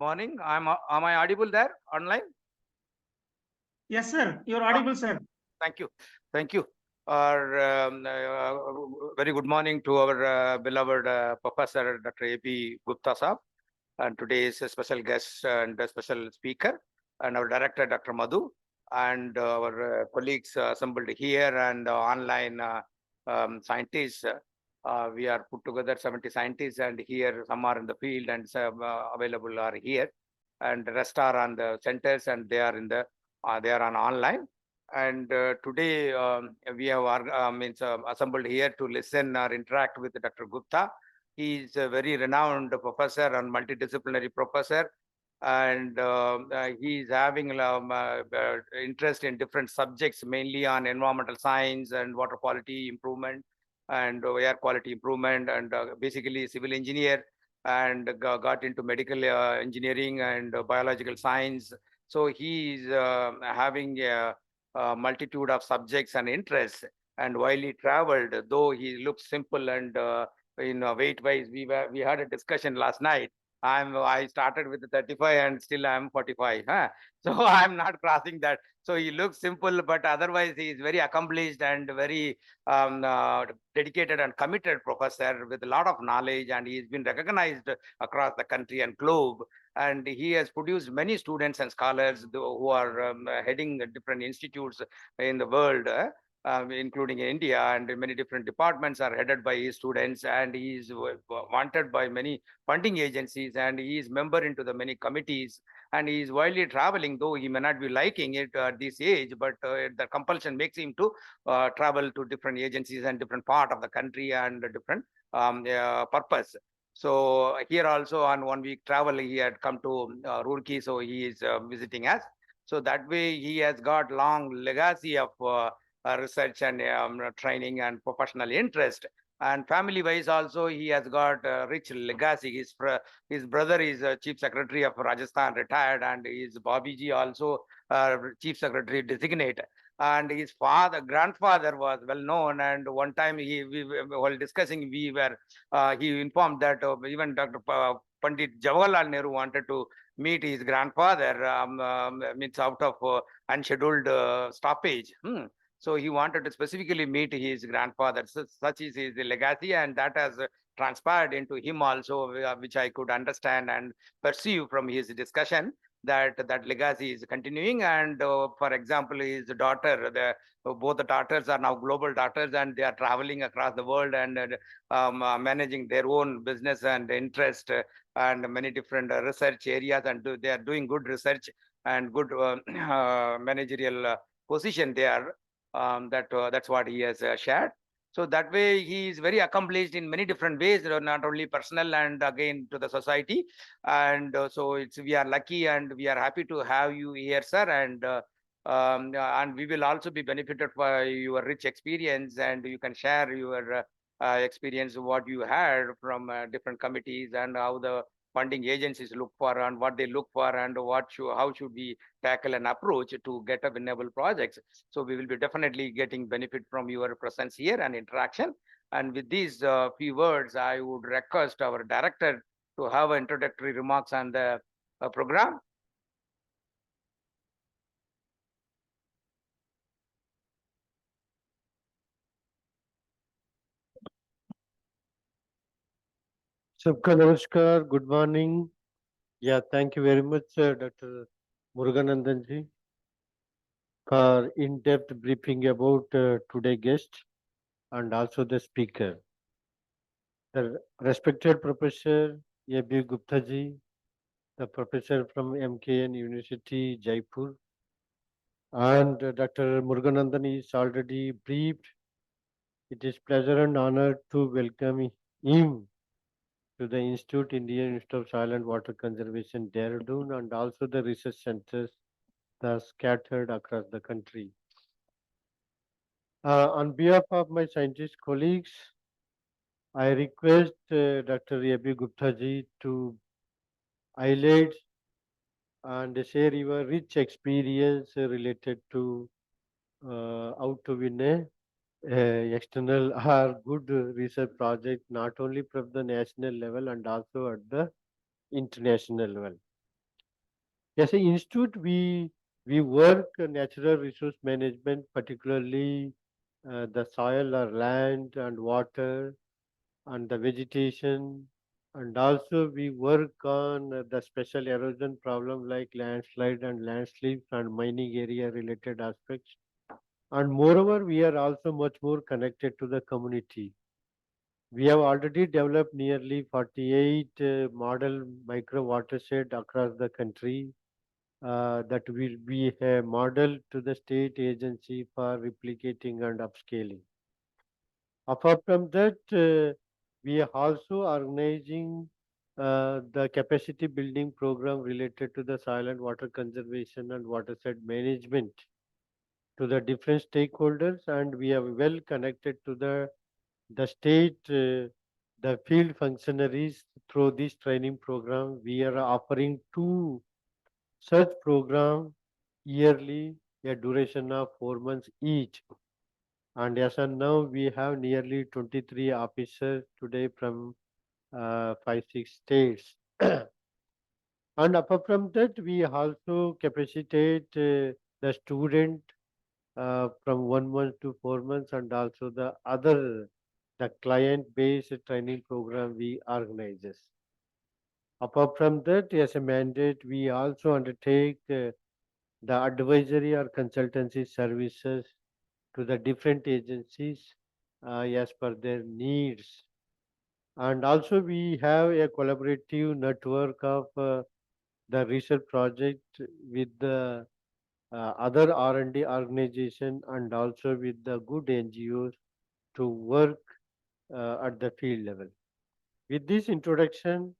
Morning. Am I audible there online? Yes, sir. You're audible, sir. Thank you. Thank you. Very good morning to our beloved Professor Dr. A.P. Gupta Saab, and today's special guest and special speaker, and our director, Dr. Madhu, and our colleagues assembled here and online scientists. We are put together 70 scientists, and here some are in the field and some available are here, and the rest are on the centers, and they are in the they are on online. And today we have assembled here to listen or interact with Dr. Gupta. He is a very renowned professor and multidisciplinary professor, and he is having interest in different subjects, mainly on environmental science and water quality improvement and air quality improvement, and basically civil engineer, and got into medical engineering and biological science. So he is having a multitude of subjects and interests. And while he traveled, though he looks simple and in weight wise, we had a discussion last night. I started with 35 and still I'm 45. Huh? So I'm not crossing that. So he looks simple, but otherwise he is very accomplished and very dedicated and committed professor with a lot of knowledge, and he's been recognized across the country and globe. And he has produced many students and scholars who are heading different institutes in the world, including in India, and many different departments are headed by his students, and he is wanted by many funding agencies, and he is member into the many committees, and he is widely traveling, though he may not be liking it at this age, but the compulsion makes him to travel to different agencies and different part of the country and different purpose. So here also on 1 week travel, he had come to Roorkee, so he is visiting us. So that way he has got long legacy of research and training and professional interest. And family-wise also, he has got a rich legacy. His brother is Chief Secretary of Rajasthan, retired, and his Babiji also Chief Secretary designate. And his grandfather was well known. And one time while discussing, he informed that even Dr. Pandit Jawaharlal Nehru wanted to meet his grandfather, means out of unscheduled stoppage. So he wanted to specifically meet his grandfather. Such is his legacy, and that has transpired into him also, which I could understand and perceive from his discussion, that legacy is continuing. And for example, his daughter, both the daughters are now global daughters, and they are traveling across the world and managing their own business and interest and many different research areas, and they are doing good research and good managerial position there. That's what he has shared. So that way he is very accomplished in many different ways, not only personal and again to the society. And so we are lucky and we are happy to have you here, sir. And we will also be benefited by your rich experience, and you can share your experience, what you had from different committees, and how the funding agencies look for and what they look for, and how should we tackle an approach to get a winnable projects. So we will be definitely getting benefit from your presence here and interaction. And with these few words, I would request our director to have introductory remarks on the program. Sabka Namaskar, good morning. Yeah, thank you very much, Dr. Muruganandan ji, for in-depth briefing about today's guest and also the speaker. The respected Professor A.B. Gupta ji, the professor from MKN University, Jaipur, and Dr. Muruganandan is already briefed. It is pleasure and honor to welcome him to the Institute, Indian Institute of Soil and Water Conservation, Dehradun, and also the research centers that are scattered across the country. On behalf of my scientist colleagues, I request Dr. A.B. Gupta ji to highlight and share your rich experience related to how to win a external or good research project, not only from the national level and also at the international level. As an institute, we work natural resource management, particularly the soil or land and water and the vegetation, and also we work on the special erosion problem like landslide and landslips and mining area related aspects. And moreover, we are also much more connected to the community. We have already developed nearly 48 model micro watershed across the country that will be a model to the state agency for replicating and upscaling. Apart from that, we are also organizing the capacity building program related to the soil and water conservation and watershed management to the different stakeholders, and we are well connected to the state, the field functionaries through this training program. We are offering two such program yearly, a duration of 4 months each. And as of now, we have nearly 23 officers today from 5, 6 states. And apart from that, we also capacitate the student from 1 month to 4 months, and also the client-based training program we organizes. Apart from that, as a mandate, we also undertake the advisory or consultancy services to the different agencies as per their needs. And also we have a collaborative network of the research project with the other R&D organization and also with the good NGOs to work at the field level. With this introduction,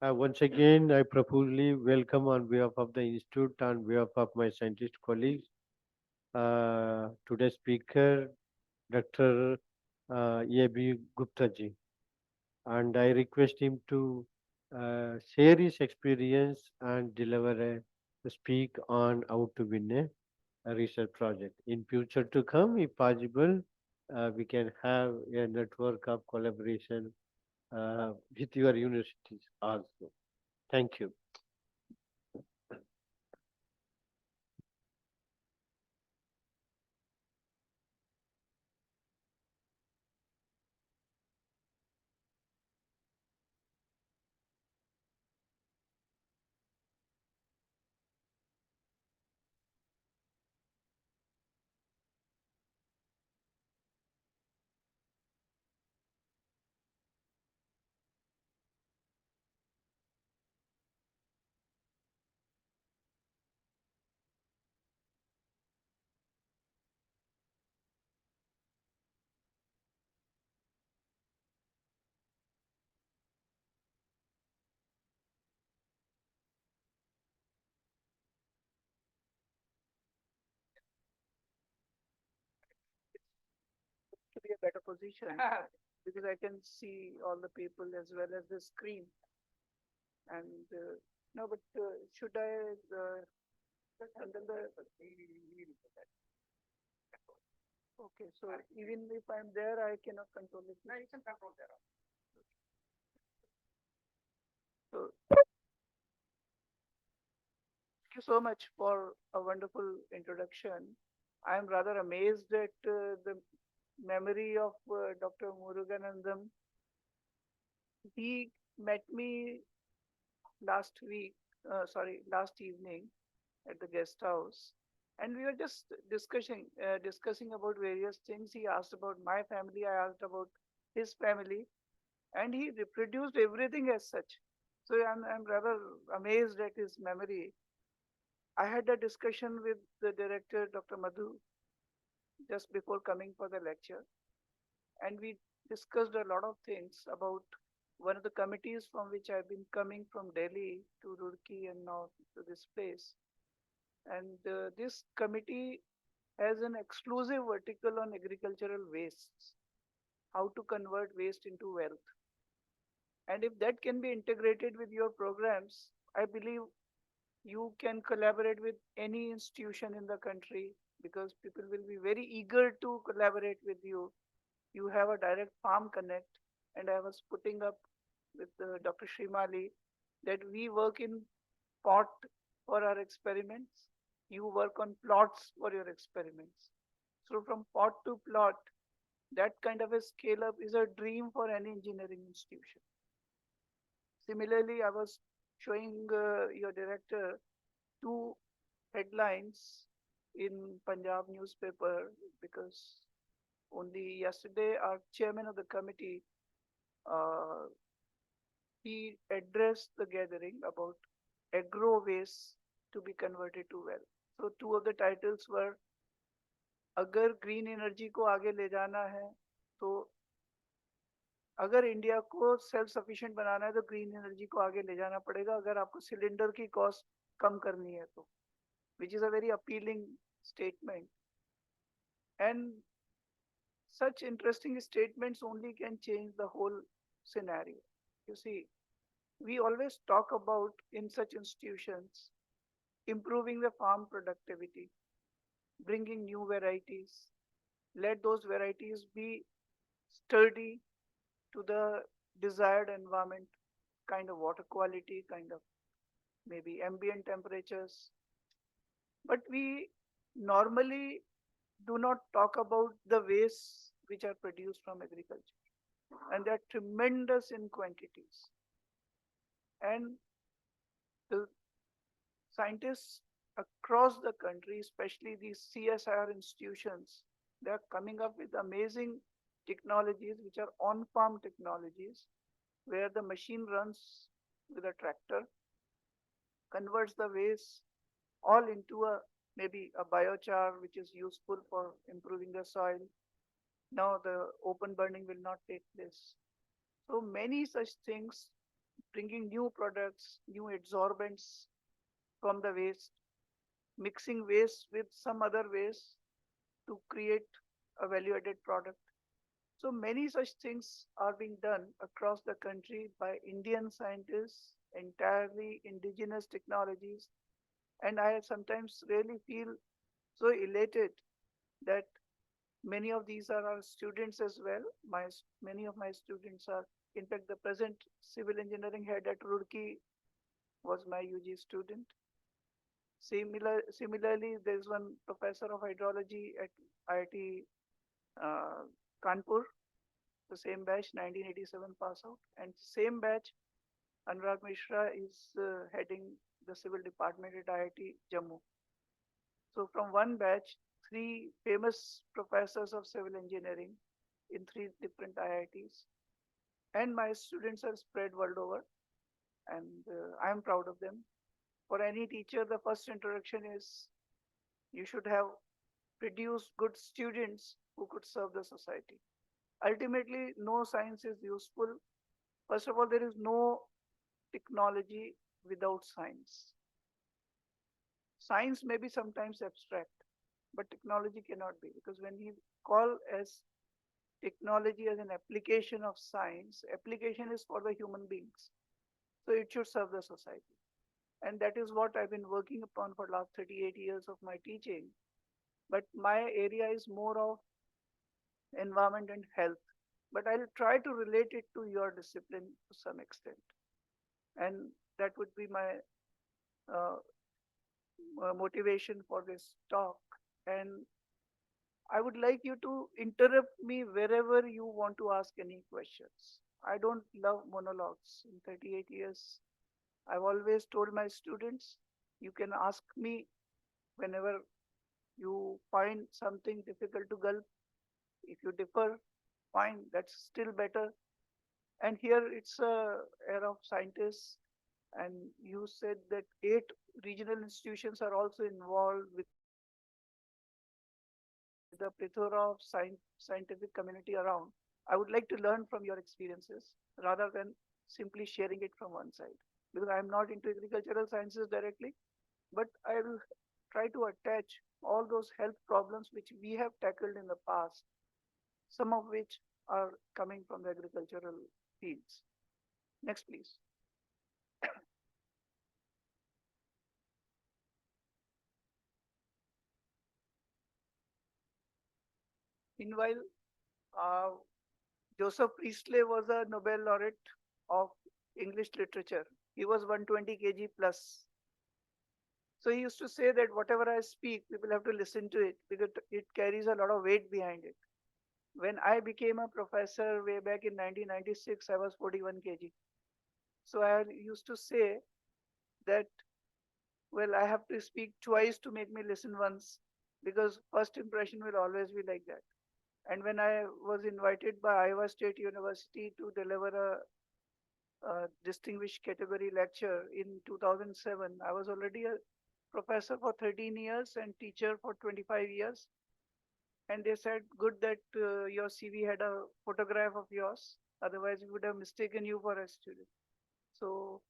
once again, I profoundly welcome on behalf of the institute and behalf of my scientist colleagues, today's speaker, Dr. A.B. Gupta ji, and I request him to share his experience and deliver a speak on how to win a research project. In future to come, if possible, we can have a network of collaboration with your universities also. Thank you. To be a better position because I can see all the people as well as the screen. And no, but should I handle the? Okay, so even if I'm there, I cannot control it. No, you can control there. So, thank you so much for a wonderful introduction. I am rather amazed at the memory of Dr. Muruganandam. He met me last last evening at the guest house, and we were just discussing about various things. He asked about my family, I asked about his family, and he reproduced everything as such. So I'm rather amazed at his memory. I had a discussion with the director, Dr. Madhu, just before coming for the lecture, and we discussed a lot of things about one of the committees from which I've been coming from Delhi to Roorkee and now to this place. And this committee has an exclusive vertical on agricultural wastes, how to convert waste into wealth. And if that can be integrated with your programs, I believe you can collaborate with any institution in the country because people will be very eager to collaborate with you. You have a direct farm connect, and I was putting up with Dr. Srimali that we work in pot for our experiments. You work on plots for your experiments. So from plot to plot, that kind of a scale up is a dream for any engineering institution. Similarly, I was showing your director two headlines in Punjab newspaper because only yesterday our chairman of the committee uh, he addressed the gathering about agro waste to be converted to wealth. So two of the titles were अगर green energy को आगे ले जाना है तो अगर India को self sufficient बनाना है तो ग्रीन एनर्जी को आगे ले जाना पड़ेगा अगर आपको सिलेंडर की कॉस्ट कम करनी है तो which is a very appealing statement. And such interesting statements only can change the whole scenario. You see, we always talk about in such institutions improving the farm productivity, bringing new varieties, let those varieties be sturdy to the desired environment, kind of water quality, kind of maybe ambient temperatures. But we normally do not talk about the wastes which are produced from agriculture. And they're tremendous in quantities. And the scientists across the country, especially these CSIR institutions, they're coming up with amazing technologies which are on-farm technologies, where the machine runs with a tractor, converts the waste all into a maybe a biochar which is useful for improving the soil. Now the open burning will not take place. So many such things, bringing new products, new adsorbents from the waste, mixing waste with some other waste to create a value-added product. So many such things are being done across the country by Indian scientists, entirely indigenous technologies. And I sometimes really feel so elated that many of these are our students as well. Many of my students are, in fact, the present civil engineering head at Roorkee was my UG student. Similarly, there's one professor of hydrology at IIT Kanpur, the same batch, 1987 pass out, and same batch, Anurag Mishra is heading the civil department at IIT Jammu. So from one batch, 3 famous professors of civil engineering in 3 different IITs. And my students are spread world over, and I am proud of them. For any teacher, the first introduction is you should have produced good students who could serve the society. Ultimately, no science is useful. First of all, there is no technology without science. Science may be sometimes abstract, but technology cannot be, because when we call as technology as an application of science, application is for the human beings. So it should serve the society. And that is what I've been working upon for the last 38 years of my teaching. But my area is more of environment and health. But I'll try to relate it to your discipline to some extent. And that would be my motivation for this talk. And I would like you to interrupt me wherever you want to ask any questions. I don't love monologues. In 38 years, I've always told my students, you can ask me whenever you find something difficult to gulp. If you differ, fine, that's still better. And here it's a era of scientists, and you said that 8 regional institutions are also involved with the plethora of scientific community around. I would like to learn from your experiences rather than simply sharing it from one side, because I'm not into agricultural sciences directly, but I will try to attach all those health problems which we have tackled in the past, some of which are coming from the agricultural fields. Next, please. Meanwhile, Joseph Priestley was a Nobel laureate of English literature. He was 120 kg plus. So he used to say that whatever I speak, people have to listen to it because it carries a lot of weight behind it. When I became a professor way back in 1996, I was 41 kg. So I used to say that, well, I have to speak twice to make me listen once, because first impression will always be like that. And when I was invited by Iowa State University to deliver a distinguished category lecture in 2007, I was already a professor for 13 years and teacher for 25 years. And they said, good that your CV had a photograph of yours. Otherwise, we would have mistaken you for a student. So,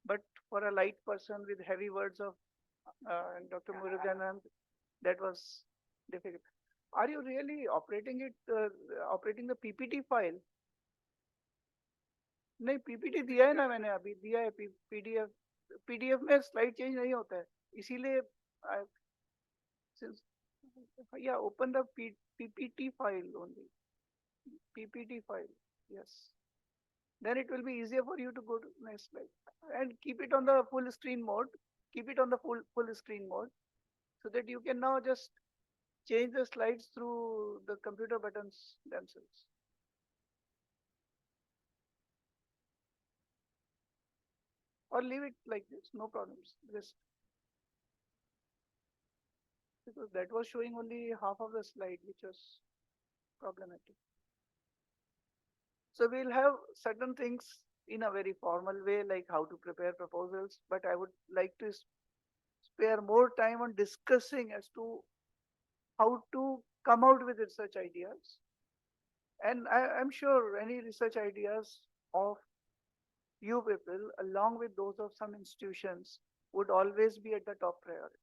but for a light person with heavy words of Dr. Muruganan, that was difficult. Are you really operating the PPT file? नहीं, PPT दिया है ना मैंने, अभी दिया है PDF में slide change नहीं होता है, इसीलिए yeah, open the PPT file only. PPT file, yes. Then it will be easier for you to go to next slide and keep it on the full screen mode. Keep it on the full screen mode so that you can now just change the slides through the computer buttons themselves. Or leave it like this, no problems. Just because that was showing only half of the slide, which was problematic. So we'll have certain things in a very formal way, like how to prepare proposals, but I would like to spare more time on discussing as to how to come out with research ideas. And I'm sure any research ideas of you people, along with those of some institutions, would always be at the top priority.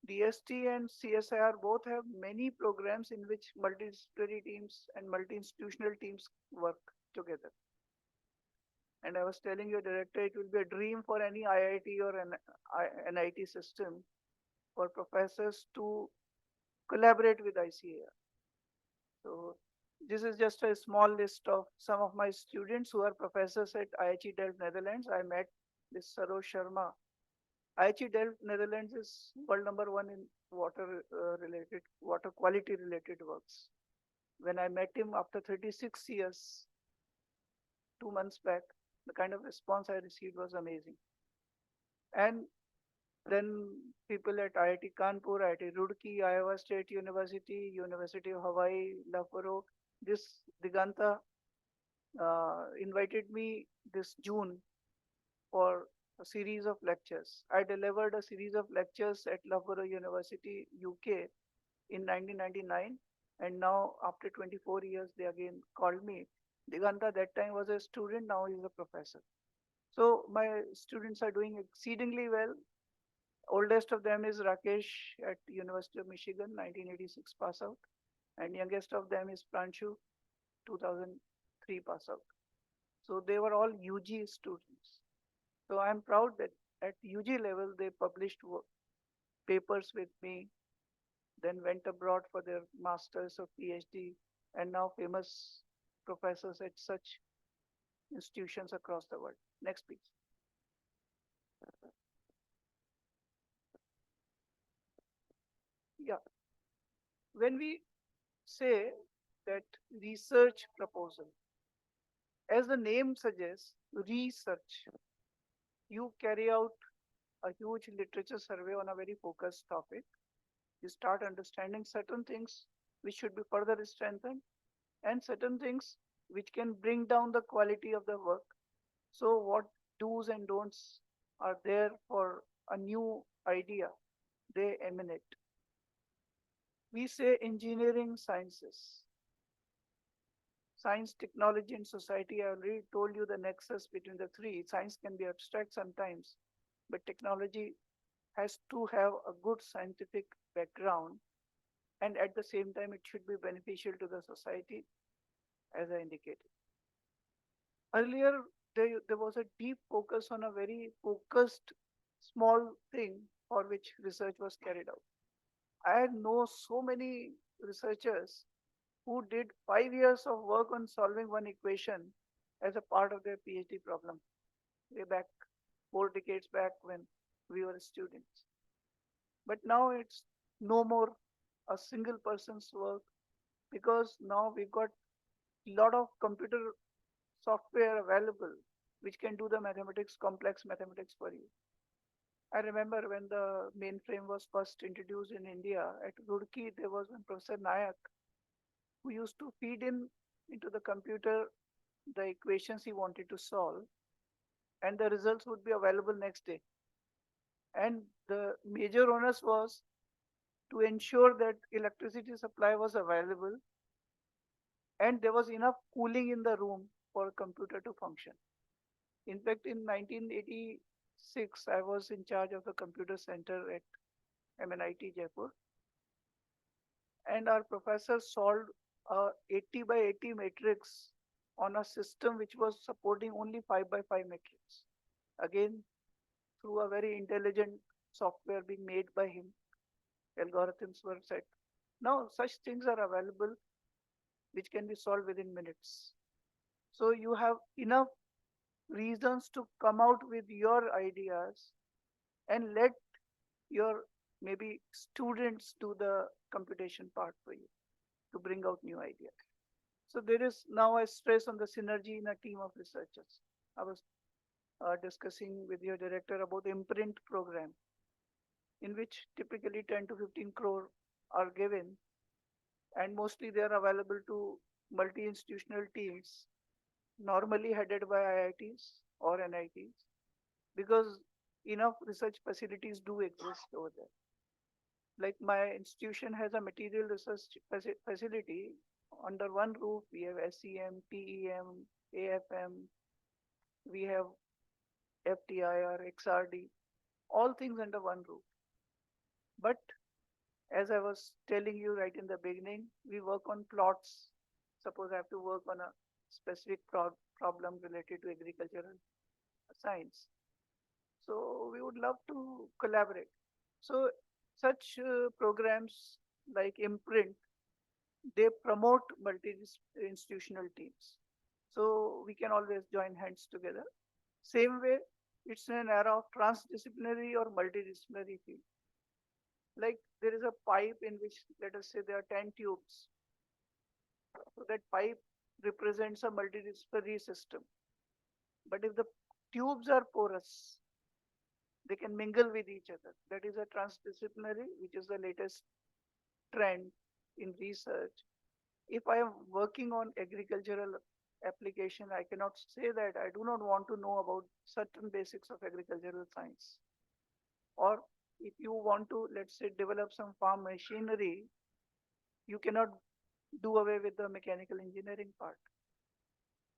DST and CSIR both have many programs in which multidisciplinary teams and multi-institutional teams work together. And I was telling your director, it will be a dream for any IIT or an NIT system for professors to collaborate with ICAR. So this is just a small list of some of my students who are professors at IHE Delft, Netherlands. I met this Sarosh Sharma. IHE Delft, Netherlands is world #1 in water quality related works. When I met him after 36 years, 2 months back, the kind of response I received was amazing. And then people at IIT Kanpur, IIT Roorkee, Iowa State University, University of Hawaii, Loughborough, this Diganta invited me this June for a series of lectures. I delivered a series of lectures at Loughborough University, UK in 1999. And now after 24 years, they again called me. Diganta that time was a student, now he's a professor. So my students are doing exceedingly well. Oldest of them is Rakesh at University of Michigan, 1986 pass out. And youngest of them is Pranshu, 2003 pass out. So they were all UG students. So I'm proud that at UG level, they published papers with me, then went abroad for their masters or PhD, and now famous professors at such institutions across the world. Next, please. Yeah. When we say that research proposal, as the name suggests, research, you carry out a huge literature survey on a very focused topic. You start understanding certain things which should be further strengthened and certain things which can bring down the quality of the work. So what do's and don'ts are there for a new idea? They emanate. We say engineering sciences. Science, technology, and society. I already told you the nexus between the three. Science can be abstract sometimes, but technology has to have a good scientific background, and at the same time, it should be beneficial to the society, as I indicated. Earlier, there was a deep focus on a very focused, small thing for which research was carried out. I know so many researchers who did 5 years of work on solving one equation as a part of their PhD problem, way back 4 decades back when we were students. But now it's no more a single person's work, because now we've got a lot of computer software available which can do the mathematics, complex mathematics for you. I remember when the mainframe was first introduced in India at Roorkee, there was one Professor Nayak who used to feed in into the computer the equations he wanted to solve, and the results would be available next day. And the major onus was to ensure that electricity supply was available and there was enough cooling in the room for a computer to function. In fact, in 1986, I was in charge of the computer center at MNIT Jaipur, and our professor solved a 80 by 80 matrix on a system which was supporting only 5 by 5 matrix. Again, through a very intelligent software being made by him, algorithms were set. Now, such things are available which can be solved within minutes. So you have enough reasons to come out with your ideas and let your maybe students do the computation part for you to bring out new ideas. So there is now a stress on the synergy in a team of researchers. I was discussing with your director about the imprint program, in which typically 10 to 15 crore are given, and mostly they are available to multi-institutional teams, normally headed by IITs or NITs, because enough research facilities do exist over there. Like my institution has a material research facility. Under one roof, we have SEM, TEM, AFM, we have FTIR, XRD, all things under one roof. But as I was telling you right in the beginning, we work on plots. Suppose I have to work on a specific problem related to agricultural science. So we would love to collaborate. So such programs like Imprint, they promote multi-institutional teams. So we can always join hands together. Same way, it's an era of transdisciplinary or multidisciplinary field. Like there is a pipe in which, let us say, there are 10 tubes. So that pipe represents a multidisciplinary system. But if the tubes are porous, they can mingle with each other. That is a transdisciplinary, which is the latest trend in research. If I am working on agricultural application, I cannot say that I do not want to know about certain basics of agricultural science. Or if you want to, let's say, develop some farm machinery, you cannot do away with the mechanical engineering part.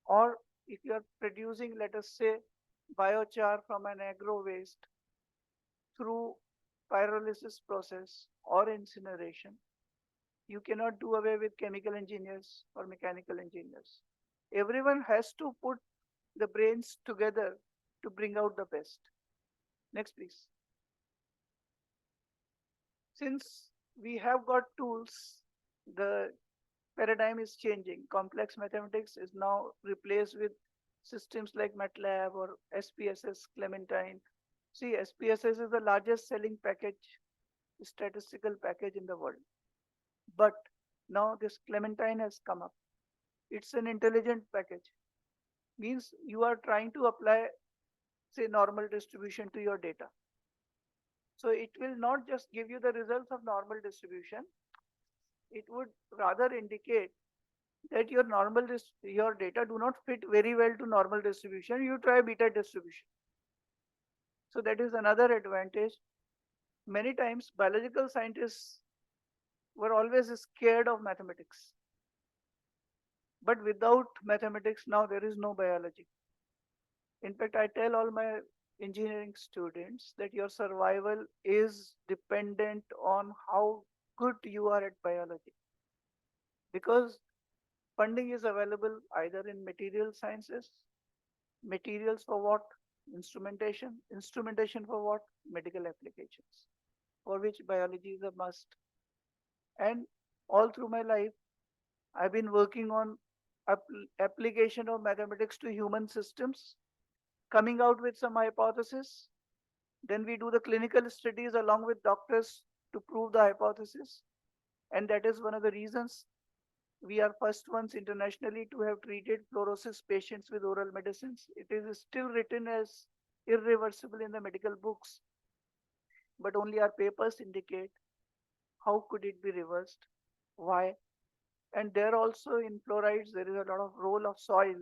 Or if you are producing, let us say, biochar from an agro waste through pyrolysis process or incineration, you cannot do away with chemical engineers or mechanical engineers. Everyone has to put the brains together to bring out the best. Next, please. Since we have got tools, the paradigm is changing. Complex mathematics is now replaced with systems like MATLAB or SPSS, Clementine. See, SPSS is the largest selling package, statistical package in the world. But now this Clementine has come up. It's an intelligent package. Means you are trying to apply, say, normal distribution to your data. So it will not just give you the results of normal distribution. It would rather indicate that your your data do not fit very well to normal distribution. You try beta distribution. So that is another advantage. Many times biological scientists were always scared of mathematics. But without mathematics, now there is no biology. In fact, I tell all my engineering students that your survival is dependent on how good you are at biology. Because funding is available either in material sciences, materials for what? Instrumentation, instrumentation for what? Medical applications, for which biology is a must. And all through my life, I've been working on application of mathematics to human systems, coming out with some hypothesis, Then we do the clinical studies along with doctors to prove the hypothesis. And that is one of the reasons we are first ones internationally to have treated fluorosis patients with oral medicines. It is still written as irreversible in the medical books, but only our papers indicate how could it be reversed, why. And there also in fluorides, there is a lot of role of soil.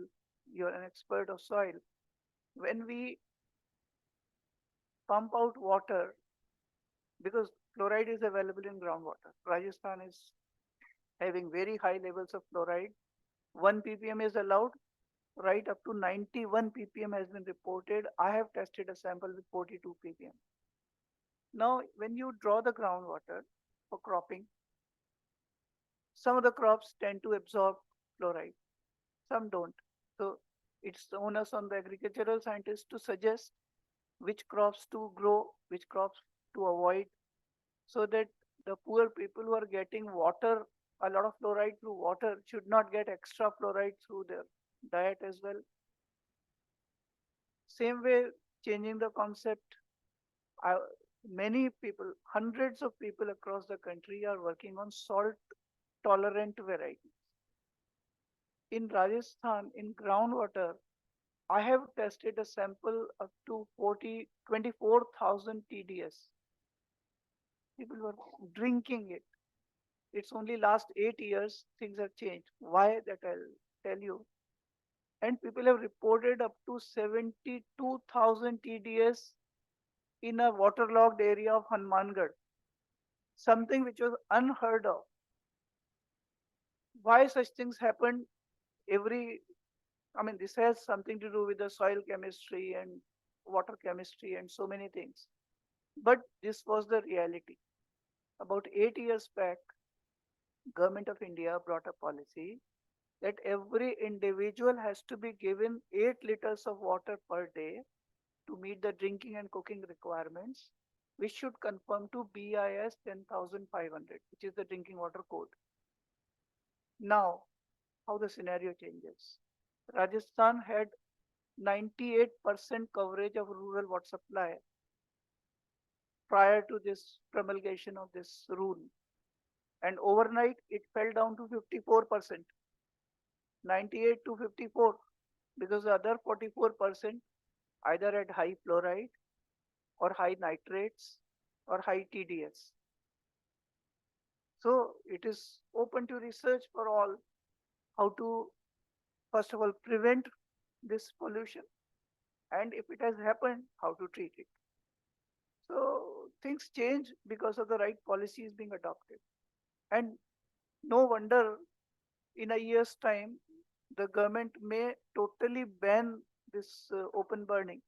You're an expert of soil. When we pump out water, because fluoride is available in groundwater, Rajasthan is having very high levels of fluoride. 1 ppm is allowed, right up to 91 ppm has been reported. I have tested a sample with 42 ppm. Now, when you draw the groundwater for cropping, some of the crops tend to absorb fluoride, some don't. So it's the onus on the agricultural scientists to suggest which crops to grow, which crops to avoid, so that the poor people who are getting water, a lot of fluoride through water, should not get extra fluoride through their diet as well. Same way, changing the concept, many people, hundreds of people across the country are working on salt tolerant varieties. In Rajasthan, in groundwater, I have tested a sample up to 24,000 TDS. People were drinking it. It's only last 8 years things have changed. Why, that I'll tell you. And people have reported up to 72,000 TDS in a waterlogged area of Hanumangarh, something which was unheard of. Why such things happen? This has something to do with the soil chemistry and water chemistry and so many things. But this was the reality. About 8 years back, Government of India brought a policy that every individual has to be given 8 liters of water per day to meet the drinking and cooking requirements, which should conform to BIS 10,500, which is the drinking water code. Now, how the scenario changes. Rajasthan had 98% coverage of rural water supply prior to this promulgation of this rule. And overnight, it fell down to 54%, 98 to 54, because the other 44% either had high fluoride or high nitrates or high TDS. So it is open to research for all how to, first of all, prevent this pollution, and if it has happened, how to treat it. So things change because of the right policies being adopted. And no wonder in a year's time, the government may totally ban this open burning.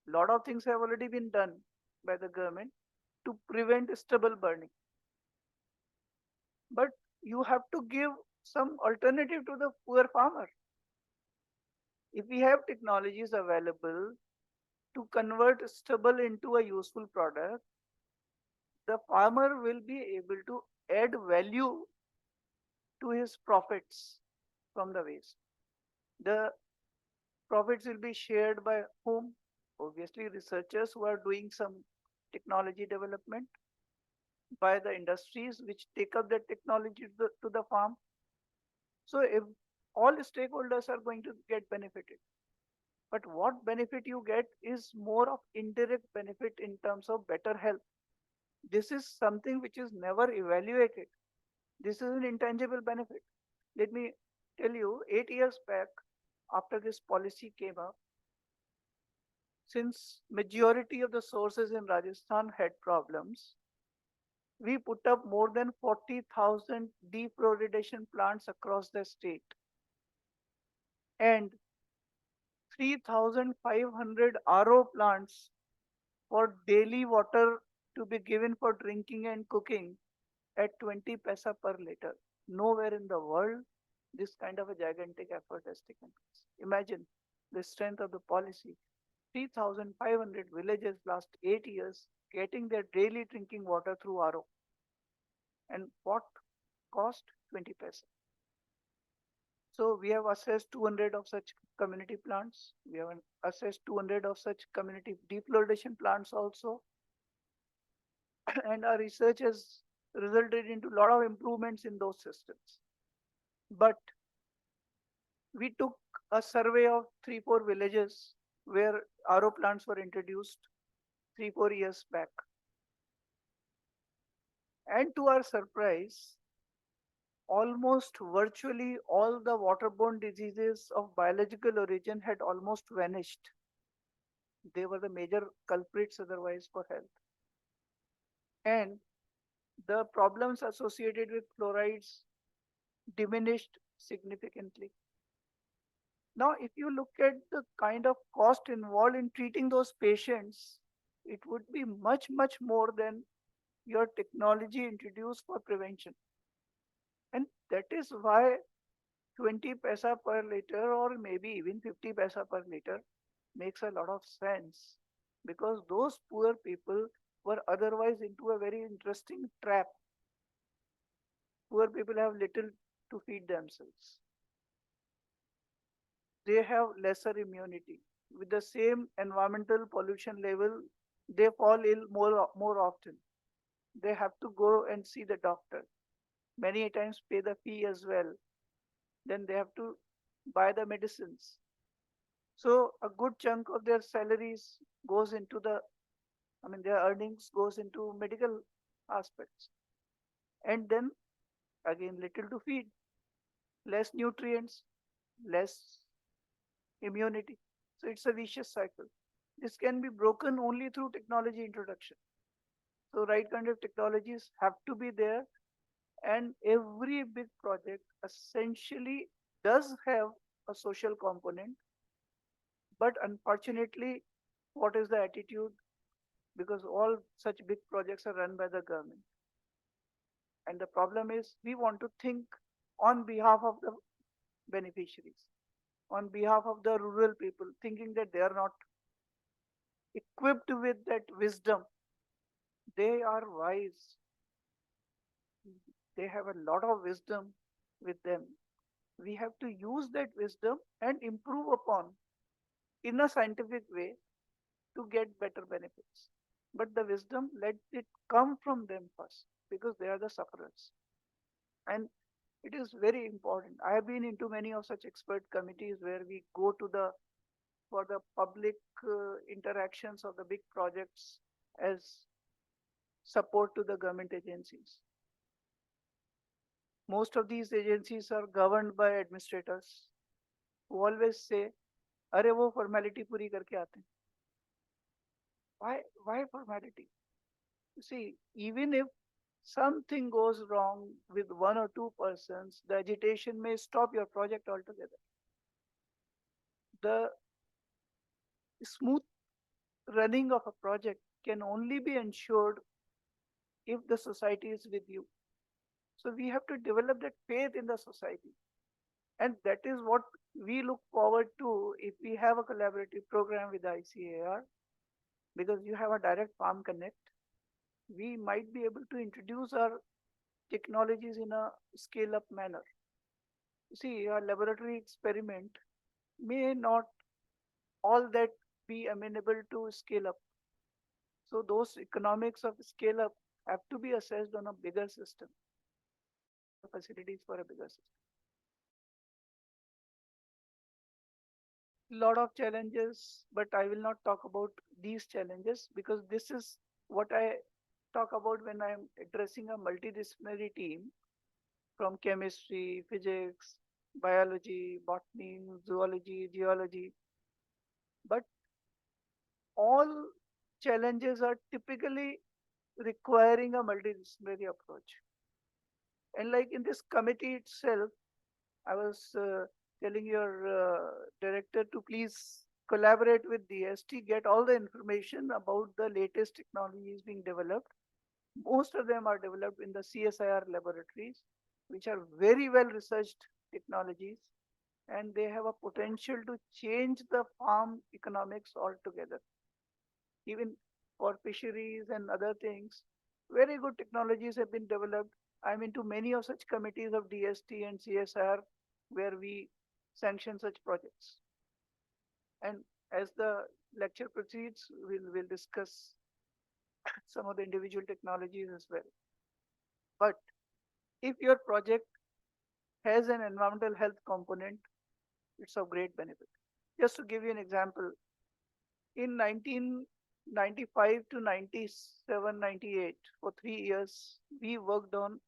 A lot of things have already been done by the government to prevent stubble burning. But you have to give some alternative to the poor farmer. If we have technologies available to convert stubble into a useful product, the farmer will be able to add value to his profits from the waste. The profits will be shared by whom? Obviously, researchers who are doing some technology development, by the industries which take up that technology to the farm. So if all stakeholders are going to get benefited. But what benefit you get is more of indirect benefit in terms of better health. This is something which is never evaluated. This is an intangible benefit. Let me tell you, 8 years back, after this policy came up, since majority of the sources in Rajasthan had problems, we put up more than 40,000 defluoridation plants across the state and 3,500 RO plants for daily water to be given for drinking and cooking at 20 paisa per liter. Nowhere in the world this kind of a gigantic effort has taken place. Imagine the strength of the policy. 3,500 villages last 8 years getting their daily drinking water through RO. And what cost? 20 paisa. So we have assessed 200 of such community plants. We have assessed 200 of such community defluoridation plants also. And our research has resulted into a lot of improvements in those systems. But we took a survey of 3-4 villages where RO plants were introduced 3-4 years back. And to our surprise, almost virtually all the waterborne diseases of biological origin had almost vanished. They were the major culprits otherwise for health. And the problems associated with fluorides diminished significantly. Now, if you look at the kind of cost involved in treating those patients, it would be much, much more than your technology introduced for prevention. And that is why 20 paisa per liter or maybe even 50 paisa per liter makes a lot of sense, because those poor people were otherwise into a very interesting trap. Poor people have little to feed themselves. They have lesser immunity. With the same environmental pollution level, they fall ill more often. They have to go and see the doctor. Many times pay the fee as well. Then they have to buy the medicines. So a good chunk of their salaries goes into their earnings goes into medical aspects. And then again, little to feed, less nutrients, less immunity. So it's a vicious cycle. This can be broken only through technology introduction. So right kind of technologies have to be there, and every big project essentially does have a social component. But unfortunately, what is the attitude? Because all such big projects are run by the government. And the problem is we want to think on behalf of the beneficiaries, on behalf of the rural people, thinking that they are not equipped with that wisdom. They are wise. They have a lot of wisdom with them. We have to use that wisdom and improve upon in a scientific way to get better benefits. But the wisdom, let it come from them first, because they are the sufferers. And it is very important. I have been into many of such expert committees where we go to for the public interactions of the big projects as support to the government agencies. Most of these agencies are governed by administrators who always say, "Arey wo formality puri karke aate hain." Why formality? You see, even if something goes wrong with 1 or 2 persons, the agitation may stop your project altogether. The smooth running of a project can only be ensured if the society is with you. So we have to develop that faith in the society. And that is what we look forward to if we have a collaborative program with ICAR, because you have a direct farm connect. We might be able to introduce our technologies in a scale-up manner. You see, a laboratory experiment may not all that be amenable to scale up. So those economics of scale up have to be assessed on a bigger system, facilities for a bigger system. Lot of challenges, but I will not talk about these challenges, because this is what I talk about when I am addressing a multidisciplinary team from chemistry, physics, biology, botany, zoology, geology. But all challenges are typically requiring a multidisciplinary approach. And like in this committee itself, I was telling your director to please collaborate with DST, get all the information about the latest technologies being developed. Most of them are developed in the CSIR laboratories, which are very well researched technologies, and they have a potential to change the farm economics altogether. Even for fisheries and other things, very good technologies have been developed. I'm into many of such committees of DST and CSIR, where we sanction such projects. And as the lecture proceeds, we'll discuss some of the individual technologies as well. But if your project has an environmental health component, it's of great benefit. Just to give you an example, in 1995 to 97, 98, for 3 years, we worked on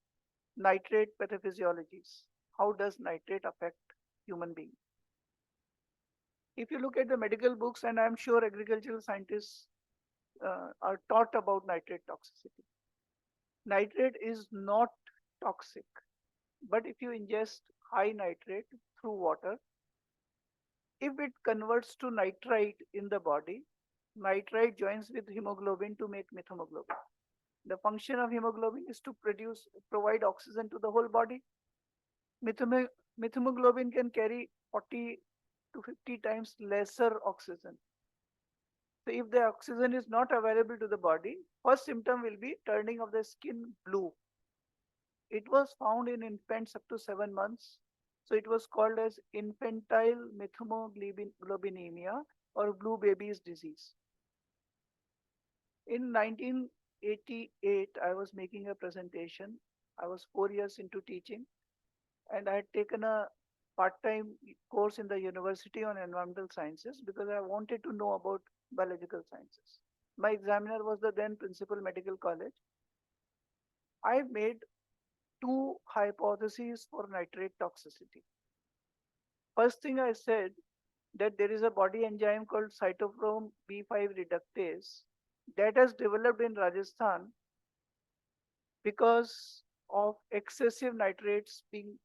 nitrate pathophysiologies. How does nitrate affect human being? If you look at the medical books, and I'm sure agricultural scientists are taught about nitrate toxicity. Nitrate is not toxic, but if you ingest high nitrate through water, if it converts to nitrite in the body, nitrite joins with hemoglobin to make methemoglobin. The function of hemoglobin is to provide oxygen to the whole body. Methemoglobin can carry 40 to 50 times lesser oxygen. So if the oxygen is not available to the body, first symptom will be turning of the skin blue. It was found in infants up to 7 months. So it was called as infantile methemoglobinemia or blue baby's disease. In 1988, I was making a presentation. I was 4 years into teaching, and I had taken a part-time course in the university on environmental sciences because I wanted to know about biological sciences. My examiner was the then principal medical college. I made 2 hypotheses for nitrate toxicity. First thing I said that there is a body enzyme called cytochrome B5 reductase that has developed in Rajasthan because of excessive nitrates being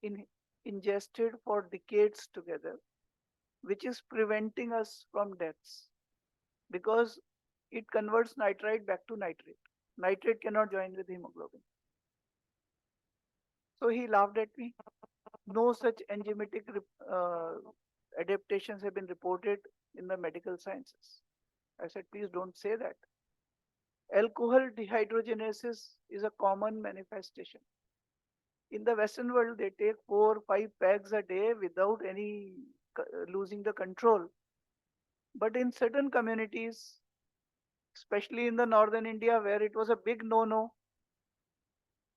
ingested for decades together, which is preventing us from deaths because it converts nitrite back to nitrate. Nitrate cannot join with hemoglobin. So he laughed at me. No such enzymatic adaptations have been reported in the medical sciences. I said, please don't say that. Alcohol dehydrogenases is a common manifestation. In the Western world, they take 4 or 5 packs a day without any losing the control. But in certain communities, especially in the northern India, where it was a big no-no,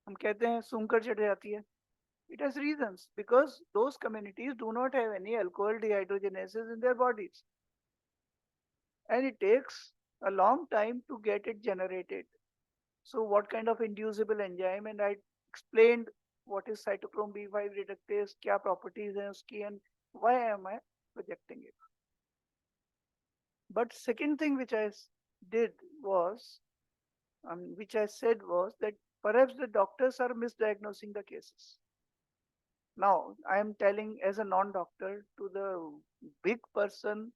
हम कहते हैं सूंकर चढ़ जाती है. It has reasons because those communities do not have any alcohol dehydrogenases in their bodies. And it takes a long time to get it generated. So what kind of inducible enzyme? And I explained what is cytochrome B5 reductase, kya properties hai uski, and why am I projecting it. But second thing which I did was, which I said was that perhaps the doctors are misdiagnosing the cases. Now, I am telling as a non-doctor to the big person,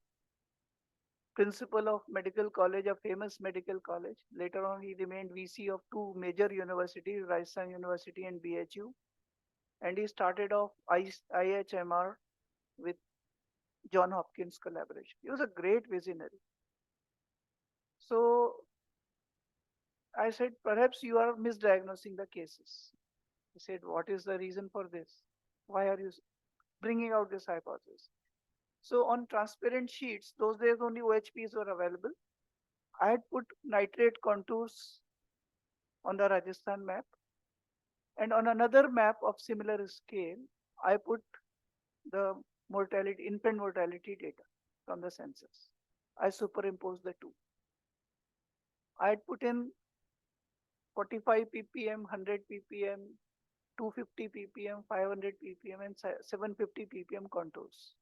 principal of medical college, a famous medical college. Later on, he remained VC of 2 major universities, Rajasthan University and BHU. And he started off IHMR with John Hopkins collaboration. He was a great visionary. So I said, perhaps you are misdiagnosing the cases. He said, what is the reason for this? Why are you bringing out this hypothesis? So on transparent sheets, those days only OHPs were available. I had put nitrate contours on the Rajasthan map. And on another map of similar scale, I put the mortality, infant mortality data from the census. I superimposed the two. I had put in 45 ppm, 100 ppm, 250 ppm, 500 ppm, and 750 ppm contours.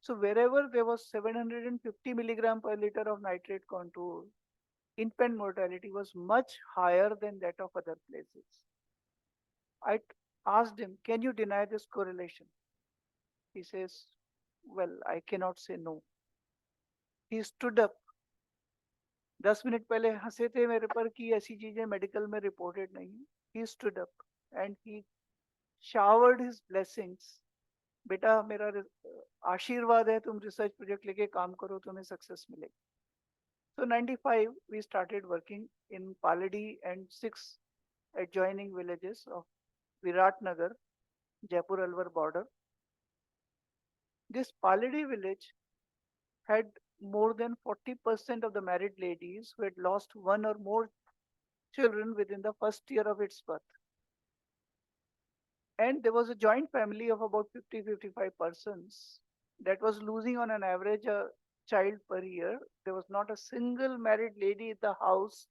So wherever there was 750 milligram per liter of nitrate contour, infant mortality was much higher than that of other places. I asked him, can you deny this correlation? He says, well, I cannot say no. He stood up. 10 minute पहले हंसे थे मेरे पर कि ऐसी चीजें medical में reported नहीं. He stood up and he showered his blessings. बेटा मेरा आशीर्वाद है, तुम रिसर्च प्रोजेक्ट लेके काम करो, तुम्हें सक्सेस मिलेगी. So 95 we started working in Paladi and 6 adjoining villages of Viratnagar, Jaipur Alwar border. This Paladi village had more than 40% of the married ladies who had lost one or more children within the first year of its birth. And there was a joint family of about 50-55 persons that was losing on an average a child per year. There was not a single married lady in the house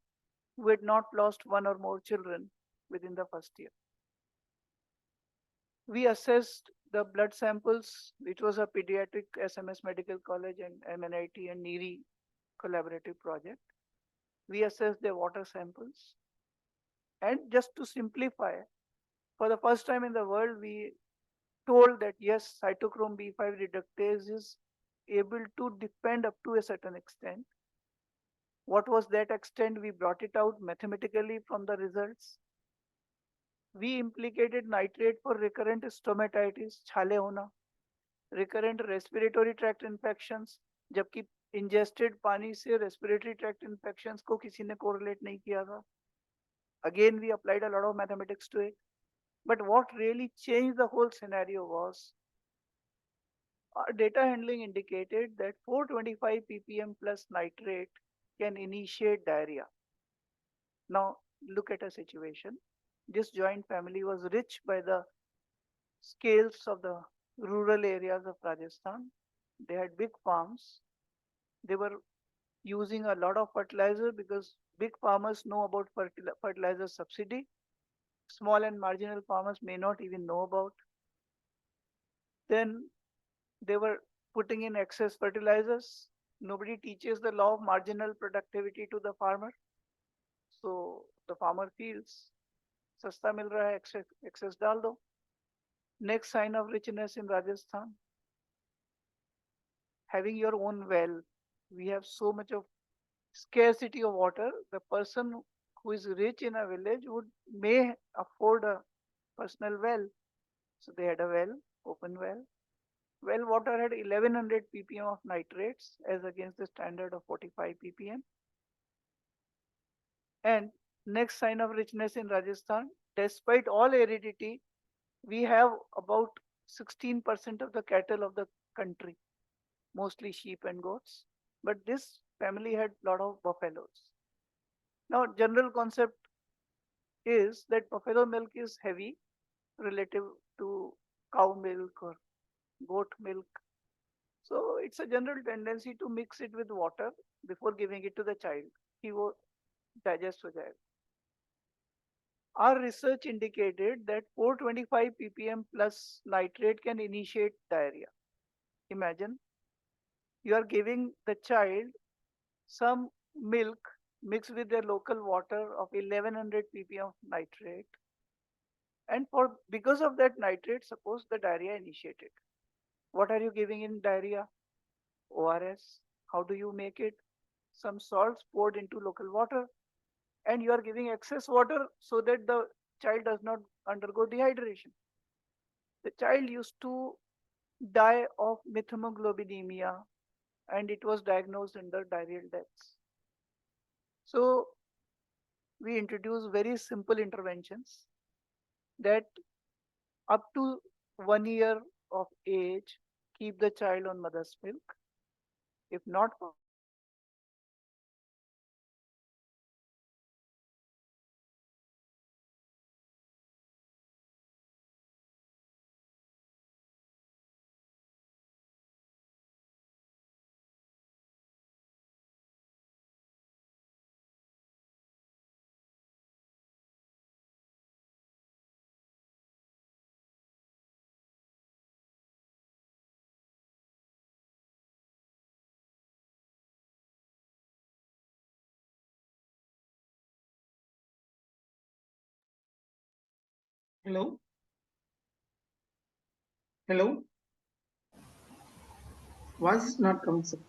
who had not lost one or more children within the first year. We assessed the blood samples, which was a pediatric SMS Medical College and MNIT and NEERI collaborative project. We assessed their water samples. And just to simplify, for the first time in the world, we told that yes, cytochrome B5 reductase is able to defend up to a certain extent. What was that extent? We brought it out mathematically from the results. We implicated nitrate for recurrent stomatitis, छाले होना, recurrent respiratory tract infections, जबकि ingested पानी से respiratory tract infections को किसी ने correlate नहीं किया था. Again, we applied a lot of mathematics to it. But what really changed the whole scenario was our data handling indicated that 425 ppm plus nitrate can initiate diarrhea. Now, look at a situation. This joint family was rich by the scales of the rural areas of Rajasthan. They had big farms. They were using a lot of fertilizer because big farmers know about fertilizer subsidy. Small and marginal farmers may not even know about. Then they were putting in excess fertilizers. Nobody teaches the law of marginal productivity to the farmer. So the farmer feels, सस्ता मिल रहा है, excess डाल दो. Next sign of richness in Rajasthan, having your own well. We have so much of scarcity of water. The person who is rich in a village may afford a personal well. So they had a well, open well. Well water had 1100 ppm of nitrates as against the standard of 45 ppm. And next sign of richness in Rajasthan, despite all aridity, we have about 16% of the cattle of the country, mostly sheep and goats. But this family had a lot of buffaloes. Now, general concept is that buffalo milk is heavy relative to cow milk or goat milk. So it's a general tendency to mix it with water before giving it to the child. He will digest ho jayega. Our research indicated that 425 ppm plus nitrate can initiate diarrhea. Imagine you are giving the child some milk mixed with their local water of 1100 ppm of nitrate. And because of that nitrate, suppose the diarrhea initiated. What are you giving in diarrhea? ORS. How do you make it? Some salts poured into local water. And you are giving excess water so that the child does not undergo dehydration. The child used to die of methemoglobinemia and it was diagnosed under diarrheal deaths. So we introduced very simple interventions that up to 1 year of age, keep the child on mother's milk. If not Hello? Hello? Voice is not coming, sir.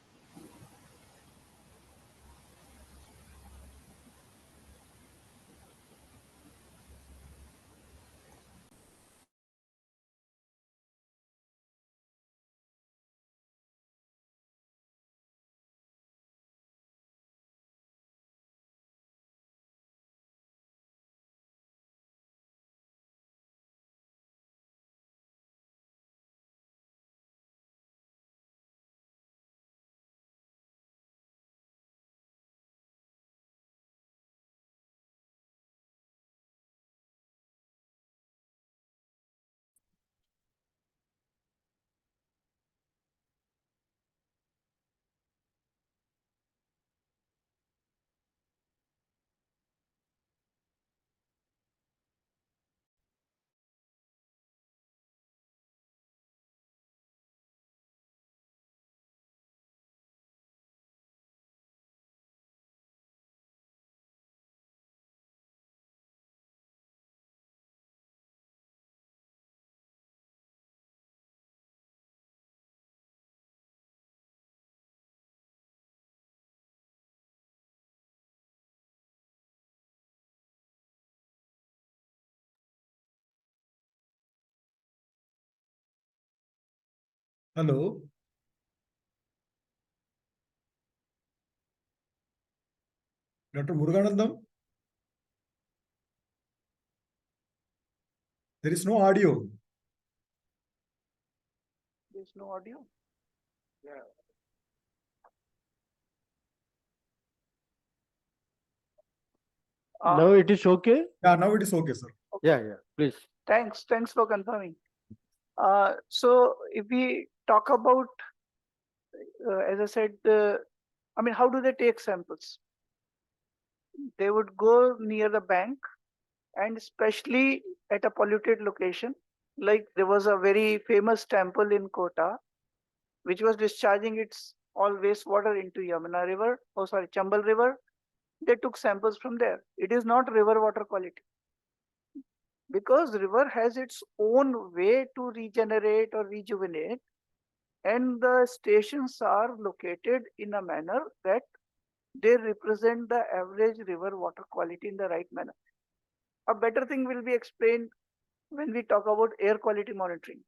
Hello. Dr. Muruganandam? There is no audio. There's no audio. Yeah. Now it is okay? Yeah, now it is okay, sir. Yeah, please. Thanks for confirming. So if we talk about, as I said, I mean, how do they take samples? They would go near the bank, and especially at a polluted location. Like there was a very famous temple in Kota, which was discharging its all wastewater into Yamuna River, Chambal River. They took samples from there. It is not river water quality. Because river has its own way to regenerate or rejuvenate, and the stations are located in a manner that they represent the average river water quality in the right manner. A better thing will be explained when we talk about air quality monitoring.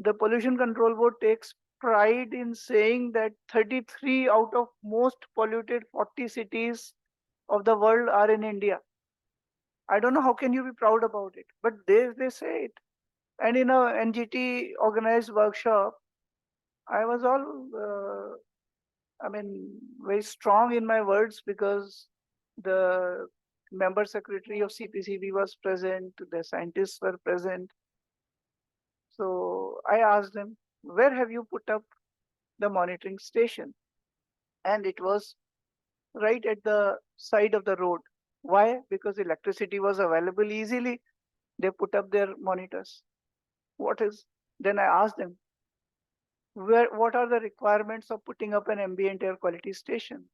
The Pollution Control Board takes pride in saying that 33 out of most polluted 40 cities of the world are in India. I don't know how can you be proud about it, but they say it. And in a NGT organized workshop, I was all, very strong in my words because the member secretary of CPCB was present, the scientists were present. So I asked them, where have you put up the monitoring station? And it was right at the side of the road. Why? Because electricity was available easily. They put up their monitors. Then I asked them, what are the requirements of putting up an ambient air quality station?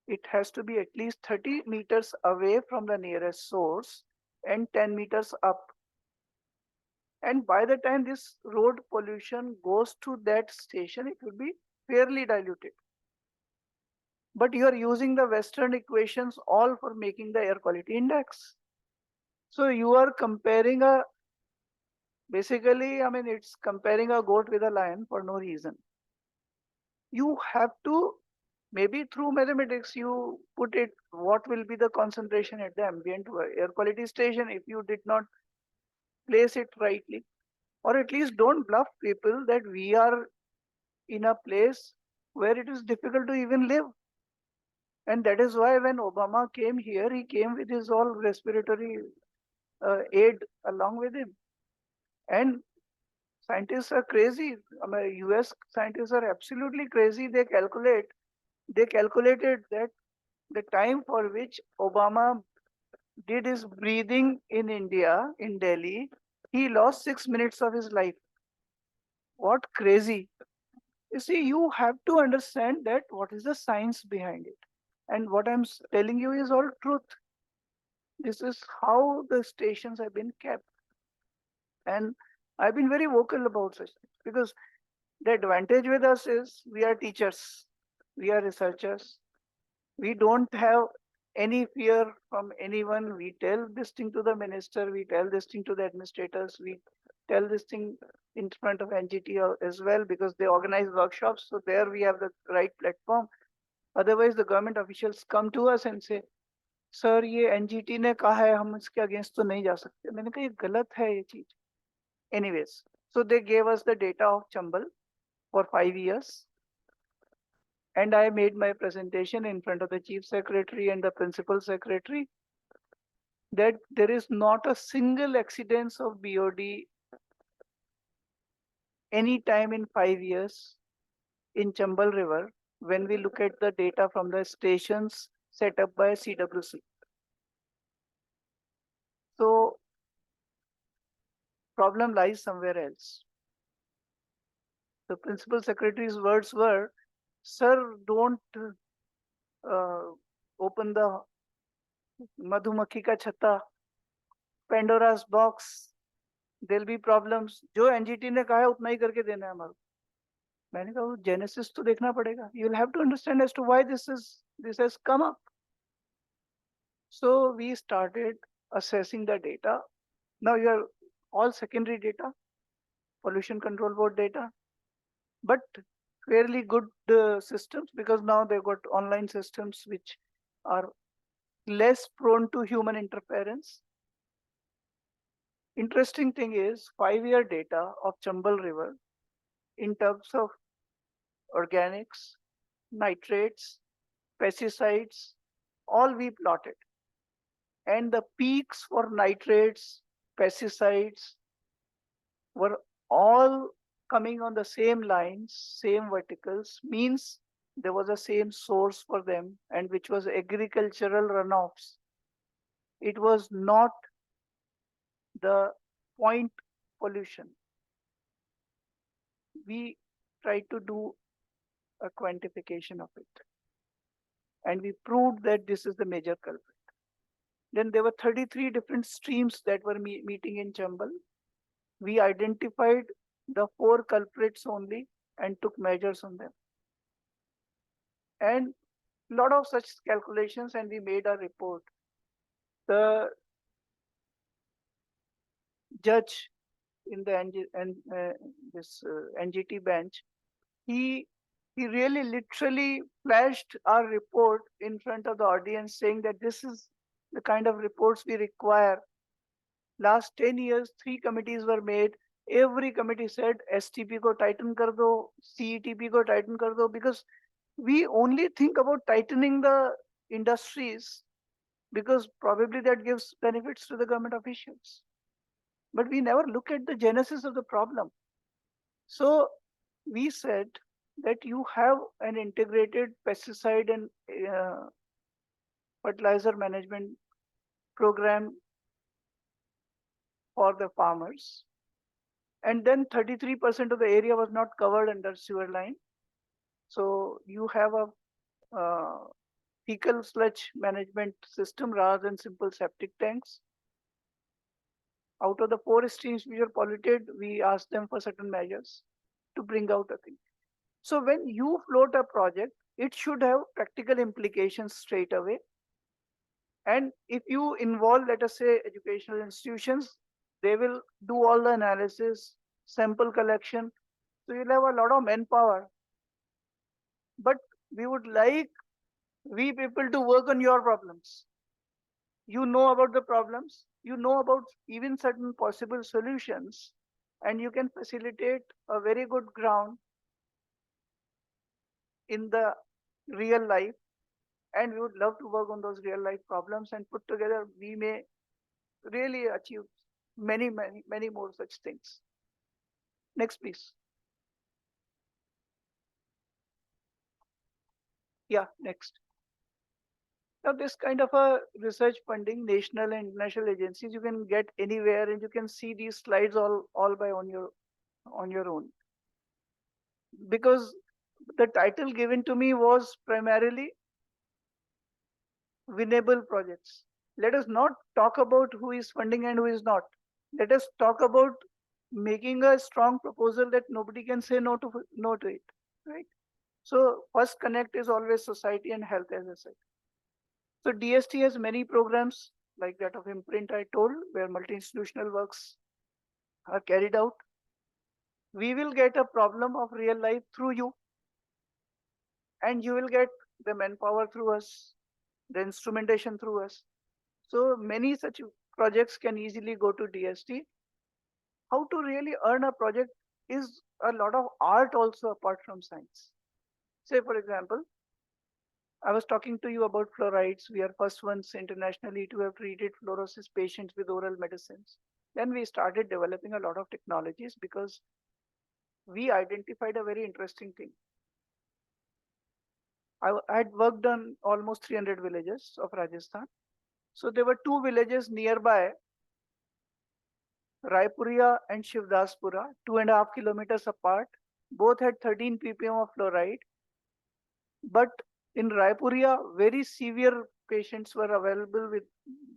It has to be at least 30 meters away from the nearest source and 10 meters up. And by the time this road pollution goes to that station, it will be fairly diluted. But you are using the Western equations all for making the air quality index. So you are comparing basically, it's comparing a goat with a lion for no reason. You have to, maybe through mathematics, you put it, what will be the concentration at the ambient air quality station if you did not place it rightly. Or at least don't bluff people that we are in a place where it is difficult to even live. And that is why when Obama came here, he came with his all respiratory aid along with him. And scientists are crazy. US scientists are absolutely crazy. They calculated that the time for which Obama did his breathing in India, in Delhi, he lost 6 minutes of his life. What crazy. You see, you have to understand that what is the science behind it. And what I'm telling you is all truth. This is how the stations have been kept. And I've been very vocal about such things because the advantage with us is we are teachers, we are researchers. We don't have any fear from anyone. We tell this thing to the minister, we tell this thing to the administrators, we tell this thing in front of NGT as well because they organize workshops. So there we have the right platform. Otherwise, the government officials come to us and say, sir ये NGT ने कहा है हम इसके against तो नहीं जा सकते. मैंने कहा ये गलत है ये चीज. Anyways, so they gave us the data of Chambal for 5 years. And I made my presentation in front of the chief secretary and the principal secretary that there is not a single accident of BOD any time in 5 years in Chambal River when we look at the data from the stations set up by CWC. So problem lies somewhere else. The principal secretary's words were, sir, don't open the Madhumakhi ka chhata, Pandora's box, there'll be problems. जो NGT ने कहा है उतना ही करके देना है हमारे. मैंने कहा वो genesis तो देखना पड़ेगा. You'll have to understand as to why this has come up. So we started assessing the data. Now you are all secondary data, Pollution Control Board data, but fairly good systems, because now they've got online systems which are less prone to human interference. Interesting thing is 5-year data of Chambal River in terms of organics, nitrates, pesticides, all we plotted. And the peaks for nitrates, pesticides were all coming on the same lines, same verticals, means there was a same source for them, and which was agricultural runoffs. It was not the point pollution. We tried to do a quantification of it, and we proved that this is the major culprit. Then there were 33 different streams that were meeting in Chambal. We identified the 4 culprits only and took measures on them. And a lot of such calculations, and we made a report. The judge in the NGT bench, he really literally flashed our report in front of the audience, saying that this is the kind of reports we require. Last 10 years, 3 committees were made. Every committee said STP ko tighten kar do, CETP ko tighten kar do, because we only think about tightening the industries because probably that gives benefits to the government officials. But we never look at the genesis of the problem. So we said that you have an integrated pesticide and fertilizer management program for the farmers. And then 33% of the area was not covered under sewer line. So you have a fecal sludge management system rather than simple septic tanks. Out of the 4 streams which are polluted, we asked them for certain measures to bring out a thing. So when you float a project, it should have practical implications straight away. And if you involve, let us say, educational institutions, they will do all the analysis, sample collection. So you'll have a lot of manpower. But we would like we people to work on your problems. You know about the problems, you know about even certain possible solutions, and you can facilitate a very good ground in the real life. And we would love to work on those real life problems, and put together, we may really achieve many more such things. Next, please. Yeah, next. Now, this kind of a research funding, national and international agencies, you can get anywhere, and you can see these slides all by on your own. Because the title given to me was primarily winnable projects. Let us not talk about who is funding and who is not. Let us talk about making a strong proposal that nobody can say no to it, right? So first connect is always society and health, as I said. So DST has many programs like that of Imprint I told, where multi-institutional works are carried out. We will get a problem of real life through you, and you will get the manpower through us, the instrumentation through us. So many such projects can easily go to DST. How to really earn a project is a lot of art also apart from science. Say, for example, I was talking to you about fluorides. We are first ones internationally to have treated fluorosis patients with oral medicines. Then we started developing a lot of technologies because we identified a very interesting thing. I had worked on almost 300 villages of Rajasthan. So there were 2 villages nearby, Raipuria and Shivdaspura, 2.5 kilometers apart. Both had 13 ppm of fluoride. But in Raipuria, very severe patients were available with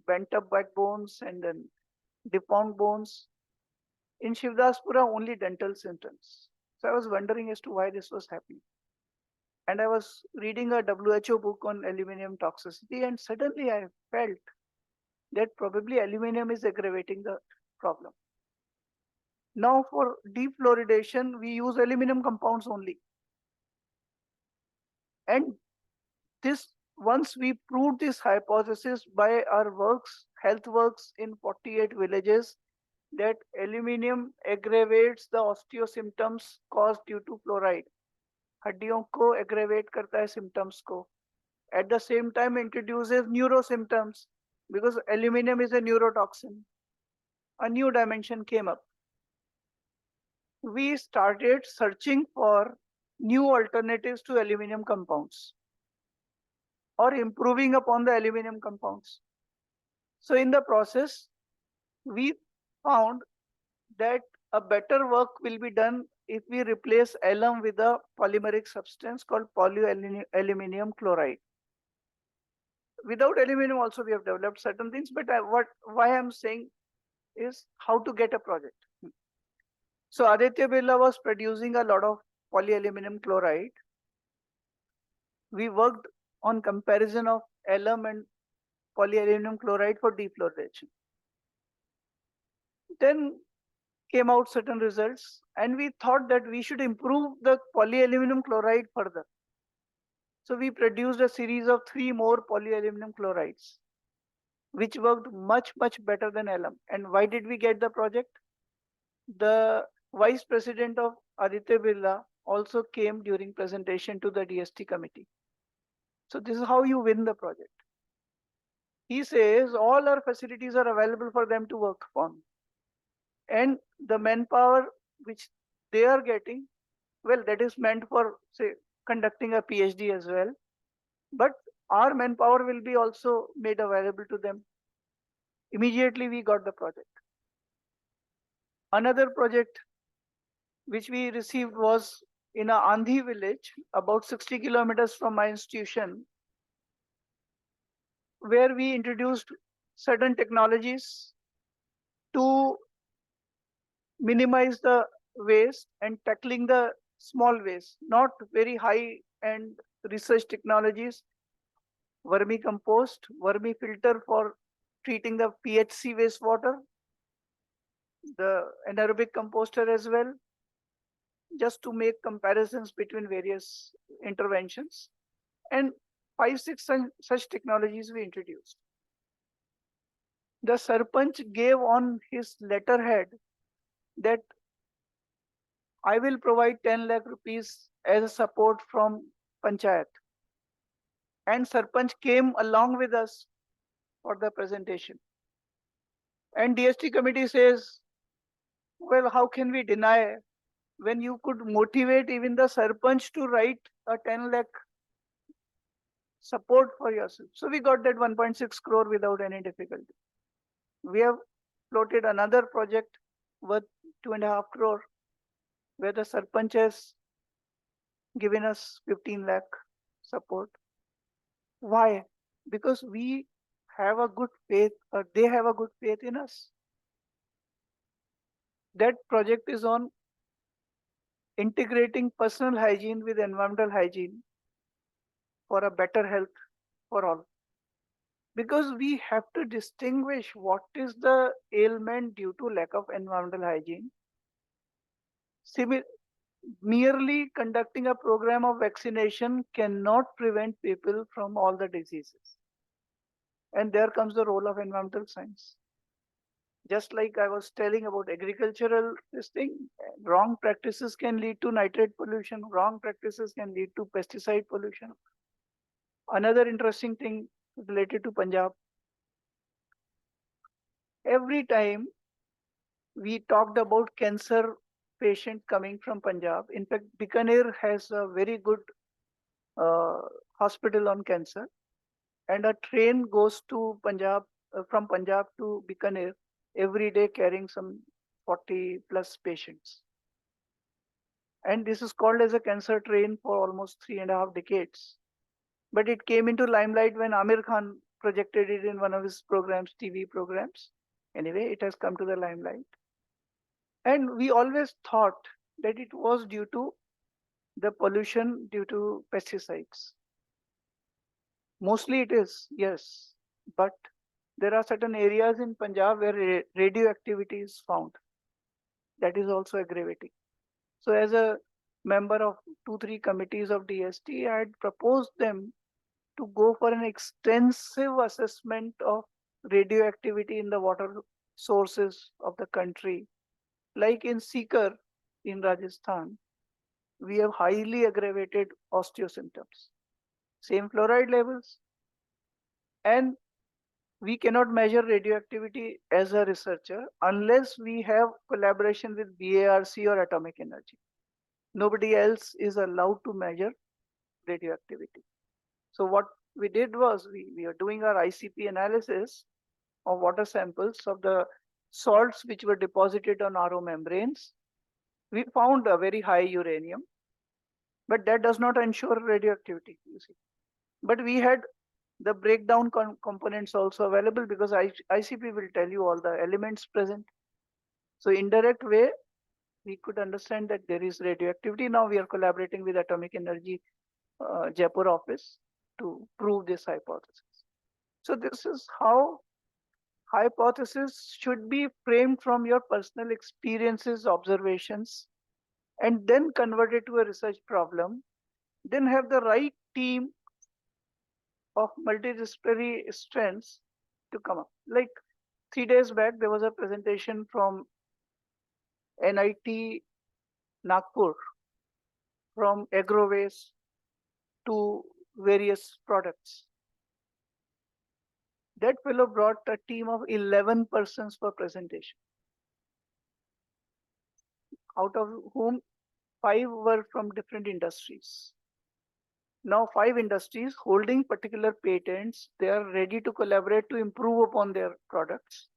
bent up backbones and then deformed bones. In Shivdaspura, only dental symptoms. So I was wondering as to why this was happening. And I was reading a WHO book on aluminum toxicity, and suddenly I felt that probably aluminum is aggravating the problem. Now for defluoridation, we use aluminum compounds only. And this, once we proved this hypothesis by our works, health works in 48 villages, that aluminum aggravates the osteosymptoms caused due to fluoride. हड्डियों को aggravate करता है symptoms को. At the same time introduces neurosymptoms because aluminum is a neurotoxin. A new dimension came up. We started searching for new alternatives to aluminum compounds or improving upon the aluminum compounds. So in the process, we found that a better work will be done if we replace alum with a polymeric substance called polyaluminum chloride. Without aluminum also we have developed certain things, but why I'm saying is how to get a project. So Aditya Birla was producing a lot of polyaluminum chloride. We worked on comparison of alum and polyaluminum chloride for defluoridation. Then came out certain results, and we thought that we should improve the polyaluminum chloride further. So we produced a series of 3 more polyaluminum chlorides, which worked much, much better than alum. And why did we get the project? The vice president of Aditya Birla also came during presentation to the DST committee. So this is how you win the project. He says all our facilities are available for them to work on. And the manpower which they are getting, well, that is meant for, say, conducting a PhD as well. But our manpower will be also made available to them. Immediately we got the project. Another project which we received was in a Andhi village, about 60 kilometers from my institution, where we introduced certain technologies to minimize the waste and tackling the small waste, not very high end research technologies, vermicompost, vermifilter for treating the PHC wastewater, the anaerobic composter as well, just to make comparisons between various interventions. And 5-6 such technologies we introduced. The Sarpanch gave on his letterhead that I will provide 10 lakh rupees as a support from Panchayat. And Sarpanch came along with us for the presentation. And DST committee says, well, how can we deny when you could motivate even the Sarpanch to write a 10 lakh support for yourself. So we got that 1.6 crore without any difficulty. We have floated another project worth 2.5 crore, where the Sarpanch has given us 15 lakh support. Why? Because we have a good faith, or they have a good faith in us. That project is on integrating personal hygiene with environmental hygiene for a better health for all. Because we have to distinguish what is the ailment due to lack of environmental hygiene. Merely conducting a program of vaccination cannot prevent people from all the diseases. And there comes the role of environmental science. Just like I was telling about agricultural this thing, wrong practices can lead to nitrate pollution, wrong practices can lead to pesticide pollution. Another interesting thing related to Punjab. Every time we talked about cancer patient coming from Punjab. In fact, Bikaner has a very good hospital on cancer, and a train goes to Punjab, from Punjab to Bikaner every day, carrying some 40 plus patients. And this is called as a cancer train for almost 3.5 decades. But it came into limelight when Amir Khan projected it in one of his programs, TV programs. Anyway, it has come to the limelight. And we always thought that it was due to the pollution due to pesticides. Mostly it is, yes, but there are certain areas in Punjab where radioactivity is found. that is also aggravating. So as a member of 2-3 committees of DST, I had proposed them to go for an extensive assessment of radioactivity in the water sources of the country. Like in Sikar in Rajasthan, we have highly aggravated osteosymptoms, same fluoride levels, and we cannot measure radioactivity as a researcher unless we have collaboration with BARC or atomic energy. Nobody else is allowed to measure radioactivity. So what we did was we are doing our ICP analysis of water samples of the salts which were deposited on RO membranes. We found a very high uranium, but that does not ensure radioactivity, you see. But we had the breakdown components also available because ICP will tell you all the elements present. So indirect way, we could understand that there is radioactivity. Now we are collaborating with Atomic Energy Jaipur office to prove this hypothesis. So this is how hypothesis should be framed from your personal experiences, observations, and then converted to a research problem. Then have the right team of multidisciplinary strengths to come up. Like 3 days back, there was a presentation from NIT Nagpur, from agro waste to various products. That fellow brought a team of 11 persons for presentation, out of whom 5 were from different industries. Now 5 industries holding particular patents, they are ready to collaborate to improve upon their products.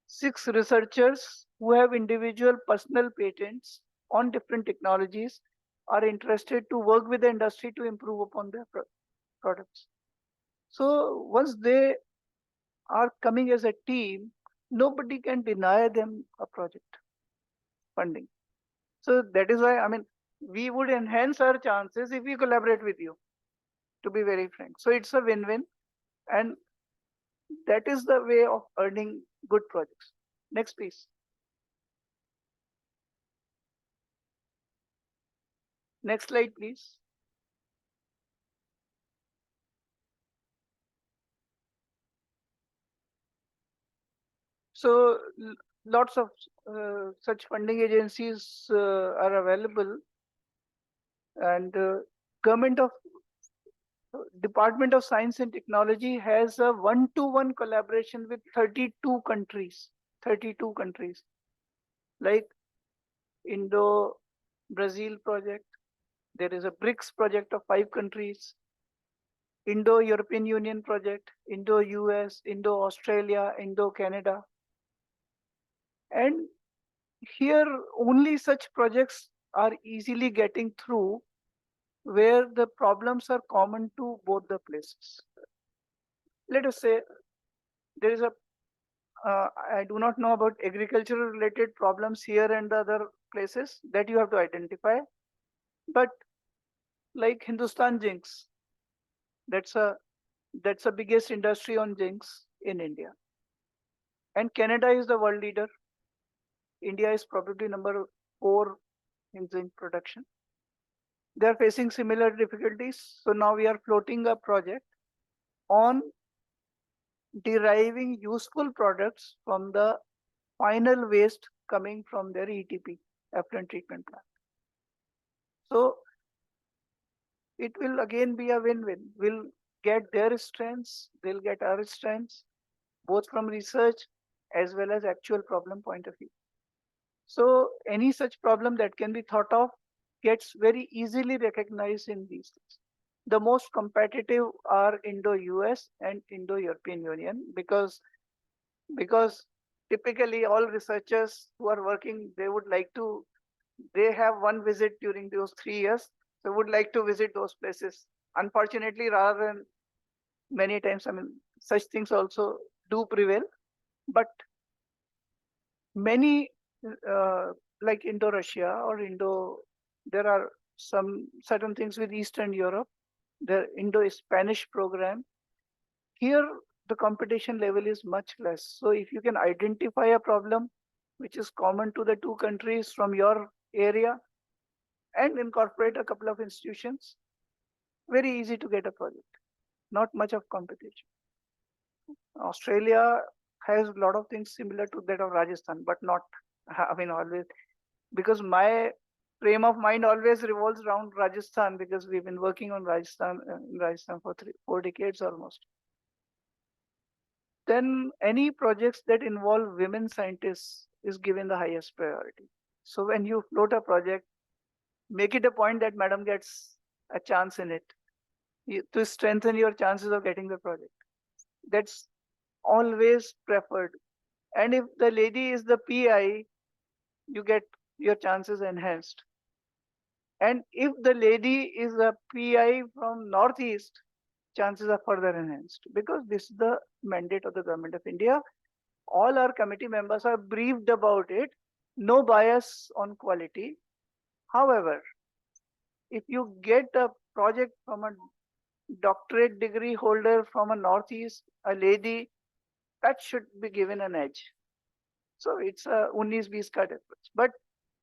6 researchers who have individual personal patents on different technologies are interested to work with the industry to improve upon their products. So once they are coming as a team, nobody can deny them a project funding. So that is why, I mean, we would enhance our chances if we collaborate with you, to be very frank. So it's a win-win, and that is the way of earning good projects. Next, please. Next slide, please. So lots of such funding agencies are available, and Department of Science and Technology has a one-to-one collaboration with 32 countries, like Indo-Brazil project. There is a BRICS project of 5 countries, Indo-European Union project, Indo-US, Indo-Australia, Indo-Canada. And here only such projects are easily getting through where the problems are common to both the places. Let us say there is I do not know about agricultural related problems here and the other places that you have to identify, but like Hindustan Zincs, that's the biggest industry on zincs in India. And Canada is the world leader. India is probably number 4 in zinc production. They are facing similar difficulties. So now we are floating a project on deriving useful products from the final waste coming from their ETP, effluent treatment plant. So it will again be a win-win. We'll get their strengths, they'll get our strengths, both from research as well as actual problem point of view. So any such problem that can be thought of gets very easily recognized in these things. The most competitive are Indo-US and Indo-European Union because typically all researchers who are working, they have one visit during those 3 years. So would like to visit those places. Unfortunately, rather than many times, I mean, such things also do prevail, but many like Indo-Russia or there are some certain things with Eastern Europe, the Indo-Spanish program. Here, the competition level is much less. So if you can identify a problem, which is common to the two countries from your area, and incorporate a couple of institutions. Very easy to get a project, not much of competition. Australia has a lot of things similar to that of Rajasthan, but not, I mean, always, because my frame of mind always revolves around Rajasthan, because we've been working on Rajasthan, in Rajasthan for 4 decades almost. Then any projects that involve women scientists is given the highest priority. So when you float a project, make it a point that madam gets a chance in it, to strengthen your chances of getting the project. That's always preferred. And if the lady is the PI, you get your chances enhanced. And if the lady is a PI from Northeast, chances are further enhanced, because this is the mandate of the Government of India. All our committee members are briefed about it. No bias on quality. However, if you get a project from a doctorate degree holder from a Northeast, a lady, that should be given an edge. So it's a 19-20 ka difference, but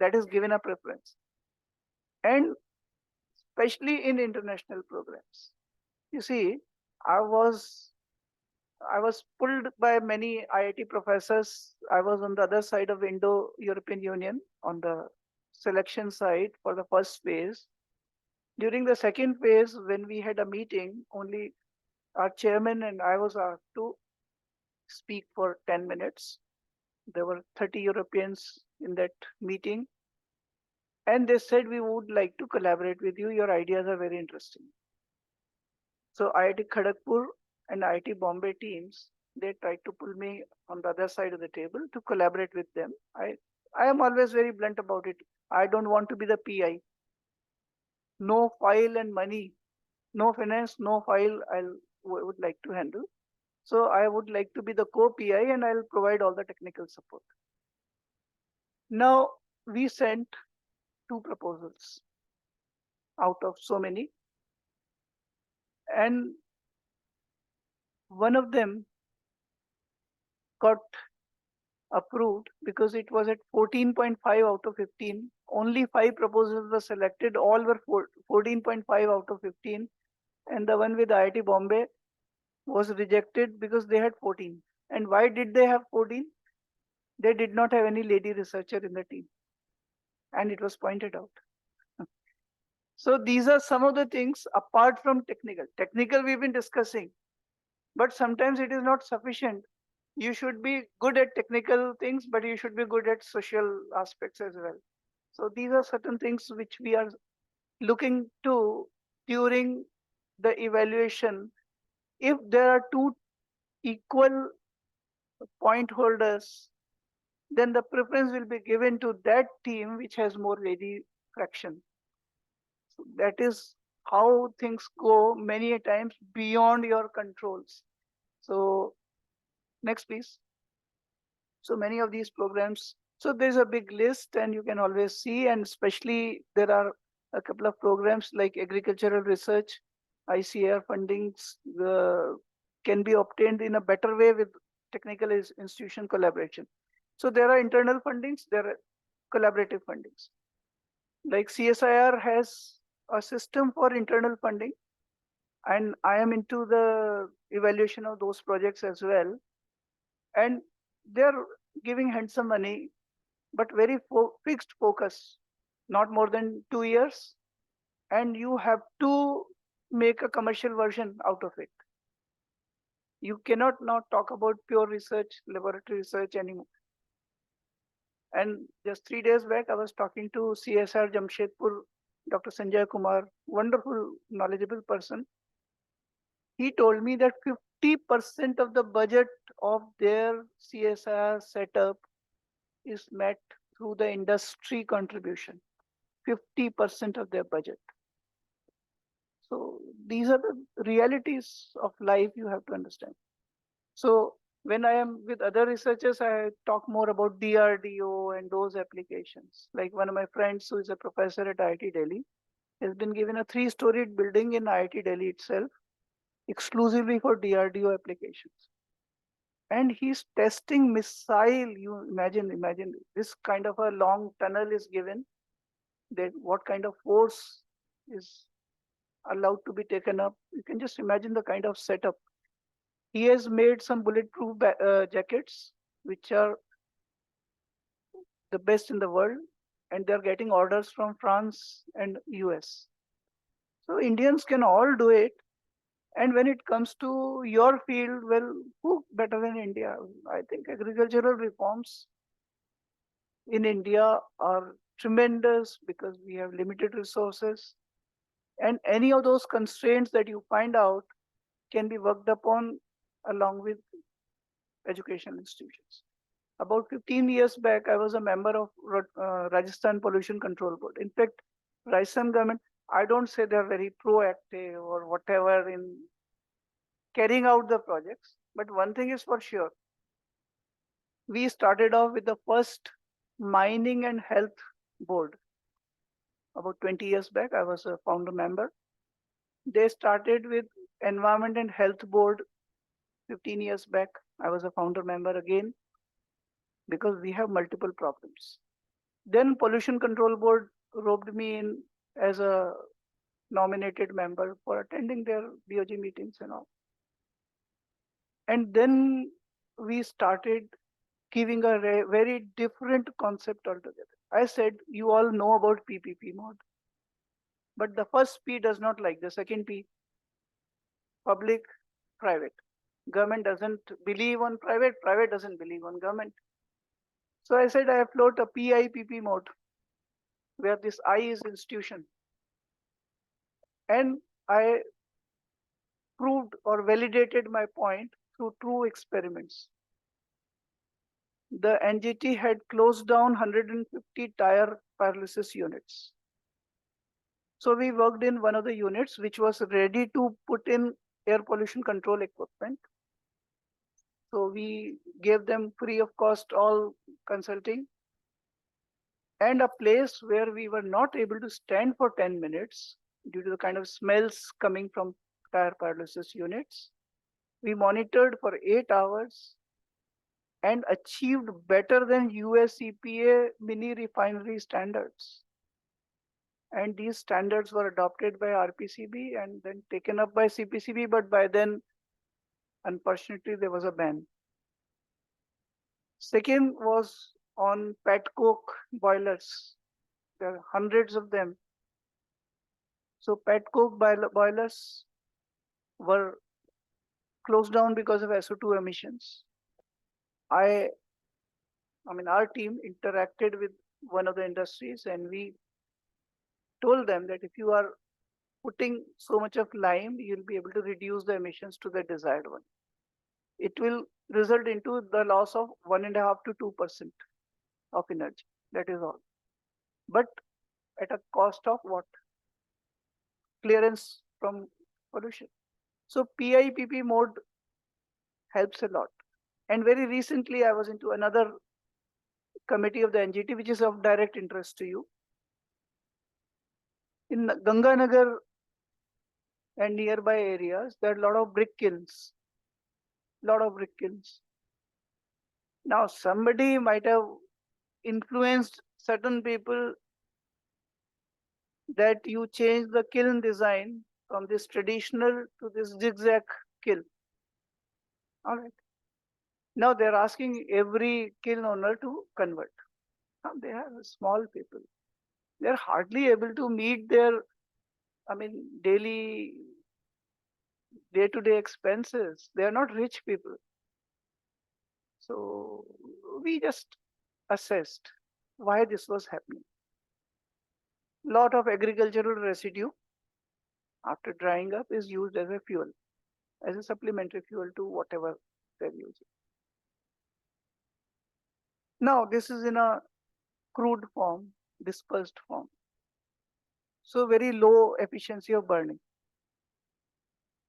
that is given a preference. And especially in international programs. You see, I was pulled by many IIT professors. I was on the other side of Indo-European Union on the selection side for the first phase. During the second phase, when we had a meeting, only our chairman and I was asked to speak for 10 minutes. There were 30 Europeans in that meeting. And they said, we would like to collaborate with you. Your ideas are very interesting. So IIT Kharagpur and IIT Bombay teams, they tried to pull me on the other side of the table to collaborate with them. I am always very blunt about it. I don't want to be the PI. No file and money, no finance, no file I would like to handle. So I would like to be the co-PI, and I'll provide all the technical support. Now we sent 2 proposals out of so many. And one of them got approved because it was at 14.5 out of 15. Only 5 proposals were selected. All were 14.5 out of 15. And the one with IIT Bombay was rejected because they had 14. And why did they have 14? They did not have any lady researcher in the team. And it was pointed out. So these are some of the things apart from technical. Technical we've been discussing, but sometimes it is not sufficient. You should be good at technical things, but you should be good at social aspects as well. So these are certain things which we are looking to during the evaluation. If there are 2 equal point holders, then the preference will be given to that team which has more lady fraction. So that is how things go many a times beyond your controls. So next, please. So many of these programs. So there's a big list, and you can always see, and especially there are a couple of programs like agricultural research, ICAR fundings can be obtained in a better way with technical institution collaboration. So there are internal fundings, there are collaborative fundings. Like CSIR has a system for internal funding, and I am into the evaluation of those projects as well. And they're giving handsome money, but very fixed focus, not more than 2 years. And you have to make a commercial version out of it. You cannot now talk about pure research, laboratory research anymore. And just 3 days back, I was talking to CSR Jamshedpur, Dr. Sanjay Kumar, wonderful, knowledgeable person. He told me that 50% of the budget of their CSR setup is met through the industry contribution. 50% of their budget. So these are the realities of life you have to understand. So when I am with other researchers, I talk more about DRDO and those applications. Like one of my friends who is a professor at IIT Delhi has been given a 3-storied building in IIT Delhi itself, exclusively for DRDO applications. and he's testing missile. You imagine this kind of a long tunnel is given, that what kind of force is allowed to be taken up. You can just imagine the kind of setup. He has made some bulletproof jackets, which are the best in the world, and they're getting orders from France and US. So Indians can all do it. And when it comes to your field, well, who better than India? I think agricultural reforms in India are tremendous because we have limited resources. And any of those constraints that you find out can be worked upon along with educational institutions. About 15 years back, I was a member of Rajasthan Pollution Control Board. In fact, Rajasthan government, I don't say they're very proactive or whatever in carrying out the projects, but one thing is for sure. We started off with the first mining and health board. About 20 years back, I was a founder member. They started with environment and health board 15 years back. I was a founder member again, because we have multiple problems. Then pollution control board roped me in as a nominated member for attending their BOG meetings and all. And then we started giving a very different concept altogether. I said, you all know about PPP mode, but the first P does not like the second P, public, private. Government doesn't believe on private, private doesn't believe on government. So I said, I float a PIPP mode, where this I is institution. And I proved or validated my point through true experiments. The NGT had closed down 150 tire pyrolysis units. So we worked in one of the units which was ready to put in air pollution control equipment. So we gave them free of cost all consulting, and a place where we were not able to stand for 10 minutes due to the kind of smells coming from tire pyrolysis units. We monitored for 8 hours and achieved better than US EPA mini refinery standards. And these standards were adopted by RPCB and then taken up by CPCB, but by then, unfortunately, there was a ban. Second was on pet coke boilers. There are hundreds of them. So pet coke boilers were closed down because of SO2 emissions. I mean, our team interacted with one of the industries, and we told them that if you are putting so much of lime, you'll be able to reduce the emissions to the desired one. It will result into the loss of 1.5 to 2% of energy. That is all. But at a cost of what? Clearance from pollution. So PIPP mode helps a lot. And very recently, I was into another committee of the NGT, which is of direct interest to you. In Ganganagar and nearby areas, there are a lot of brick kilns. Now, somebody might have influenced certain people that you change the kiln design from this traditional to this zigzag kiln. All right. Now they're asking every kiln owner to convert. Now they are small people. They're hardly able to meet their, daily, day-to-day expenses. They are not rich people. So we just assessed why this was happening. Lot of agricultural residue after drying up is used as a fuel, as a supplementary fuel to whatever they're using. Now this is in a crude form, dispersed form. So very low efficiency of burning.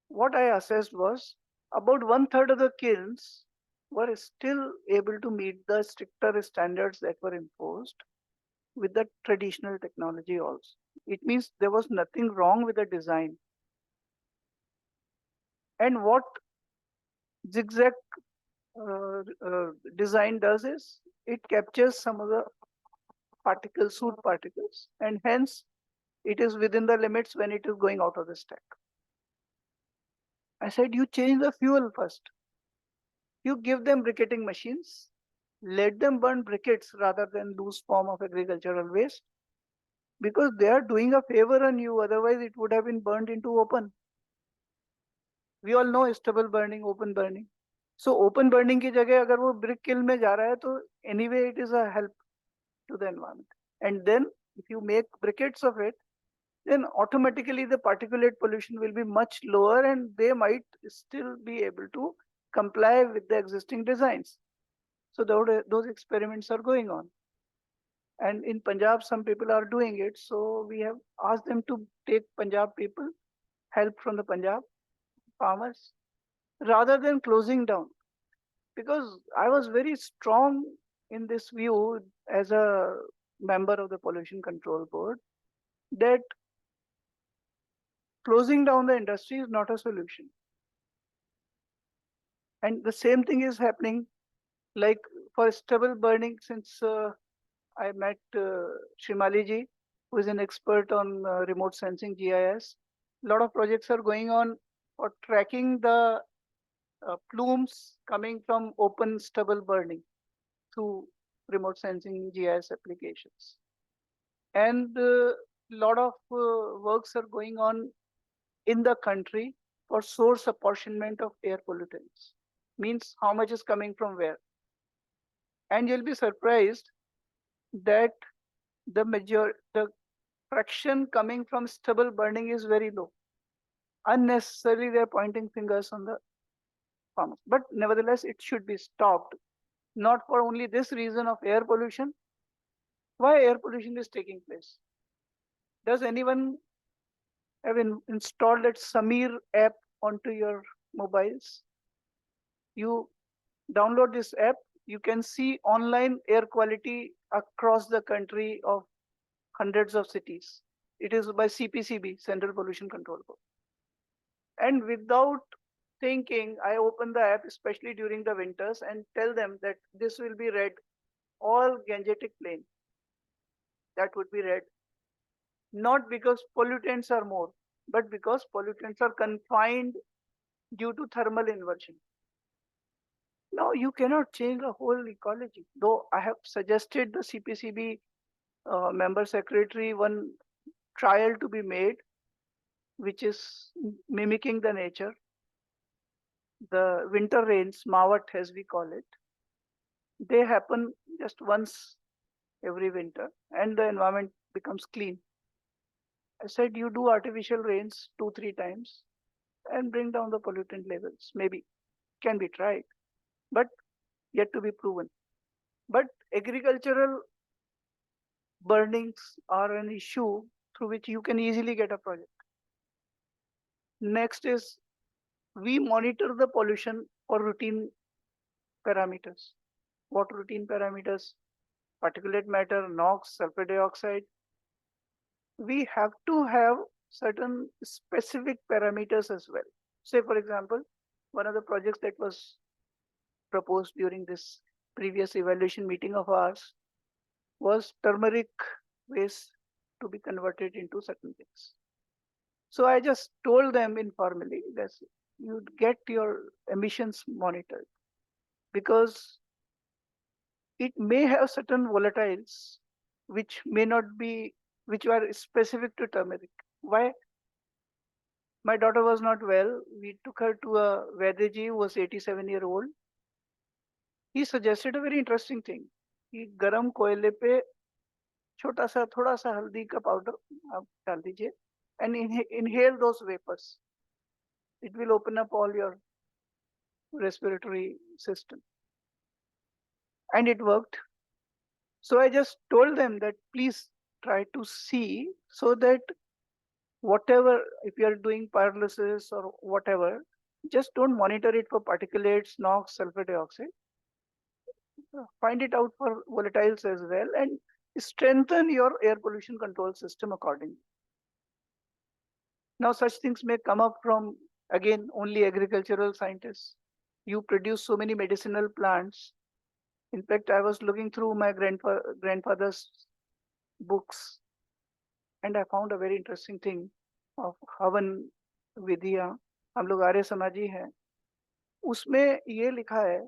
What I assessed was about 1/3 of the kilns were still able to meet the stricter standards that were imposed with the traditional technology also. It means there was nothing wrong with the design. And what zigzag design does is it captures some of the particles, soot particles, and hence it is within the limits when it is going out of the stack. I said, you change the fuel first. You give them briquetting machines, let them burn briquettes rather than loose form of agricultural waste, because they are doing a favor on you, otherwise it would have been burned into open. We all know stubble burning, open burning. So open burning की जगह अगर वो brick kiln में जा रहा है तो anyway it is a help to the environment. And then if you make briquettes of it, then automatically the particulate pollution will be much lower and they might still be able to comply with the existing designs. So those experiments are going on. And in Punjab, some people are doing it. So we have asked them to take Punjab people, help from the Punjab farmers, rather than closing down. Because I was very strong in this view as a member of the Pollution Control Board, that closing down the industry is not a solution. And the same thing is happening, like for stubble burning, since I met Shrimali ji, who is an expert on remote sensing GIS. A lot of projects are going on for tracking the plumes coming from open stubble burning through remote sensing GIS applications. And a lot of works are going on in the country for source apportionment of air pollutants. Means how much is coming from where. And you'll be surprised that the fraction coming from stubble burning is very low. Unnecessarily, they're pointing fingers on the farmers. But nevertheless, it should be stopped. Not for only this reason of air pollution. Why air pollution is taking place? Does anyone have installed that Samir app onto your mobiles? You download this app, you can see online air quality across the country of hundreds of cities. It is by CPCB, Central Pollution Control Board. And without thinking, I open the app, especially during the winters, and tell them that this will be red, all Gangetic Plain. That would be red. Not because pollutants are more, but because pollutants are confined due to thermal inversion. Now you cannot change the whole ecology. Though I have suggested the CPCB member secretary one trial to be made, which is mimicking the nature. The winter rains, Mawat as we call it, they happen just once every winter and the environment becomes clean. I said, you do artificial rains 2-3 times and bring down the pollutant levels. Maybe can be tried, but yet to be proven. But agricultural burnings are an issue through which you can easily get a project. Next is we monitor the pollution for routine parameters. What routine parameters? Particulate matter, NOx, sulfur dioxide. We have to have certain specific parameters as well. Say, for example, one of the projects that was proposed during this previous evaluation meeting of ours was turmeric waste to be converted into certain things. So I just told them informally that you get your emissions monitored, because it may have certain volatiles which may not be, which are specific to turmeric. Why? My daughter was not well. We took her to a Vaidyji who was 87-year-old. He suggested a very interesting thing. कि गरम कोयले पे छोटा सा थोड़ा सा हल्दी का पाउडर आप डाल दीजिए and inhale those vapors. It will open up all your respiratory system. And it worked. So I just told them that please try to see, so that whatever, if you are doing pyrolysis or whatever, just don't monitor it for particulates, NOx, sulfur dioxide. Find it out for volatiles as well and strengthen your air pollution control system accordingly. Now such things may come up from, again, only agricultural scientists. You produce so many medicinal plants. In fact, I was looking through my grandfather's books, and I found a very interesting thing of हवन विधियां. हम लोग आर्य समाजी हैं. उसमें ये लिखा है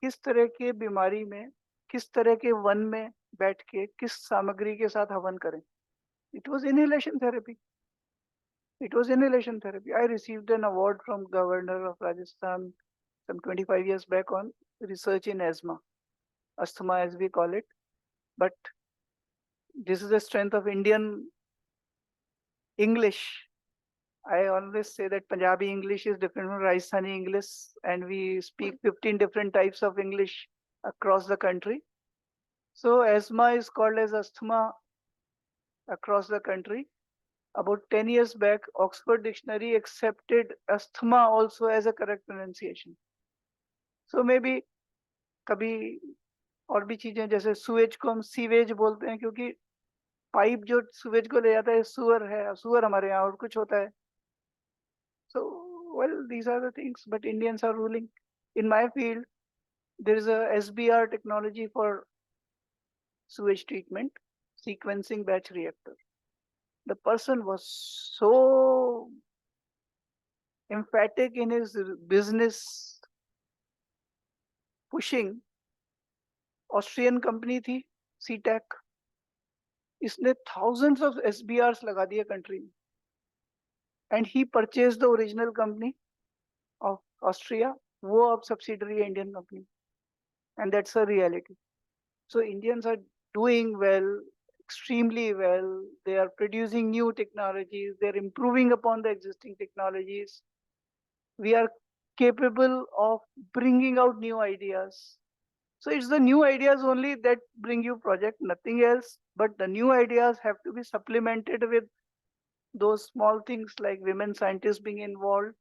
किस तरह के बीमारी में, किस तरह के वन में बैठ के किस सामग्री के साथ हवन करें. It was inhalation therapy. It was inhalation therapy. I received an award from Governor of Rajasthan some 25 years back on research in asthma as we call it. But this is the strength of Indian English. I always say that Punjabi English is different from Rajasthani English, and we speak 15 different types of English across the country. So asthma is called as asthma across the country. About 10 years back, Oxford Dictionary accepted asthma also as a correct pronunciation. So maybe कभी और भी चीजें जैसे Suez को हम sewage बोलते हैं क्योंकि पाइप जो सुएज को ले जाता है सुअर है, सुअर हमारे यहाँ और कुछ होता है. So well, these are the things, but Indians are ruling. In my field, there is a SBR technology for sewage treatment, sequencing batch reactor. The person was so emphatic in his business pushing. Austrian company थी CTEC. इसने thousands of SBRs लगा दिए country में. And he purchased the original company of Austria. वो अब subsidiary है Indian company. And that's a reality. So Indians are doing well, extremely well. They are producing new technologies. They're improving upon the existing technologies. We are capable of bringing out new ideas. So it's the new ideas only that bring you project, nothing else. But the new ideas have to be supplemented with those small things like women scientists being involved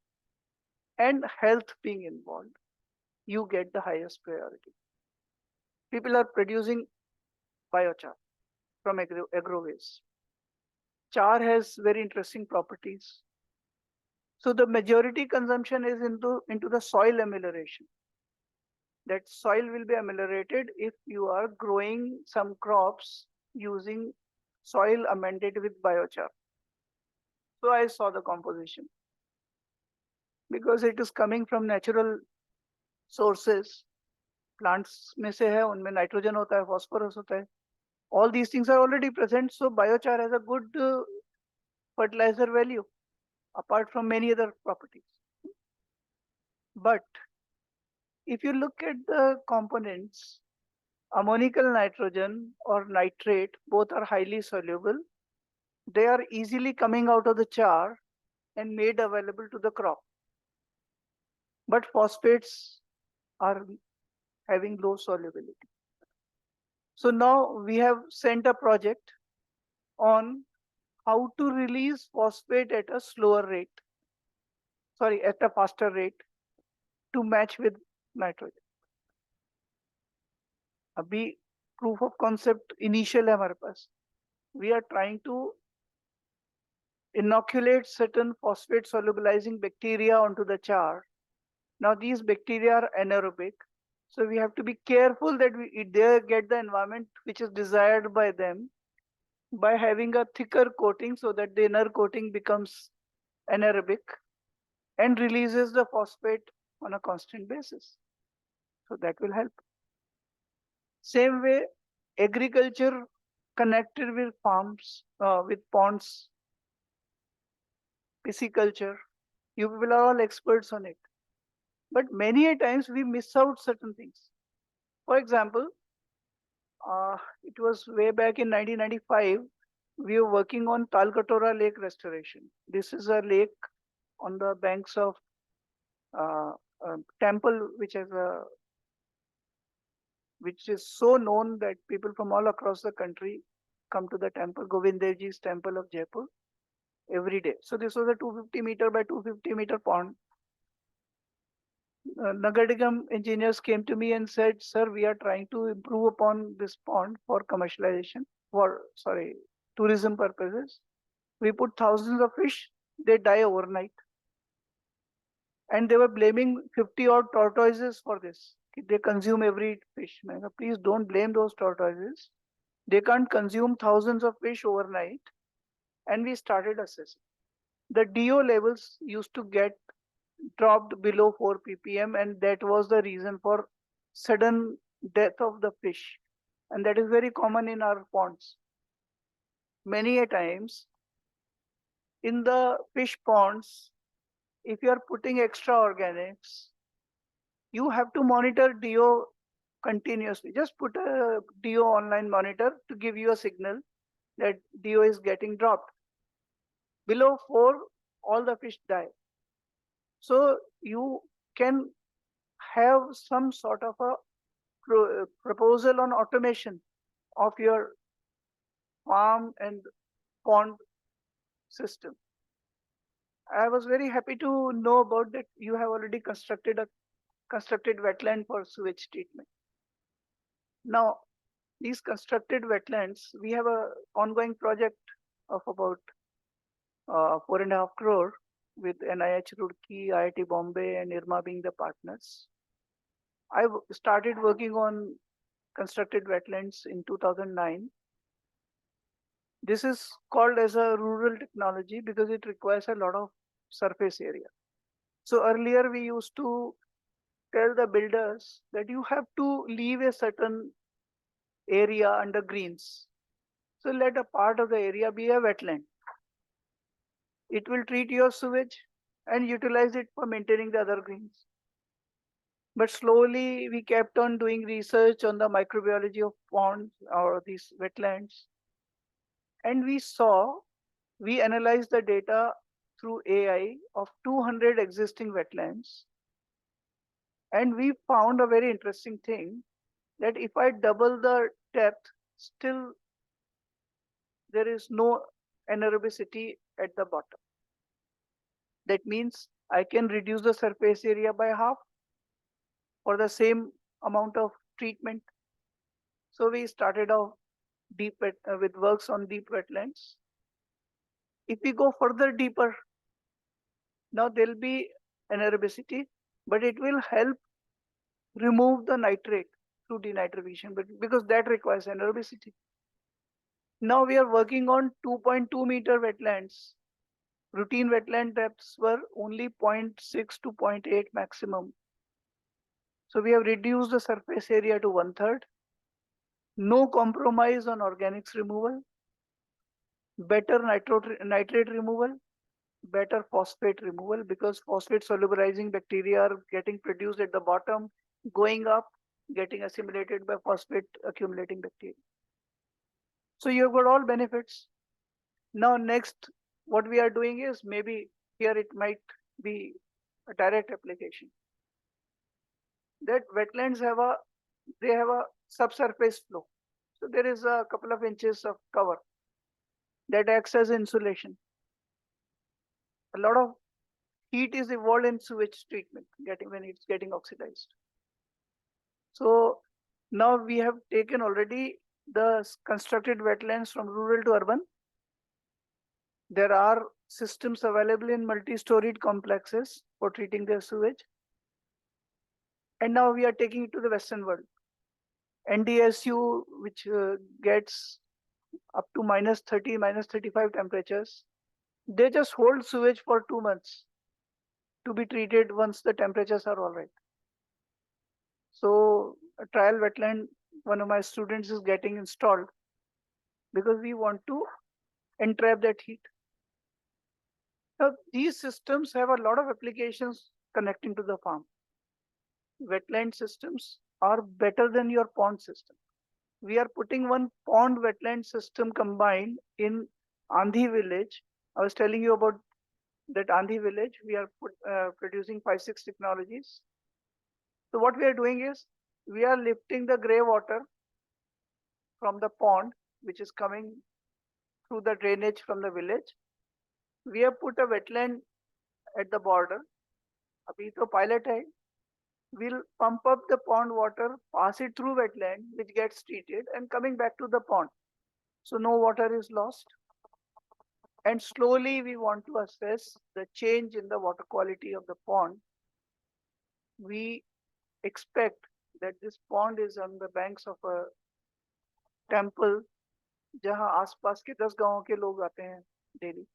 and health being involved. You get the highest priority. People are producing biochar from agro waste. Char has very interesting properties. So the majority consumption is into the soil amelioration. That soil will be ameliorated if you are growing some crops using soil amended with biochar. So I saw the composition. Because it is coming from natural sources. Plants में से है, उनमें nitrogen होता है, phosphorus होता है. All these things are already present, so biochar has a good fertilizer value, apart from many other properties. But if you look at the components, ammonical nitrogen or nitrate, both are highly soluble. They are easily coming out of the char and made available to the crop. But phosphates are having low solubility. So now we have sent a project on how to release phosphate at a slower rate, at a faster rate to match with nitrogen. अभी proof of concept initial है हमारे पास. We are trying to inoculate certain phosphate solubilizing bacteria onto the char. Now these bacteria are anaerobic, so we have to be careful that they get the environment which is desired by them by having a thicker coating so that the inner coating becomes anaerobic and releases the phosphate on a constant basis. So that will help. Same way, agriculture connected with farms, with ponds, pisciculture. You people are all experts on it. But many a times we miss out certain things. For example, it was way back in 1995, we were working on Talkatora Lake restoration. This is a lake on the banks of a temple which is so known that people from all across the country come to the temple, Govind Dev Ji's temple of Jaipur, every day. So this was a 250 meter by 250 meter pond. Nagar Nigam engineers came to me and said, sir, we are trying to improve upon this pond for commercialization, tourism purposes. We put thousands of fish, they die overnight. And they were blaming 50 odd tortoises for this. They consume every fish. Please don't blame those tortoises. They can't consume thousands of fish overnight. And we started assessing. The DO levels used to get dropped below 4 ppm, and that was the reason for sudden death of the fish. And that is very common in our ponds. Many a times in the fish ponds, if you are putting extra organics, you have to monitor DO continuously. Just put a DO online monitor to give you a signal that DO is getting dropped. Below 4, all the fish die. So you can have some sort of a proposal on automation of your farm and pond system. I was very happy to know about that you have already constructed wetland for sewage treatment. Now, these constructed wetlands, we have a ongoing project of about 4.5 crore with NIH Roorkee, IIT Bombay, and IRMA being the partners. I started working on constructed wetlands in 2009. This is called as a rural technology because it requires a lot of surface area. So earlier we used to tell the builders that you have to leave a certain area under greens. So let a part of the area be a wetland. It will treat your sewage and utilize it for maintaining the other greens. But slowly we kept on doing research on the microbiology of ponds or these wetlands. And we analyzed the data through AI of 200 existing wetlands. And we found a very interesting thing that if I double the depth, still there is no anaerobicity at the bottom. That means I can reduce the surface area by half for the same amount of treatment. So we started off deep with works on deep wetlands. If we go further deeper, now there will be anaerobicity, but it will help remove the nitrate through denitrification, but because that requires anaerobicity. Now we are working on 2.2 meter wetlands. Routine wetland depths were only 0.6 to 0.8 maximum. So we have reduced the surface area to 1/3. No compromise on organics removal, better nitrate removal, better phosphate removal, because phosphate solubilizing bacteria are getting produced at the bottom, going up, getting assimilated by phosphate accumulating bacteria. So you've got all benefits. Now next, what we are doing is, maybe here it might be a direct application. That wetlands have a subsurface flow. So there is a couple of inches of cover that acts as insulation. A lot of heat is evolved in sewage treatment when it's getting oxidized. So now we have taken already the constructed wetlands from rural to urban. There are systems available in multi-storied complexes for treating their sewage. And now we are taking it to the Western world. NDSU, which gets up to -30, -35 temperatures, they just hold sewage for 2 months to be treated once the temperatures are all right. So a trial wetland, one of my students is getting installed because we want to entrap that heat. Now, these systems have a lot of applications connecting to the farm. Wetland systems are better than your pond system. We are putting one pond wetland system combined in Andhi village. I was telling you about that Andhi village. We are producing 5-6 technologies. So what we are doing is, we are lifting the grey water from the pond, which is coming through the drainage from the village. We have put a wetland at the border. Abhi to pilot hai. We'll pump up the pond water, pass it through wetland, which gets treated, and coming back to the pond. So no water is lost. And slowly we want to assess the change in the water quality of the pond we expect that this pond is on the banks of a temple जहाँ आसपास के 10 गांवों के लोग आते हैं daily.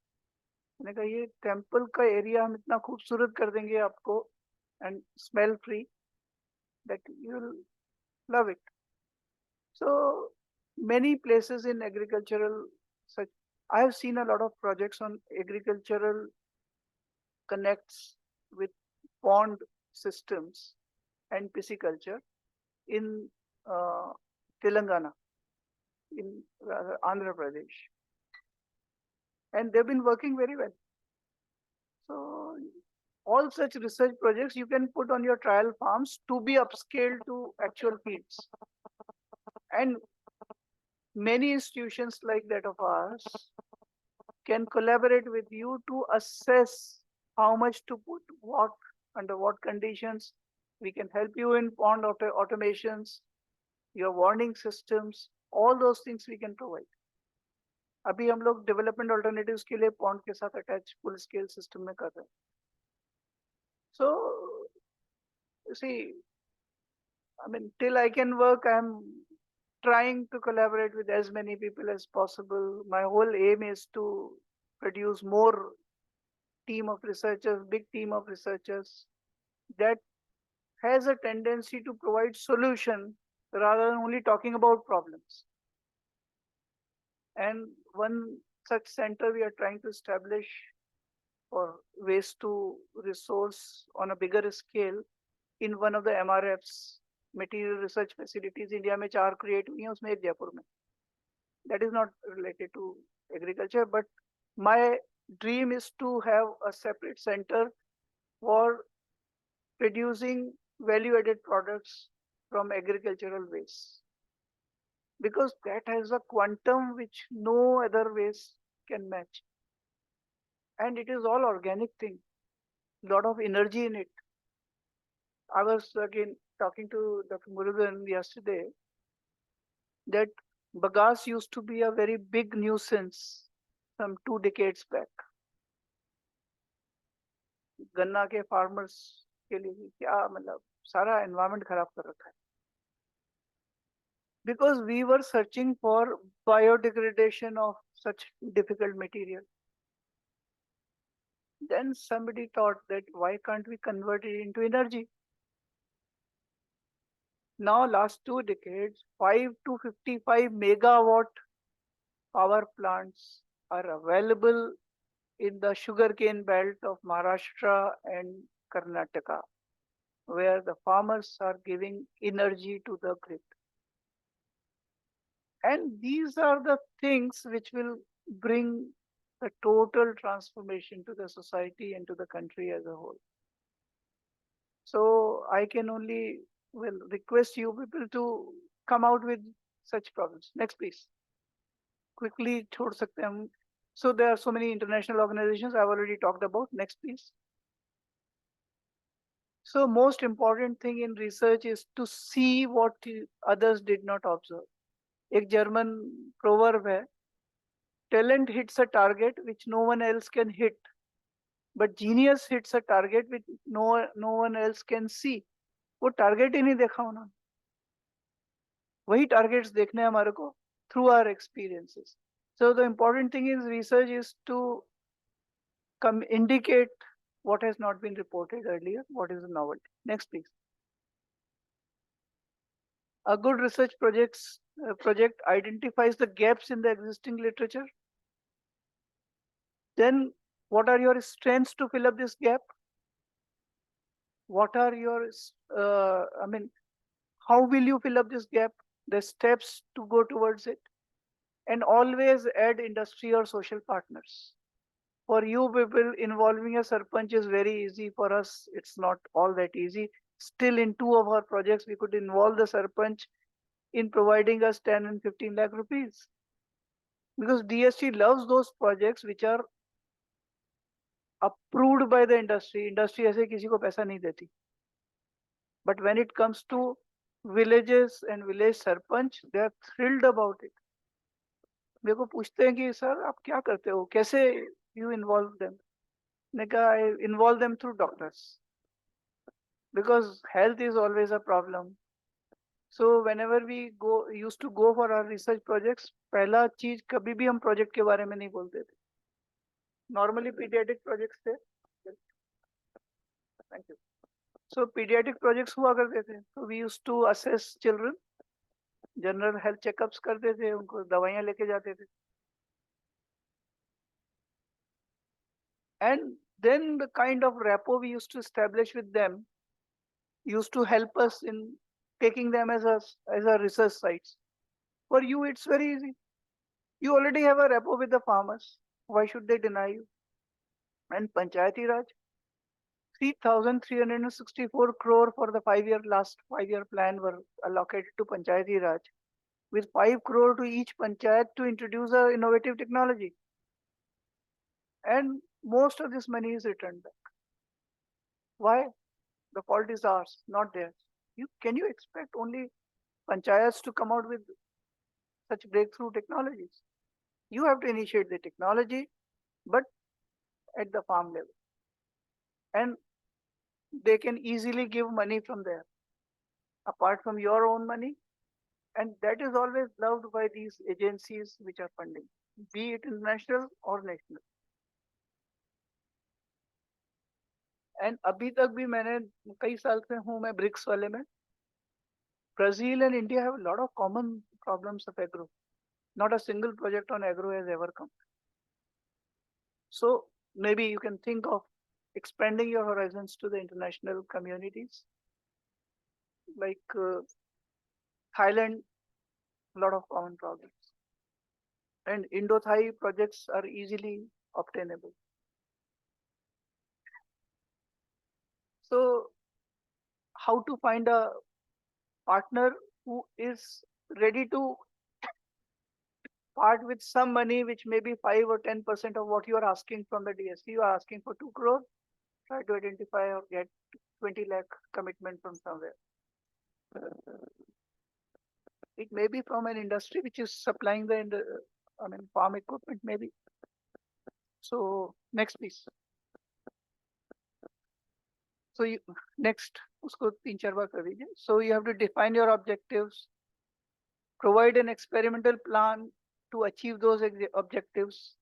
मैंने कहा ये टेम्पल का एरिया हम इतना खूबसूरत कर देंगे आपको and smell free that you will love it. So many places in agricultural such I have seen a lot of projects on agricultural connects with pond systems and pisciculture in Telangana, in Andhra Pradesh, and they've been working very well. So all such research projects you can put on your trial farms to be upscaled to actual fields. And many institutions like that of ours can collaborate with you to assess how much to put, what, under what conditions. We can help you in pond automations, your warning systems, all those things we can provide. अभी हम लोग development alternatives के लिए pond के साथ attach full scale system में कर रहे हैं. So, see, I mean, till I can work, I'm trying to collaborate with as many people as possible. My whole aim is to produce more team of researchers, big team of researchers that has a tendency to provide solution rather than only talking about problems. And one such center we are trying to establish for waste to resource on a bigger scale in one of the MRFs, material research facilities. India में 4 create हुई हैं, उसमें एक जयपुर में. That is not related to agriculture, but my dream is to have a separate center for producing value-added products from agricultural waste, because that has a quantum which no other waste can match, and it is all organic thing, lot of energy in it. I was again talking to Dr. Murugan yesterday that bagasse used to be a very big nuisance some 2 decades back. गन्ना के farmers के लिए क्या मतलब सारा environment खराब कर रखा है. Because we were searching for biodegradation of such difficult material. Then somebody thought that why can't we convert it into energy? Now last 2 decades, 5 to 55 megawatt power plants are available in the sugarcane belt of Maharashtra and Karnataka, where the farmers are giving energy to the grid. And these are the things which will bring the total transformation to the society and to the country as a whole. So I can only request you people to come out with such problems. Next, please. Quickly, chhod sakte hain hum. So there are so many international organizations I've already talked about. Next, please. So most important thing in research is to see what others did not observe. एक German proverb है, talent hits a target which no one else can hit, but genius hits a target which no one else can see. वो target ही नहीं देखा उन्होंने. वही targets देखने हैं हमारे को through our experiences. So the important thing is research is to indicate what has not been reported earlier, what is the novelty. Next, please. A good research project identifies the gaps in the existing literature. Then what are your strengths to fill up this gap? What are your, how will you fill up this gap? The steps to go towards it. And always add industry or social partners. For you people, involving a sarpanch is very easy. For us, it's not all that easy. Still, in 2 of our projects, we could involve the sarpanch in providing us 10 and 15 lakh rupees. Because DST loves those projects which are approved by the industry. Industry ऐसे किसी को पैसा नहीं देती. But when it comes to villages and village sarpanch, they are thrilled about it. मेरे को पूछते हैं कि सर आप क्या करते हो, कैसे you involve them? मैंने कहा I involve them through doctors. because health is always a problem. So whenever we used to go for our research projects, पहला चीज कभी भी हम project के बारे में नहीं बोलते थे. Normally pediatric projects थे. Thank you. So pediatric projects हुआ करते थे. So we used to assess children, general health checkups करते थे, उनको दवाइयाँ लेके जाते थे. And then the kind of rapport we used to establish with them used to help us in taking them as a research sites. For you, it's very easy. You already have a rapport with the farmers. Why should they deny you? And Panchayati Raj, 3,364 crore for the last 5-year plan were allocated to Panchayati Raj, with 5 crore to each panchayat to introduce a innovative technology. And most of this money is returned back. Why? The fault is ours, not theirs. Can you expect only panchayats to come out with such breakthrough technologies? You have to initiate the technology, but at the farm level. And they can easily give money from there, apart from your own money. And that is always loved by these agencies which are funding, be it international or national. And अभी तक भी मैंने कई साल से हूँ मैं BRICS वाले में. Brazil and India have a lot of common problems of agro. Not a single project on agro has ever come. So maybe you can think of expanding your horizons to the international communities. Like Thailand, a lot of common problems. And Indo-Thai projects are easily obtainable. So how to find a partner who is ready to part with some money, which may be 5 or 10% of what you are asking from the DSC. You are asking for 2 crore. Try to identify or get 20 lakh commitment from somewhere. It may be from an industry which is supplying farm equipment maybe. So next please. So next, usko 3-4 बार कर दीजिए. So you have to define your objectives, provide an experimental plan to achieve those objectives.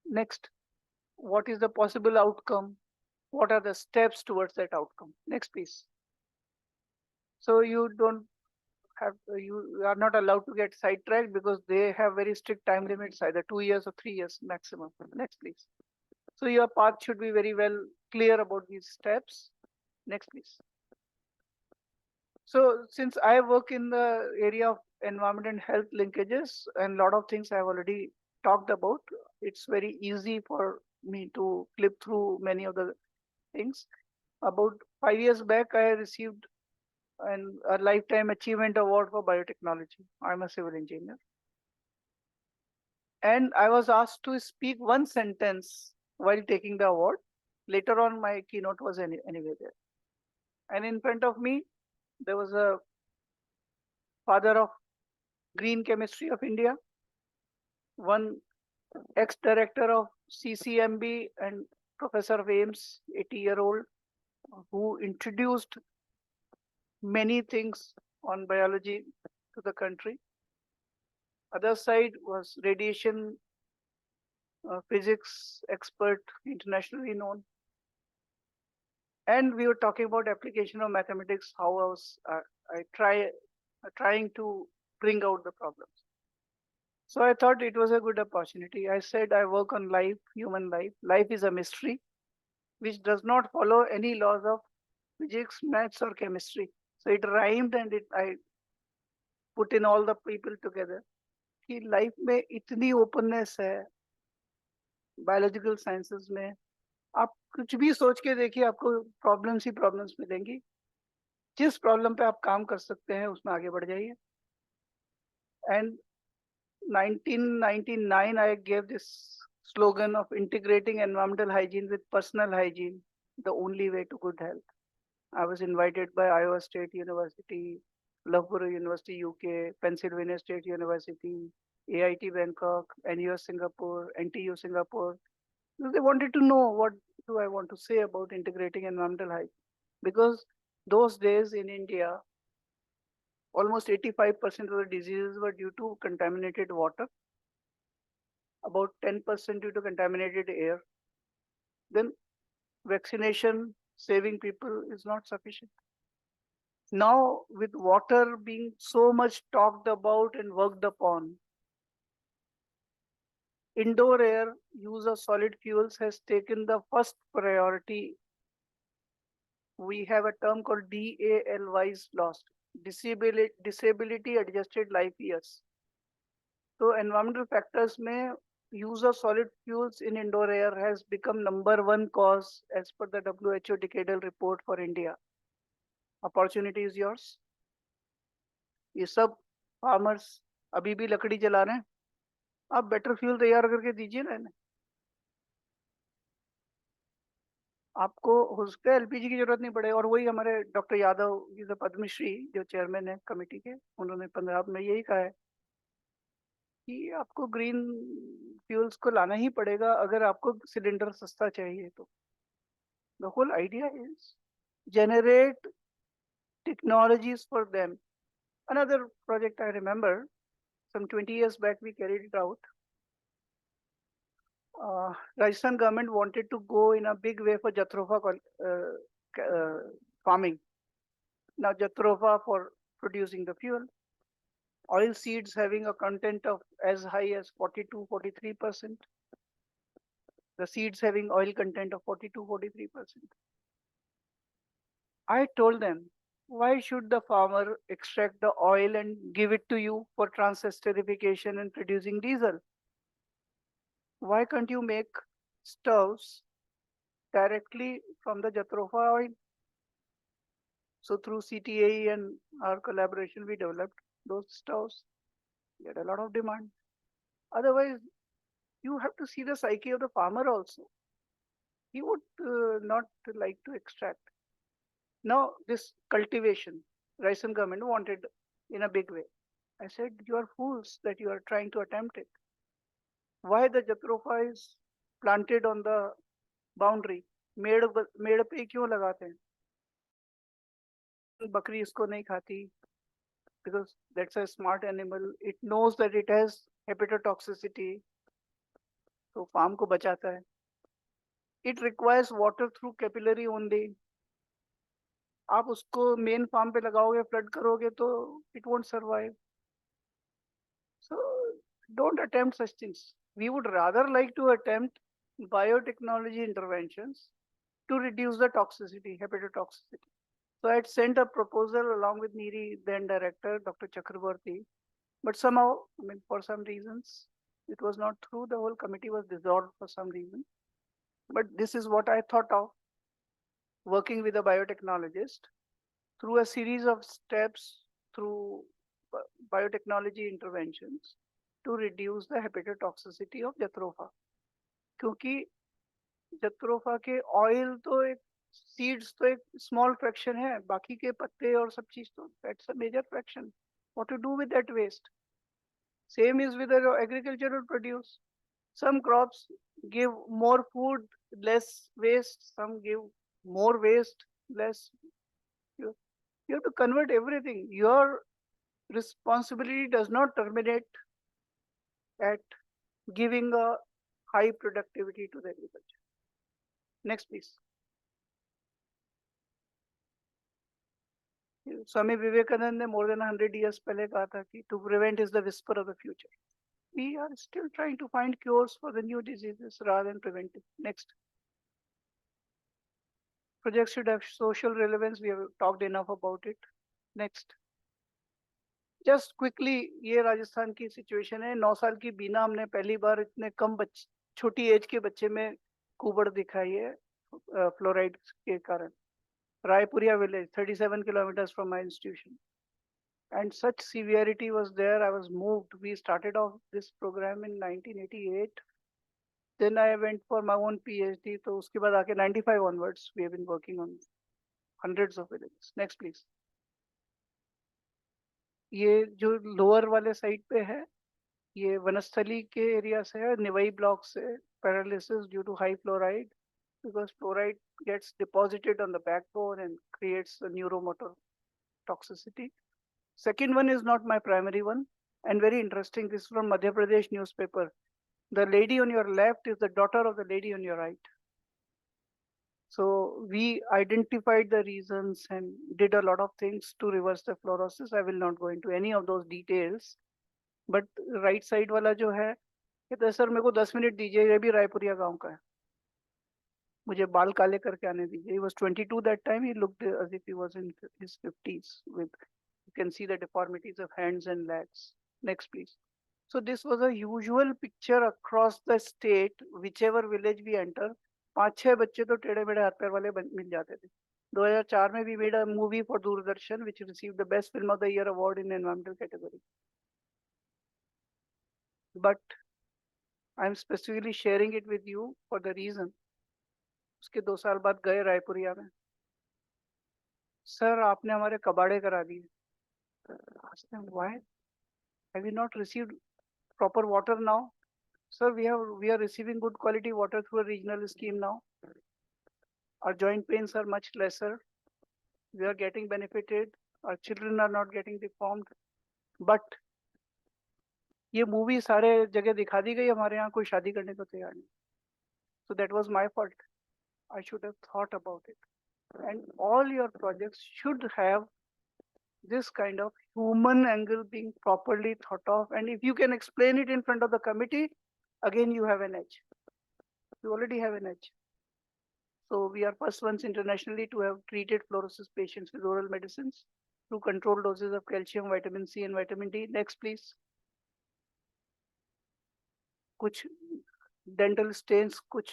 Next, what is the possible outcome? What are the steps towards that outcome? Next please. So you are not allowed to get sidetracked because they have very strict time limits, either 2 years or 3 years maximum. Next please. So your path should be very well clear about these steps. Next please. So since I work in the area of environment and health linkages, and a lot of things I've already talked about, it's very easy for me to clip through many of the things. About 5 years back, I received a Lifetime Achievement Award for Biotechnology. I'm a civil engineer. And I was asked to speak one sentence while taking the award. Later on, my keynote was anyway there. And in front of me, there was a father of green chemistry of India, one ex-director of CCMB and professor of AIMS, 80-year-old, who introduced many things on biology to the country. Other side was radiation physics expert, internationally known. And we were talking about application of mathematics, how I was trying to bring out the problems. So I thought it was a good opportunity. I said I work on life, human life. Life is a mystery which does not follow any laws of physics, maths, or chemistry. So it rhymed and I put in all the people together. कि life में इतनी openness है, biological sciences में, आप कुछ भी सोच के देखिए आपको problems ही problems मिलेंगी. जिस problem पे आप काम कर सकते हैं उसमें आगे बढ़ जाइए. And 1999 I gave this slogan of integrating environmental hygiene with personal hygiene, the only way to good health. I was invited by Iowa State University, Loughborough University, UK, Pennsylvania State University, AIT Bangkok, NUS Singapore, NTU Singapore. They wanted to know what do I want to say about integrating environmental hygiene. because those days in India, almost 85% of the diseases were due to contaminated water, about 10% due to contaminated air. Then vaccination saving people is not sufficient. Now, with water being so much talked about and worked upon, indoor air use of solid fuels has taken the first priority. We have a term called DALY's lost, disability adjusted life years. So environmental factors may use of solid fuels in indoor air has become #1 cause as per the WHO decadal report for India. Opportunity is yours. ये सब farmers अभी भी लकड़ी जला रहे हैं, आप better fuel तैयार करके दीजिए ना इन्हें। आपको हो सकता है एलपीजी की जरूरत नहीं पड़े। और वही हमारे डॉक्टर यादव जी पद्मश्री जो चेयरमैन है कमेटी के, उन्होंने पंजाब में यही कहा है कि आपको ग्रीन फ्यूल्स को लाना ही पड़ेगा अगर आपको सिलेंडर सस्ता चाहिए तो। The whole idea is generate technologies for them. Another project I remember, some 20 years back, we carried it out. Rajasthan government wanted to go in a big way for Jatropha farming. Now Jatropha for producing the fuel. Oil seeds having a content of as high as 42-43%. The seeds having oil content of 42-43%. I told them, why should the farmer extract the oil and give it to you for trans-esterification and producing diesel? Why can't you make stoves directly from the Jatropha oil? So through CTAE and our collaboration, we developed those stoves. We had a lot of demand. Otherwise, you have to see the psyche of the farmer also. He would not like to extract. Now, this cultivation, Rajasthan government wanted in a big way. I said, you are fools that you are trying to attempt it. Why the Jatropha is planted on the boundary? मेड़ पे क्यों लगाते हैं? बकरी इसको नहीं खाती because that's a smart animal. It knows that it has hepatotoxicity. तो farm को बचाता है. It requires water through capillary only. आप उसको मेन फार्म पे लगाओगे, फ्लड करोगे तो it won't survive. So don't attempt such things. We would rather like to attempt biotechnology interventions to reduce the toxicity, hepatotoxicity. So I had sent a proposal along with NIRI then director, Dr. Chakraborty, but somehow, I mean, for some reasons, it was not through. The whole committee was dissolved for some reason. But this is what I thought of, working with a biotechnologist through a series of steps through biotechnology interventions to reduce the hepatotoxicity of Jatropha. क्योंकि Jatropha के oil तो एक seeds तो एक small fraction है, बाकी के पत्ते और सब चीज तो that's a major fraction. What to do with that waste? Same is with the agricultural produce. Some crops give more food, less waste. Some give more waste, less. You have to convert everything. Your responsibility does not terminate at giving a high productivity to the agriculture. Next, please. Swami Vivekananda ने more than 100 years पहले कहा था कि to prevent is the whisper of the future. We are still trying to find cures for the new diseases rather than preventing. Next. Projects should have social relevance. We have talked enough about it. Next. Just quickly, ये राजस्थान की situation है. 9 साल की बीना हमने पहली बार इतने कम छोटी as के बच्चे में कुबड़ दिखाई है फ्लोराइड के कारण. Raipuria village, 37 kilometers from my institution. And such severity was there, I was moved. We started off this program in 1988. Then I went for my own PhD. So उसके बाद आके 95 onwards, we have been working on hundreds of villages. Next, please. ये जो lower वाले side पे है, ये वनस्थली के एरिया से है, निवाई ब्लॉक से, paralysis due to high fluoride, because fluoride gets deposited on the backbone and creates a neuromotor toxicity. Second one is not my primary one, and very interesting, this is from Madhya Pradesh newspaper. The lady on your left is the daughter of the lady on your right. So we identified the reasons and did a lot of things to reverse the fluorosis. I will not go into any of those details. But right side वाला जो है, कहता है sir मेरे को 10 minute दीजिए, ये भी रायपुरिया गांव का है, मुझे बाल काले करके आने दीजिए. He was 22 that time. He looked as if he was in his 50s. With you can see the deformities of hands and legs. Next, please. So this was a usual picture across the state. Whichever village we enter, 5-6 बच्चे तो टेढ़े मेढ़े हाथ पैर वाले मिल जाते थे. 2004 में we made a movie for Doordarshan which received the Best Film of the Year award in environmental category. But I am specifically sharing it with you for the reason. उसके 2 साल बाद गए रायपुरिया में, सर आपने हमारे कबाड़े करा दिए. Why have you not received proper water now? Sir, we are receiving good quality water through a regional scheme now. Our joint pains are much lesser. We are getting benefited. Our children are not getting deformed. But ये movie सारे जगह दिखा दी गई, हमारे यहाँ कोई शादी करने को तैयार नहीं. So that was my fault. I should have thought about it. And all your projects should have this kind of human angle being properly thought of. And if you can explain it in front of the committee, again you have an edge. You already have an edge. So we are first ones internationally to have treated fluorosis patients with oral medicines through controlled doses of calcium, vitamin C and vitamin D. Next, please. कुछ dental stains कुछ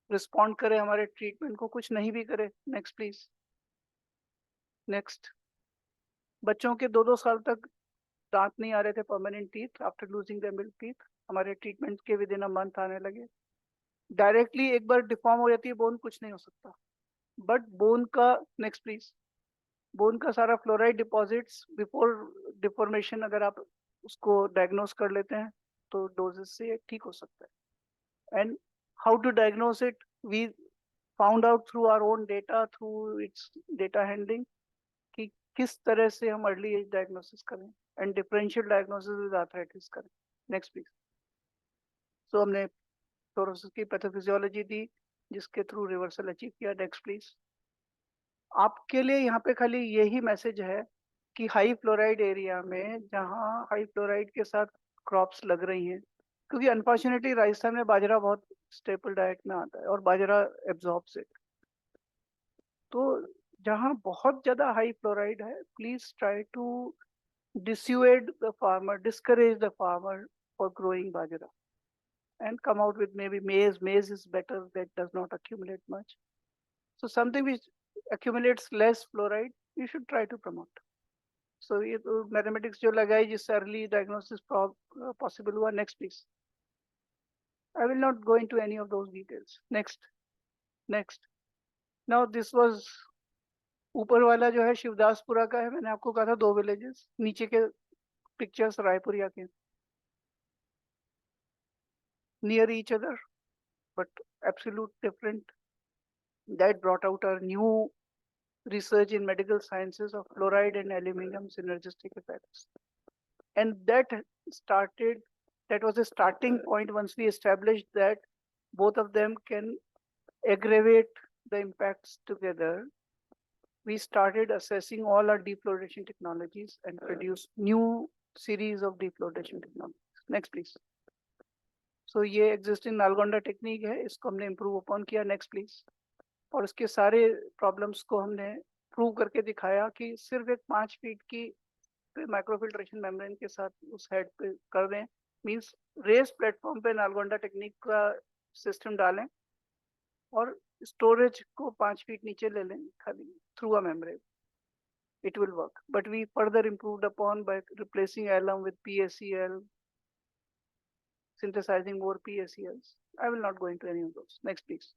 respond करे हमारे treatment को, कुछ नहीं भी करे. Next, please. Next. बच्चों के 2-2 साल तक दांत नहीं आ रहे थे, permanent teeth after losing their milk teeth. हमारे ट्रीटमेंट के within a month आने लगे. डायरेक्टली एक बार डिफॉर्म हो जाती है बोन, कुछ नहीं हो सकता. बट बोन का, नेक्स्ट प्लीज, बोन का सारा फ्लोराइड डिपॉजिट्स बिफोर डिफॉर्मेशन अगर आप उसको डायग्नोस कर लेते हैं तो डोजेस से ठीक हो सकता है. And how to diagnose it, we found out through our own data, through its data handling, कि किस तरह से हम अर्ली एज डायग्नोसिस करें and differential diagnosis with arthritis करें. Next please. सो हमने फ्लोरोसिस की पैथोफिजियोलॉजी दी जिसके थ्रू रिवर्सल अचीव किया. Next please. आपके लिए यहाँ पे खाली यही मैसेज है कि हाई फ्लोराइड एरिया में जहाँ हाई फ्लोराइड के साथ क्रॉप्स लग रही हैं, क्योंकि अनफॉर्चुनेटली राजस्थान में बाजरा बहुत स्टेपल डाइट में आता है और बाजरा एब्जॉर्ब्स इट. तो जहाँ बहुत ज्यादा हाई फ्लोराइड है, please try to dissuade the farmer, discourage the farmer for growing bajra and come out with maybe maize. Maize is better, that does not accumulate much. So something which accumulates less fluoride, you should try to promote. So ये तो mathematics जो लगाई जिससे early diagnosis possible हुआ. Next please. I will not go into any of those details. Next. Next. Now this was, ऊपर वाला जो है शिवदासपुरा का है, मैंने आपको कहा था 2 विलेजेस. नीचे के पिक्चर्स रायपुरिया के, near each other but absolute different. That brought out our new research in medical sciences of fluoride and aluminum synergistic effects. And that was a starting point. Once we established that both of them can aggravate the impacts together, we started assessing all our defluoridation technologies and produced new series of defluoridation technologies. Next please. So ये existing Nalgonda technique है, इसको हमने improve upon किया. Next please. और इसके सारे problems को हमने prove करके दिखाया कि सिर्फ एक 5 फीट की माइक्रोफिल्ट्रेशन मेम्ब्रेन के साथ उस हेड पे कर दें, मींस रेस प्लेटफॉर्म पे नालगोंडा टेक्निक का सिस्टम डालें और स्टोरेज को 5 फीट नीचे ले लें खाली through a membrane. It will work, but we further improved upon by replacing alum with PACL, synthesizing more PACLs. I will not go into any of those. Next please.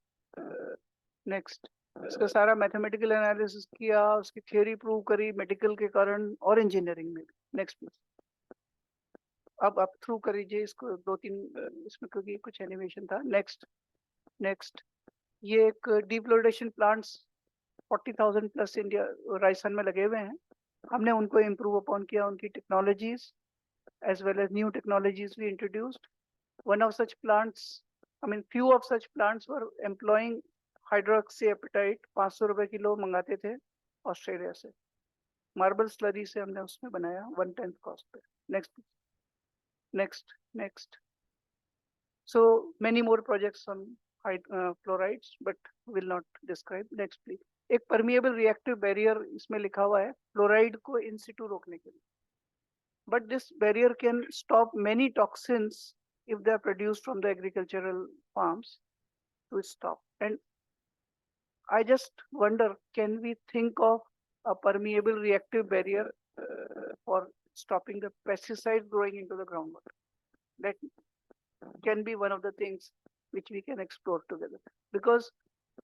Next. इसका सारा mathematical analysis किया, उसकी theory prove करी medical के कारण और engineering में. Next please. अब आप थ्रू करीजिए इसको 2-3 इसमें क्योंकि कुछ एनिमेशन था. नेक्स्ट. नेक्स्ट. ये एक डिफ्लोरेशन प्लांट्स 40,000 प्लस इंडिया राजस्थान में लगे हुए हैं. हमने उनको इम्प्रूव अपॉन किया, उनकी technologies as well as new technologies we introduced. One of such plants, few of such plants were employing hydroxyapatite. 500 रुपए किलो मंगाते थे ऑस्ट्रेलिया से. मार्बल स्लरी से हमने उसमें बनाया 1/10 कॉस्ट पे. Next. So many more projects on fluorides, but will not describe. Next please. एक permeable reactive barrier इसमें लिखा हुआ है फ्लोराइड को in situ रोकने के लिए. But this barrier can stop many toxins if they are produced from the agricultural farms to stop. And I just wonder, can we think of a permeable reactive barrier for stopping the pesticides growing into the groundwater? That can be one of the things which we can explore together. Because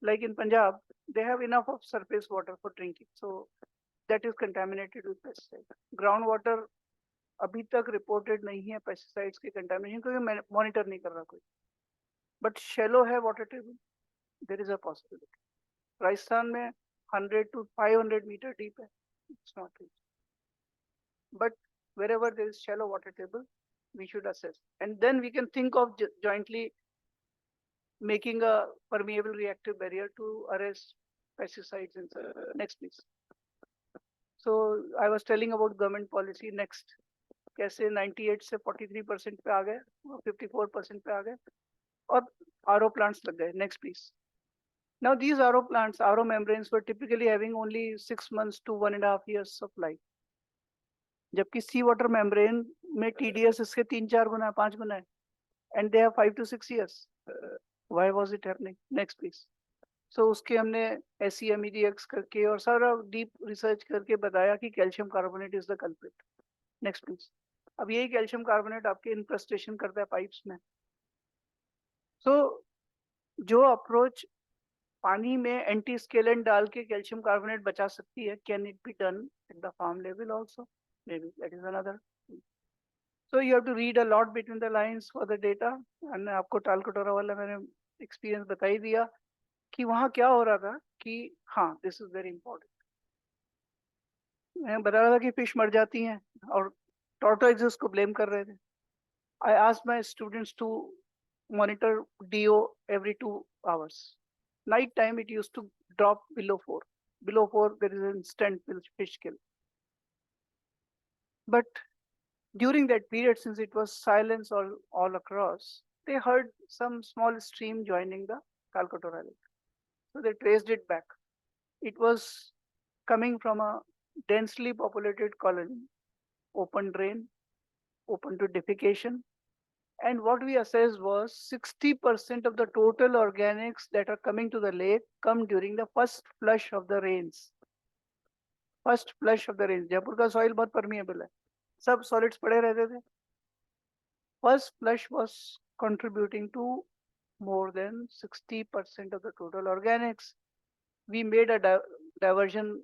like in Punjab, they have enough of surface water for drinking. So that is contaminated with pesticides. Groundwater अभी तक reported नहीं है pesticides की contamination, क्योंकि monitor नहीं कर रहा कोई. बट शैलो है water table, there is a possibility. Rajasthan में 100 to 500 मीटर डीप है, it's not reach. But wherever there is shallow water table, we should assess, and then we can think of jointly making a permeable reactive barrier to arrest pesticides. Next please. So I was telling about government policy. Next. कैसे 98 से 43% पे आ गए, 54% पे आ गए, और RO plants लग गए. Next please. Now these RO plants, RO membranes were typically having only 6 months to 1.5 years of life. जबकि sea water membrane में TDS इसके 3-4 गुना 5 गुना है, and they have 5 to 6 years. Why was it happening? Next please. So उसके हमने SEMEDX करके और सारा deep research करके बताया कि calcium carbonate is the culprit. Next please. अब यही कैल्शियम कार्बोनेट आपके इनक्रस्टेशन करता है पाइप्स में. So जो अप्रोच पानी में एंटी स्केलेंट डाल के कैल्शियम कार्बोनेट बचा सकती है, can it be done at the farm level also? Maybe that is another. So you have to read a lot between the lines for the data. and आपको टाल कटोरा वाला मैंने एक्सपीरियंस बता ही दिया कि वहाँ क्या हो रहा था कि हाँ, दिस इज वेरी इंपॉर्टेंट. मैं बता रहा था कि फिश मर जाती हैं और टॉर्टोइजेस को ब्लेम कर रहे थे. I asked my students to monitor DO every 2 hours. Night time it used to drop below 4. Below 4 there is an instant fish kill. But during that period, since it was silence all across, they heard some small stream joining the Calcutta Lake. So they traced it back. It was coming from a densely populated colony, open drain, open to defecation. And what we assessed was 60% of the total organics that are coming to the lake come during the first flush of the rains. First flush of the rains. Jaipur का soil बहुत permeable है, सब solids पड़े रहते थे. First flush was contributing to more than 60% of the total organics. We made a diversion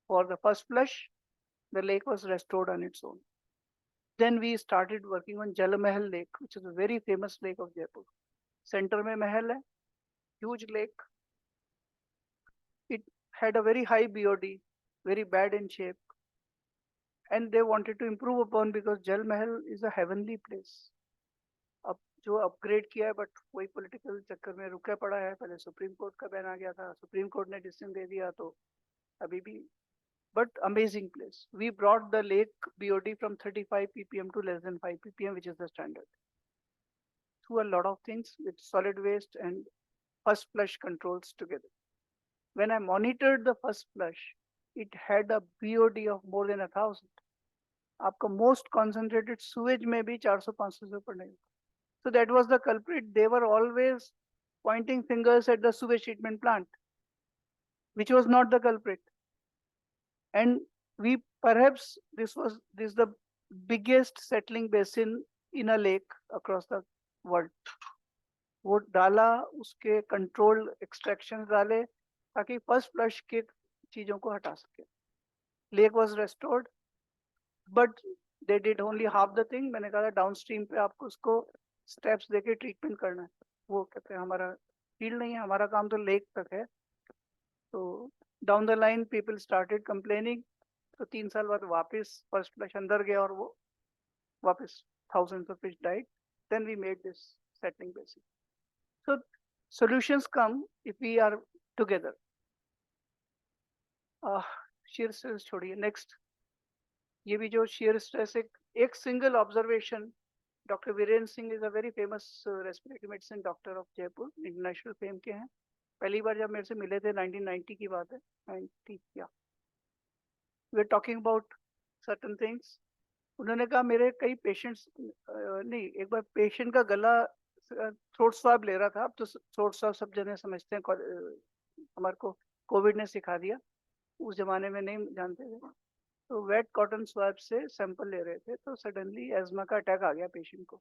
for the first flush. The lake was restored on its own. Then we started working on Jal Mahal Lake, which is a very famous lake of Jaipur. Center में महल है, huge lake. It had a very high BOD, very bad in shape. And they wanted to improve upon because Jal Mahal is a heavenly place. अब जो upgrade किया है, but वही political चक्कर में रुका पड़ा है. पहले Supreme Court का बैन आ गया था, Supreme Court ने decision दे दिया, तो अभी भी. But amazing place. We brought the lake BOD from 35 ppm to less than 5 ppm, which is the standard. Through a lot of things with solid waste and first flush controls together. When I monitored the first flush, it had a BOD of more than 1,000. आपका most concentrated sewage में भी 400-500 से ऊपर नहीं. So that was the culprit. They were always pointing fingers at the sewage treatment plant, which was not the culprit. And we perhaps this is the biggest settling basin in a lake across the world. वो डाला, उसके controlled extractions डाले ताकि first flush के चीजों को हटा सके. Lake was restored, but they did only half the thing. मैंने कहा downstream पे आपको उसको steps देके treatment करना है. वो कहते हैं हमारा फील्ड नहीं है, हमारा काम तो लेक तक है। तो down the line people started complaining, तो 3 साल बाद वापस फर्स्ट फ्लश अंदर गया और वो वापस thousands of fish died. Then we made this settling basin. So solutions come if we are together. Shear stress छोड़िए, next ये भी जो shear stress एक single observation. Dr. Viren Singh is a very famous respiratory medicine doctor of Jaipur, international fame के हैं। पहली बार जब मेरे से मिले थे 1990 की बात है, 90 या we are talking about certain things. उन्होंने कहा मेरे कई पेशेंट्स नहीं, एक बार पेशेंट का गला थ्रोट स्वाब ले रहा था। अब तो थ्रोट स्वाब सब जने समझते हैं, हमारे को कोविड ने सिखा दिया, उस जमाने में नहीं जानते थे। तो वेट कॉटन स्वाब से सैंपल ले रहे थे, तो सडनली एज्मा का अटैक आ गया पेशेंट को।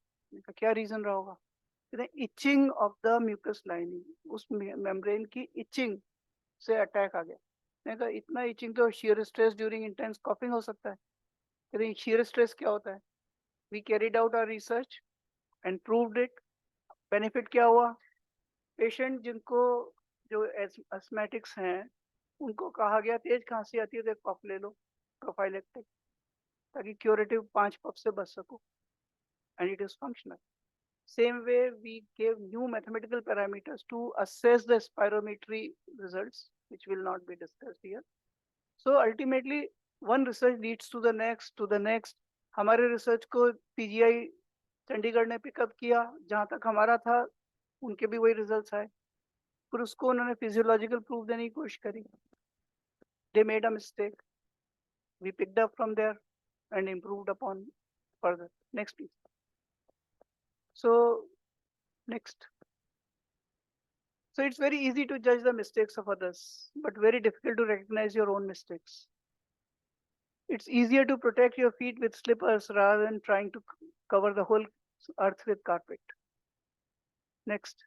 क्या रीजन रहा होगा? Itching of the mucous lining, उस मेम्ब्रेन की इचिंग से अटैक आ गया। मैंने कहा इतना इचिंग तो shear stress during intense coughing हो सकता है। शीयर स्ट्रेस क्या होता है? We carried out our research and proved it. Benefit क्या हुआ? पेशेंट जिनको जो एस्मेटिक्स हैं उनको कहा गया तेज खांसी आती है तो एक पफ ले लो प्रोफाइलेक्टिक, ताकि क्यूरेटिव 5 पफ से बच सको, and it is functional. Same way we gave new mathematical parameters to assess the spirometry results, which will not be discussed here. So ultimately one research leads to the next. हमारे research को PGI Chandigarh ने pickup किया, जहाँ तक हमारा था उनके भी वही रिजल्ट्स आए, फिर उसको उन्होंने फिजियोलॉजिकल प्रूफ देने की कोशिश करी। They made a mistake. We picked up from there and improved upon further. Next please. So next. So it's very easy to judge the mistakes of others, but very difficult to recognize your own mistakes. It's easier to protect your feet with slippers rather than trying to cover the whole earth with carpet. Next.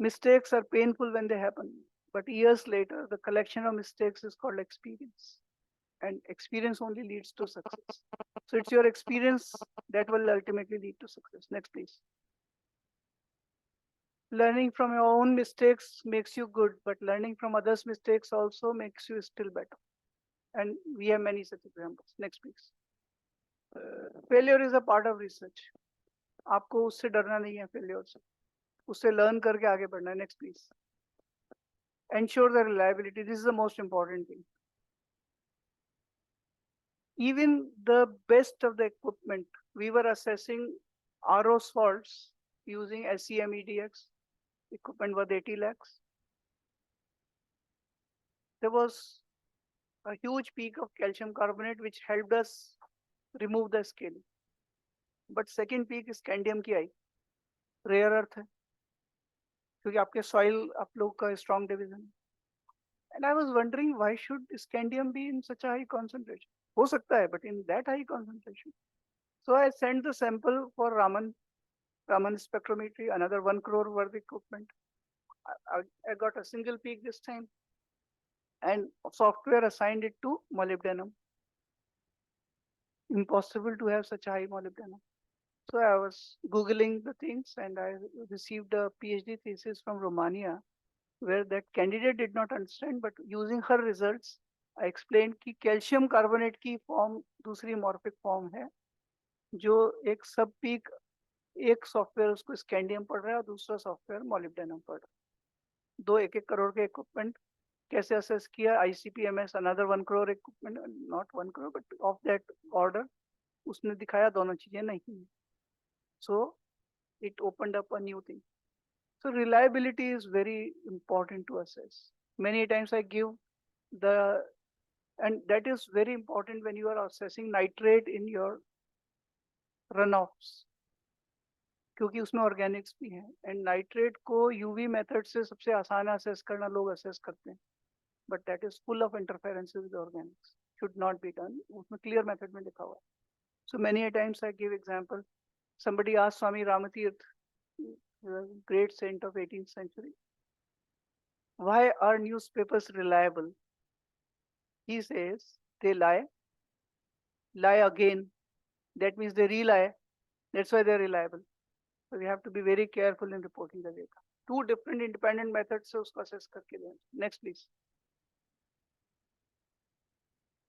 Mistakes are painful when they happen, but years later, the collection of mistakes is called experience. And experience only leads to success. So it's your experience that will ultimately lead to success. Next, please. Learning from your own mistakes makes you good, but learning from others' mistakes also makes you still better. And we have many such examples. Next, please. Failure is a part of research. आपको उससे डरना नहीं है, failure से, उससे learn करके आगे बढ़ना है. Next, please. Ensure the reliability. This is the most important thing. Even the best of the equipment, we were assessing RO salts using SCMEDX. Equipment worth 80 lakhs. There was a huge peak of calcium carbonate which helped us remove the scaling. But second peak is scandium की आई, rare earth है, क्योंकि आपके soil आप लोग का strong division. And I was wondering why should scandium be in such a high concentration? हो सकता है, but in that high concentration. So I sent the sample for Raman spectrometry, another 1 crore worth equipment. I got a single peak this time, and software assigned it to molybdenum. Impossible to have such high molybdenum. So I was Googling the things and I received a PhD thesis from Romania where that candidate did not understand, but using her results, I explained कि calcium carbonate की form दूसरी morphic form है, जो एक सब peak एक software उसको scandium पढ़ रहा है और दूसरा सॉफ्टवेयर मॉलिब्डेनम पढ़ रहा है. 1 करोड़ के इक्विपमेंट कैसे असेस किया? ICP-MS another 1 crore equipment, not 1 crore but of that order, उसने दिखाया दोनों चीजें नहीं है. So it opened up a new thing. So reliability is very important to assess. Many times I give the, and that is very important when you are assessing nitrate in your runoffs, क्योंकि उसमें organics भी हैं. And nitrate को UV method से सबसे आसान assess करना, लोग असेस करते हैं, but that is full of interferences with organics, should not be done. उसमें क्लियर मेथड में लिखा हुआ है. So many times I give example. Somebody asked Swami Ramtirtha, great saint of 18th century, why are newspapers reliable? He says they lie again. That means they relie. That's why they're reliable. So we have to be very careful in reporting the data. 2 different independent methods से उसको assess करके दें. Next please.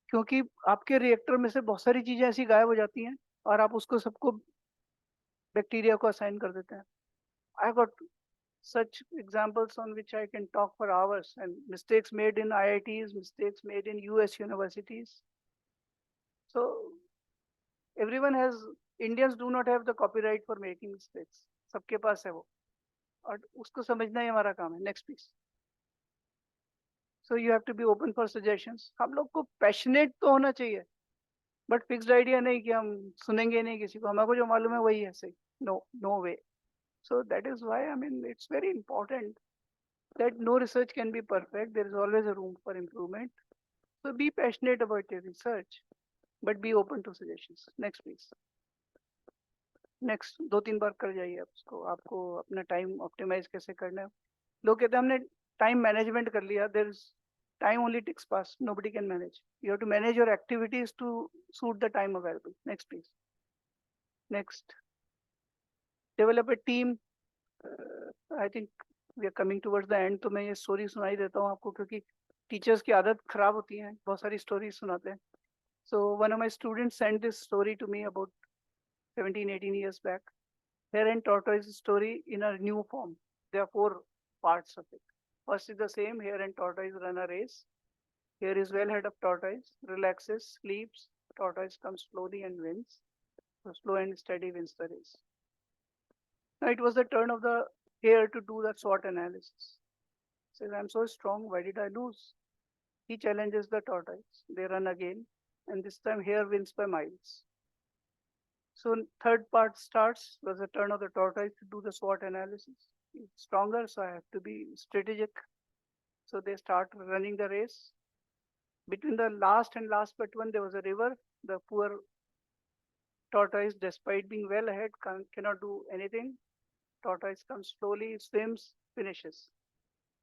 क्योंकि आपके reactor में से बहुत सारी चीजें ऐसी गायब हो जाती हैं और आप उसको सबको बैक्टीरिया को असाइन कर देते हैं. I got such examples on which I can talk for hours, and mistakes made in IITs, mistakes made in US universities. So everyone has, Indians do not have the copyright for making mistakes. सबके पास है वो, और उसको समझना ही हमारा काम है. Next please. So you have to be open for suggestions. हम लोग को passionate तो होना चाहिए, but fixed idea नहीं कि हम सुनेंगे नहीं किसी को, हमारे को जो मालूम है वही है सही. No way. So that is why, I mean, it's very important that no research can be perfect. There is always a room for improvement. So be passionate about your research, but be open to suggestions. Next please. Next 2-3 बार कर जाइए आप उसको, आपको अपना time optimise कैसे करना है. लोग कहते हैं हमने टाइम मैनेजमेंट कर लिया. There is time only ticks past. Nobody can manage. You have to manage your activities to suit the time available. Next please. Next. Develop a team. I think we are coming towards the end. तो मैं ये story सुनाई देता हूँ आपको, क्योंकि teachers की आदत खराब होती है, बहुत सारी स्टोरी सुनाते हैं. So one of my students sent this story to me about 17-18 years back. Hare and tortoise story in a new form. There are 4 parts of it. First is the same. Hare and tortoise run a race. Hare is well ahead of tortoise, relaxes, sleeps. Tortoise comes slowly and wins. So slow and steady wins the race. Now it was the turn of the hare to do the SWOT analysis. Says, I'm so strong, why did I lose? He challenges the tortoise. They run again, and this time hare wins by miles. So third part starts, was the turn of the tortoise to do the SWOT analysis. It's stronger, so I have to be strategic. So they start running the race. Between the last and last but one, there was a river. The poor tortoise, despite being well ahead, cannot do anything. Tortoise comes slowly, swims, finishes.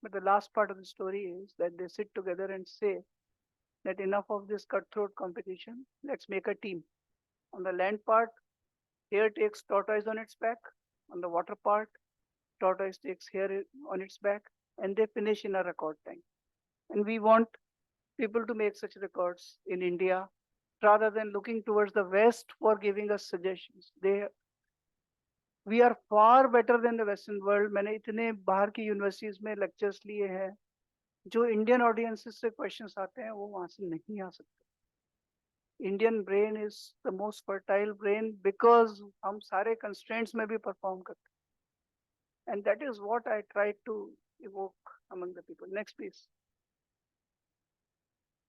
But the last part of the story is that they sit together and say that enough of this cutthroat competition, let's make a team. On the land part, hare takes tortoise on its back. On the water part, tortoise takes hare on its back, and they finish in a record time. And we want people to make such records in India rather than looking towards the West for giving us suggestions. We are far better than the Western world. मैंने इतने बाहर की universities में lectures लिए हैं, जो Indian audiences से questions आते हैं वो वहां से नहीं आ सकते. Indian brain is the most fertile brain because हम सारे कंस्ट्रेंट्स में भी परफॉर्म करते हैं. And that is what I try to evoke among the people. Next please.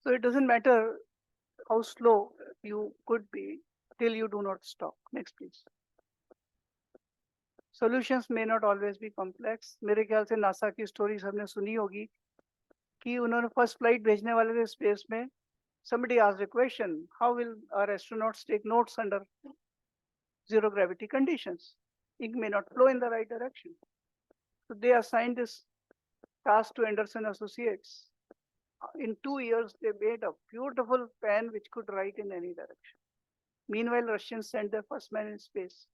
So it doesn't matter how slow you could be till you do not stop. Next please. Solutions may not always be complex. मेरे ख्याल से NASA की stories हमने सुनी होगी कि उन्होंने first flight भेजने वाले थे स्पेस में. Somebody asked a question, how will our astronauts take notes under zero gravity conditions? Ink may not flow in the right direction. So they assigned this task to Anderson Associates. In 2 years, they made a beautiful pen which could write in any direction. Meanwhile, Russians sent their first man in space.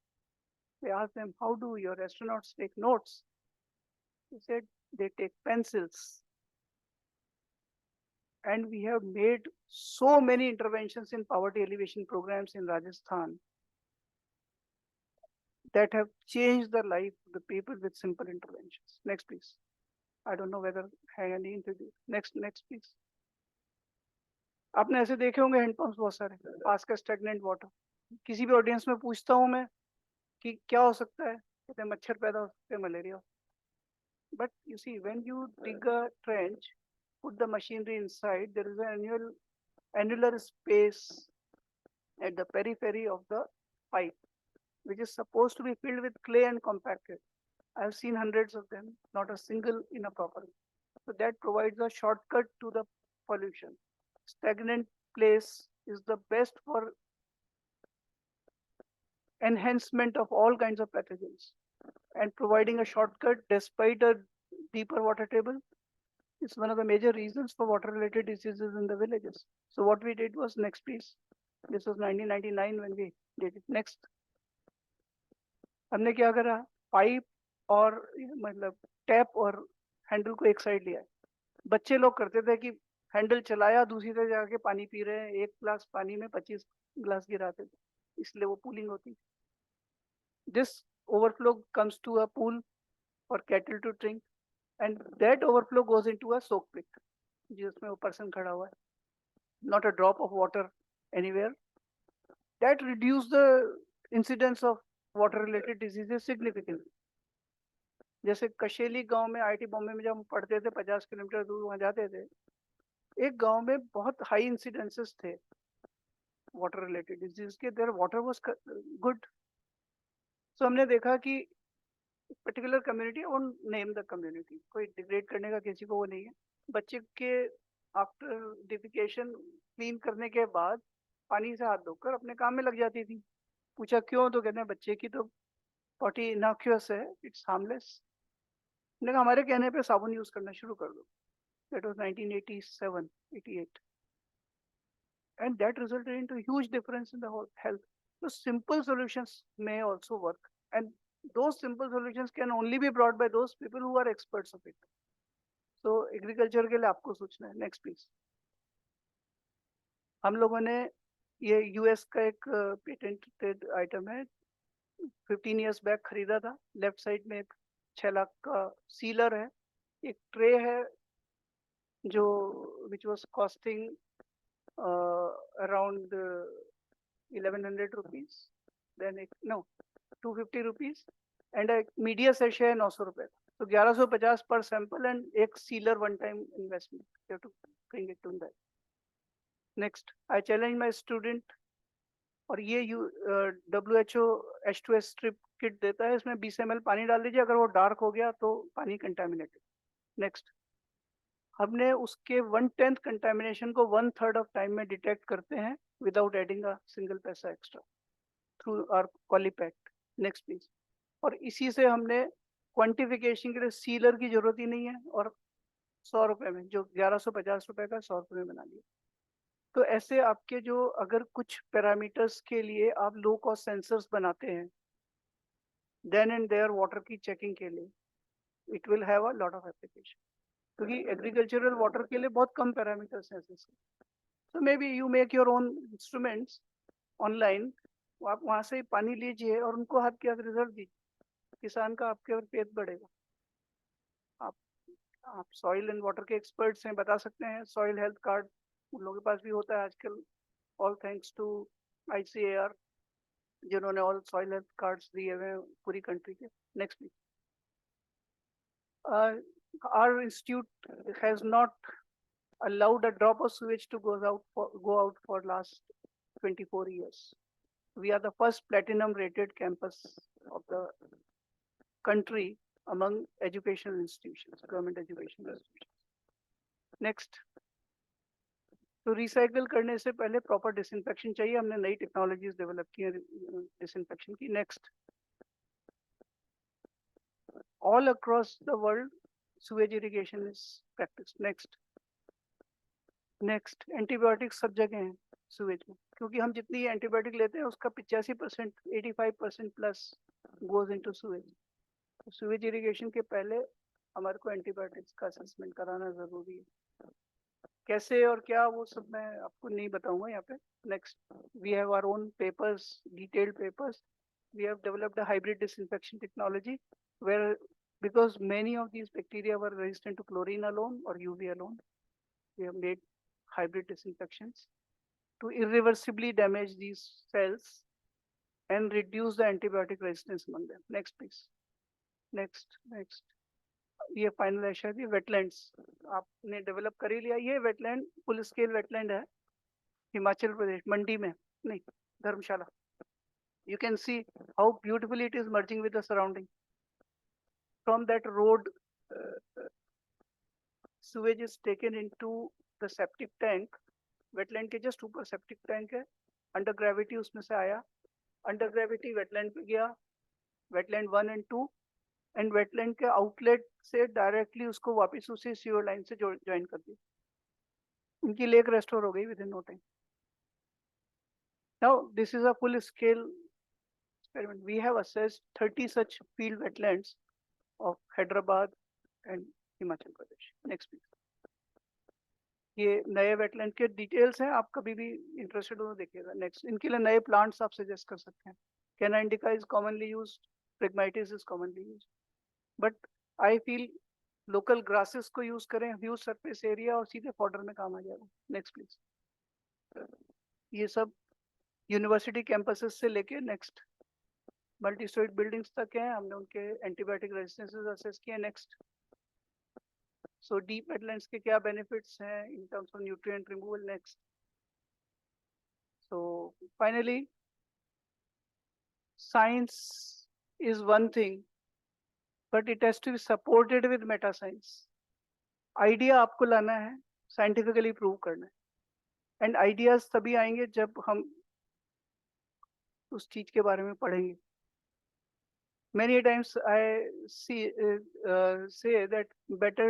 They asked them, how do your astronauts take notes? They said, they take pencils. And we have made so many interventions in poverty alleviation programs in Rajasthan that have changed the life of the people with simple interventions. Next, please. I don't know whether I have any interview. Next, please. आपने ऐसे देखे होंगे हैंडपंप्स बहुत सारे, पास का stagnant water. किसी भी audience में पूछता हूँ मैं कि क्या हो सकता है, कहते हैं मच्छर पैदा हो सकते हैं, malaria. But you see, when you dig a trench, put the machinery inside, there is an annular space at the periphery of the pipe, which is supposed to be filled with clay and compacted. I have seen hundreds of them, not a single in a proper. So that provides a shortcut to the pollution. Stagnant place is the best for enhancement of all kinds of pathogens, and providing a shortcut despite a deeper water table is one of the major reasons for water related diseases in the villages. So what we did was, next please. This was 1999 when we did it. Next. हमने क्या करा, pipe और मतलब tap और handle को एक side लिया है। बच्चे लोग करते थे कि हैंडल चलाया, दूसरी तरफ जाके पानी पी रहे हैं, एक गिलास पानी में 25 गिलास गिराते थे, इसलिए वो पूलिंग होती। This overflow comes to a pool for cattle to drink and that overflow goes into a soak pit, जिसमें वो पर्सन खड़ा हुआ है, not a drop of water anywhere. That reduce the incidence of water related diseases significantly. जैसे कशेली गांव में IIT Bombay में जब हम पढ़ते थे, 50 किलोमीटर दूर वहां जाते थे, एक गांव में बहुत हाई इंसिडेंसेस थे वाटर रिलेटेड डिजीज के, देयर वाटर वाज गुड। सो हमने देखा कि पर्टिकुलर कम्युनिटी, और नेम द कम्युनिटी, कोई डिग्रेड करने का किसी को वो नहीं है, बच्चे के आफ्टर डिफिकेशन क्लीन करने के बाद पानी से हाथ धोकर अपने काम में लग जाती थी। पूछा क्यों, तो कहते हैं बच्चे की तो पॉटी इनॉक्यूअस है, इट्स हार्मलेस। मैंने कहा हमारे कहने पे साबुन यूज करना शुरू कर दो। That was 1987-88 and that resulted into huge difference in the whole health. So simple solutions may also work, and those simple solutions can only be brought by those people who are experts of it. So agriculture के लिए आपको सोचना है। Next please. हम लोगों ने ये US का एक पेटेंटेड आइटम है, 15 years बैक खरीदा था। लेफ्ट साइड में एक 6 लाख का सीलर है, एक ट्रे है जो which was costing around 1100 rupees, then एक 250 रुपीज, एंड एक मीडिया सेशे है 900 रुपए। तो 1150 पर सैंपल एंड एक sealer one time investment, you have to bring it to that. Next, I challenge my student, और ये WHO H2S स्ट्रिप किट देता है, इसमें 20 ml पानी डाल दीजिए, अगर वो डार्क हो गया तो पानी कंटामिनेटेड। नेक्स्ट, हमने उसके 1/10 कंटामिनेशन को 1/3 ऑफ टाइम में डिटेक्ट करते हैं विदाउट एडिंग अ सिंगल पैसा extra through our polypack. Next please. और इसी से हमने क्वांटिफिकेशन के लिए सीलर की जरूरत ही नहीं है, और 100 रुपए में, जो 1150 रुपए का 100 रुपए में बना लिया। तो ऐसे आपके जो अगर कुछ पैरामीटर्स के लिए आप लो कॉस्ट सेंसर्स बनाते हैं, देन एंड देयर वाटर की चेकिंग के लिए, it will have a lot of application, क्योंकि एग्रीकल्चरल वाटर के लिए बहुत कम पैरामीटर्स हैं। So maybe you make your own instruments online, आप वहां से पानी लीजिए और उनको हाथ के हाथ रिजल्ट दीजिए, किसान का आपके और पेट बढ़ेगा। आप सॉइल एंड वाटर के एक्सपर्ट्स हैं, बता सकते हैं। सॉइल हेल्थ कार्ड उन लोगों के पास भी होता है आजकल, ऑल थैंक्स टू ICAR, जिन्होंने ऑल सॉइल हेल्थ कार्ड्स दिए हुए हैं पूरी कंट्री के। Next please. Our institute has not allowed a drop of sewage to go out for last 24 years. We are the first platinum rated campus of the country among educational institutions, government educational institutions. Next, तो recycle करने से पहले proper disinfection चाहिए, हमने नई technologies develop की है disinfection की। Next, all across the world sewage irrigation is practiced. Next, antibiotics सब जगह हैं sewage में, क्योंकि हम जितनी एंटीबायोटिक लेते हैं उसका 85%, 85% प्लस गोज इनटू sewage। तो sewage irrigation के पहले हमारे को एंटीबायोटिक्स का असेसमेंट कराना जरूरी है। कैसे और क्या वो सब मैं आपको नहीं बताऊंगा यहाँ पे। Next, we have our own papers, detailed papers. We have developed a hybrid disinfection technology where, because many of these bacteria were resistant to chlorine alone or UV alone, we have made hybrid disinfections to irreversibly damage these cells and reduce the antibiotic resistance among them. Next please. next ये final है शायद, ये wetlands आपने develop कर ही लिया। ये wetland full scale wetland है हिमाचल प्रदेश, मंडी में नहीं, Dharamshala. You can see how beautifully it is merging with the surrounding. From that road, sewage is taken into the septic tank. Wetland के just ऊपर septic tank है, under gravity उसमें से आया, under gravity wetland पे गया, wetland 1 and 2, and wetland के outlet से directly उसको वापस उसी sewer line से join कर दिया। उनकी lake restore हो गई within no time. Now this is a full scale experiment. We have assessed 30 such field wetlands of Hyderabad, and Himachal Pradesh. Next please. ये नए वेटलैंड के डिटेल्स हैं, आप कभी भी इंटरेस्टेड हो तो देखिएगा. नेक्स्ट, इनके लिए नए प्लांट्स आप सजेस्ट कर सकते हैं. Canna indica is commonly used, phragmites is commonly used, but I feel local grasses को यूज करें, ह्यूज सरफेस एरिया और सीधे फॉडर में काम आ जाएगा. Next please. ये सब यूनिवर्सिटी कैंपसेस से लेके नेक्स्ट मल्टी स्टोरीड बिल्डिंग्स तक हैं, हमने उनके एंटीबायोटिक रेजिस्टेंसेस असेस किए. नेक्स्ट, सो डीप वेटलैंड्स के क्या बेनिफिट्स हैं in terms of nutrient removal. Next, so finally science is one thing, but it has to be supported with meta science. Idea आपको लाना है, साइंटिफिकली प्रूव करना है, and ideas तभी आएंगे जब हम उस चीज के बारे में पढ़ेंगे. Many times I say that better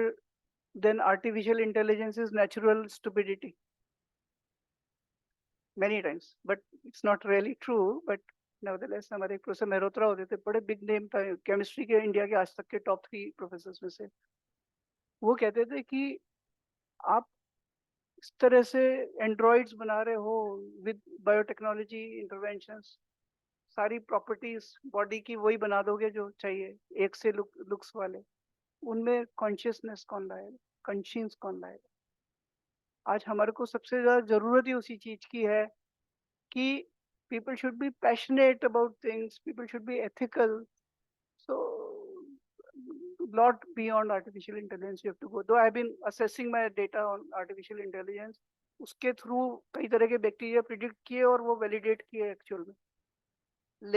than artificial intelligence is natural stupidity. Many times, but it's not really true. But nevertheless, हमारे एक प्रोफेसर मेहरोत्रा होते थे, बड़े बिग नेम था केमिस्ट्री के, इंडिया के आज तक के टॉप 3 प्रोफेसर्स में से. वो कहते थे कि आप इस तरह से एंड्रॉइड्स बना रहे हो विद बायोटेक्नोलॉजी इंटरवेंशंस, सारी प्रॉपर्टीज बॉडी की वही बना दोगे जो चाहिए, एक से लुक्स वाले. उनमें कॉन्शियसनेस कौन लाएगा, कंशियंस कौन लाएगा? आज हमारे को सबसे ज्यादा जरूरत ही उसी चीज की है कि people should be passionate about things, people should be ethical. So lot beyond artificial intelligence you have to go. Though I've been assessing my data on artificial intelligence, उसके थ्रू कई तरह के बैक्टीरिया प्रिडिक्ट किए और वो validate किए actual में.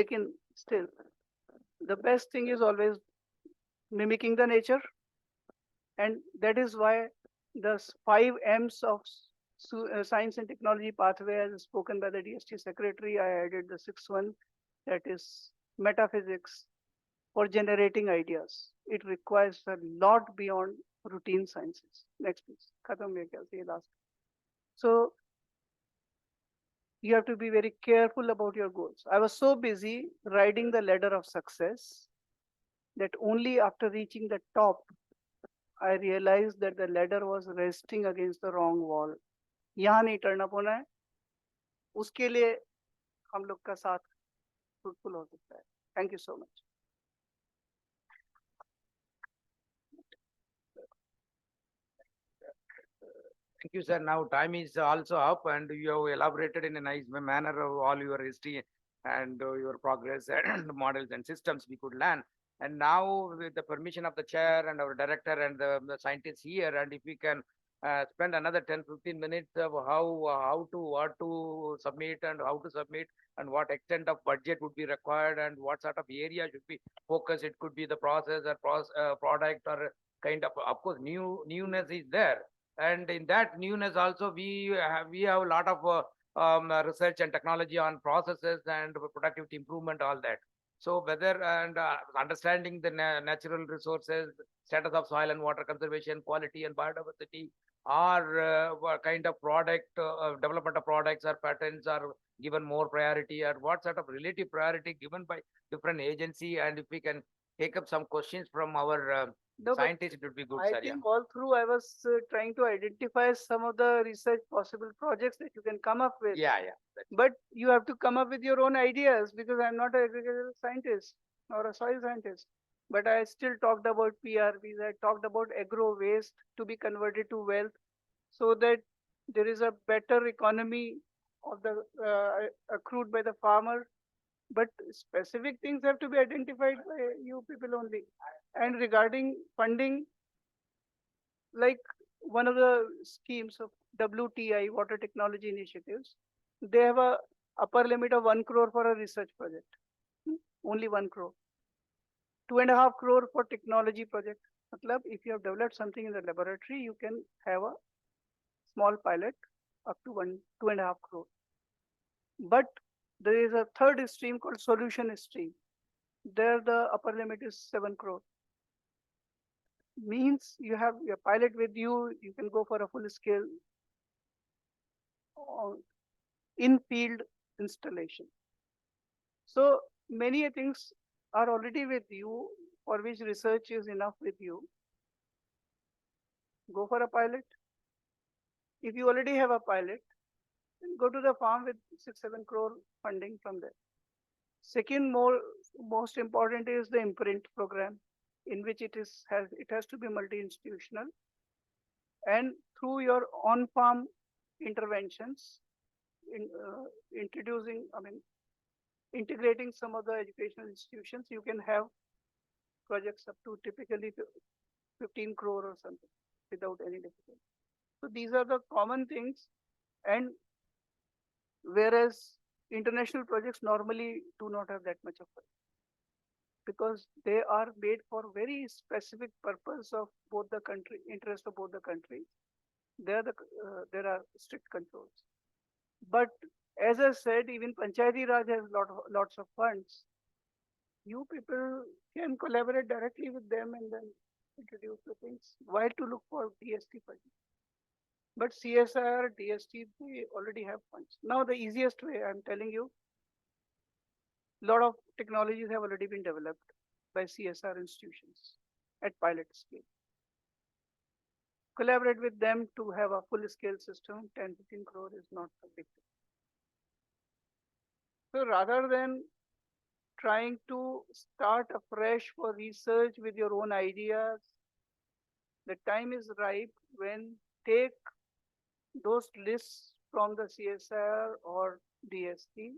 लेकिन still the best thing is always mimicking the nature, and that is why the 5 M's of science and technology pathway as spoken by the DST secretary, I added the 6th one, that is metaphysics for generating ideas. It requires a lot beyond routine sciences. Next please. Khatam hai kya se last. So you have to be very careful about your goals. I was so busy riding the ladder of success that only after reaching the top I realized that the ladder was resting against the wrong wall. यहाँ नहीं turn up होना है, उसके लिए हम लोग का साथ फ्रूटफुल हो सकता है. Thank you so much. Thank you, sir. Now time is also up, and you have elaborated in a nice manner of all your history and your progress and the models and systems we could learn. And now, with the permission of the chair and our director and the scientists here, and if we can spend another 10-15 minutes of what to submit and how to submit and what extent of budget would be required and what sort of area should be focused. It could be the process or product or kind of course, newness is there. And in that newness also, we have a lot of research and technology on processes and productivity improvement, all that. So whether and understanding the natural resources, status of soil and water conservation, quality and biodiversity, or kind of product development of products or patents are given more priority, or what sort of relative priority given by different agency. And if we can take up some questions from our scientists, it would be good. I think all through I was trying to identify some of the research possible projects that you can come up with. Yeah. But you have to come up with your own ideas, because I'm not an agricultural scientist or a soil scientist. But I still talked about PRVs. I talked about agro waste to be converted to wealth, so that there is a better economy of the accrued by the farmer. But specific things have to be identified by you people only. And regarding funding, like one of the schemes of WTI, Water Technology Initiatives, they have a upper limit of 1 crore for a research project. Only 1 crore. 2.5 crore for technology project. Matlab, if you have developed something in the laboratory, you can have a small pilot up to 2.5 crore. But there is a third stream called solution stream. There the upper limit is 7 crore. Means you have your pilot with you, you can go for a full scale in-field installation. So many things are already with you, for which research is enough with you. go for a pilot. If you already have a pilot, then go to the farm with 6-7 crore funding from there. Second, most important is the imprint program, in which it has to be multi-institutional, and through your on-farm interventions, integrating some of the educational institutions, you can have projects up to typically 15 crore or something without any difficulty. So these are the common things, and whereas international projects normally do not have that much of it, because they are made for very specific purpose of both the country, interest of both the countries. There are strict controls. But as I said, even Panchayati Raj has lots of funds. You people can collaborate directly with them and then introduce the things. Why to look for DST funding? But CSR, DST, they already have funds. Now the easiest way, I'm telling you, a lot of technologies have already been developed by CSR institutions at pilot scale. Collaborate with them to have a full-scale system. 10-15 crore is not a big thing. So rather than trying to start afresh for research with your own ideas, the time is ripe when take those lists from the CSR or DST,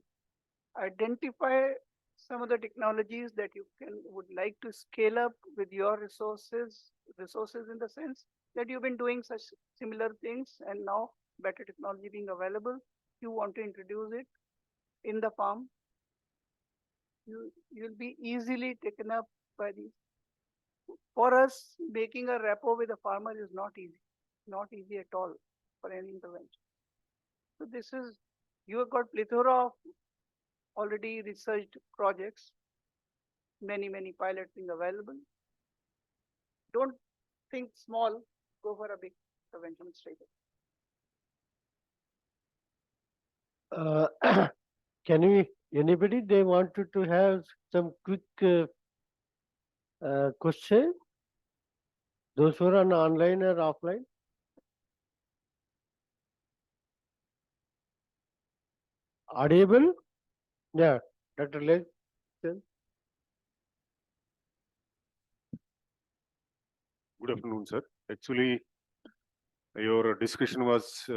identify some of the technologies that you would like to scale up with your resources in the sense that you've been doing such similar things and now better technology being available, you want to introduce it in the farm. You'll be easily taken up by these. For us, making a rapport with a farmer is not easy at all for any intervention. So you have got plethora of already researched projects, many pilots being available. Don't think small, go for a big intervention straight away. Can anybody, they wanted to have some quick question? Those who are on online or offline? Audible? Yeah, Dr. Les. Good afternoon, sir. Actually, your discussion was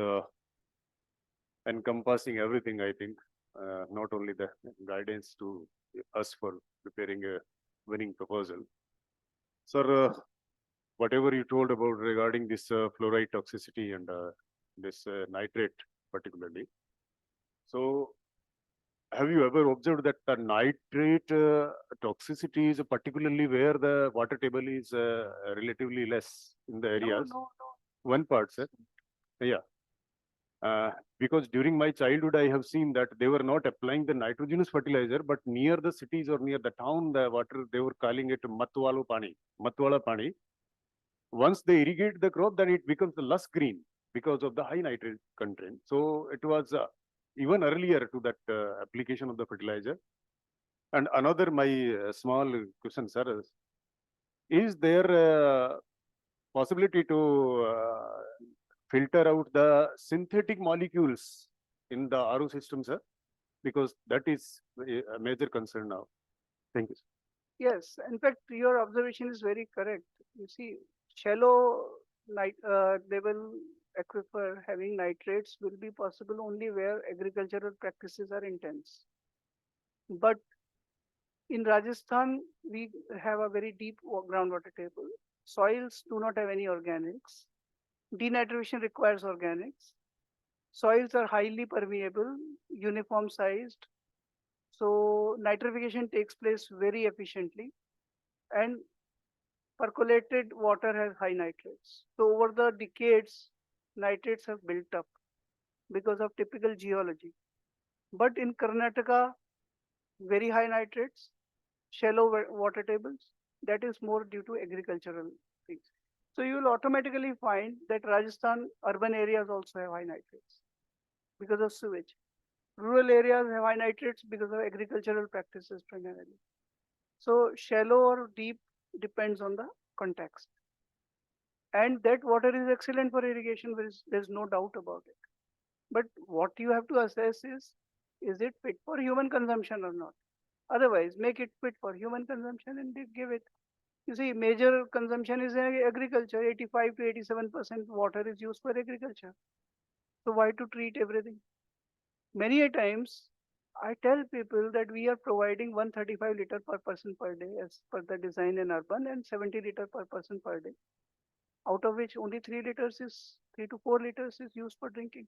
encompassing everything, I think, not only the guidance to us for preparing a winning proposal. Sir, whatever you told about regarding this fluoride toxicity and this nitrate particularly. So, have you ever observed that the nitrate toxicity is particularly where the water table is relatively less in the areas? No. One part, sir. Yeah. Because during my childhood, I have seen that they were not applying the nitrogenous fertilizer, but near the cities or near the town, the water, they were calling it matwala pani. Once they irrigate the crop, then it becomes less green because of the high nitrate content. So it was even earlier to that application of the fertilizer. And another, my small question, sir, is there possibility to filter out the synthetic molecules in the RO system, sir? Because that is a major concern now. Thank you, sir. Yes, in fact, your observation is very correct. You see, shallow level aquifer having nitrates will be possible only where agricultural practices are intense. But in Rajasthan, we have a very deep groundwater table. Soils do not have any organics. Denaturation requires organics. Soils are highly permeable, uniform sized. So nitrification takes place very efficiently, and percolated water has high nitrates. So over the decades, nitrates have built up because of typical geology. But in Karnataka, very high nitrates, shallow water tables, that is more due to agricultural things. So you will automatically find that Rajasthan urban areas also have high nitrates because of sewage. Rural areas have high nitrates because of agricultural practices primarily. So shallow or deep depends on the context. And that water is excellent for irrigation. There's no doubt about it. But what you have to assess is it fit for human consumption or not? Otherwise, make it fit for human consumption and give it. You see, major consumption is agriculture. 85 to 87% water is used for agriculture. So why to treat everything? Many a times, I tell people that we are providing 135 liter per person per day as per the design in urban, and 70 liter per person per day, out of which only 3 to 4 liters is used for drinking.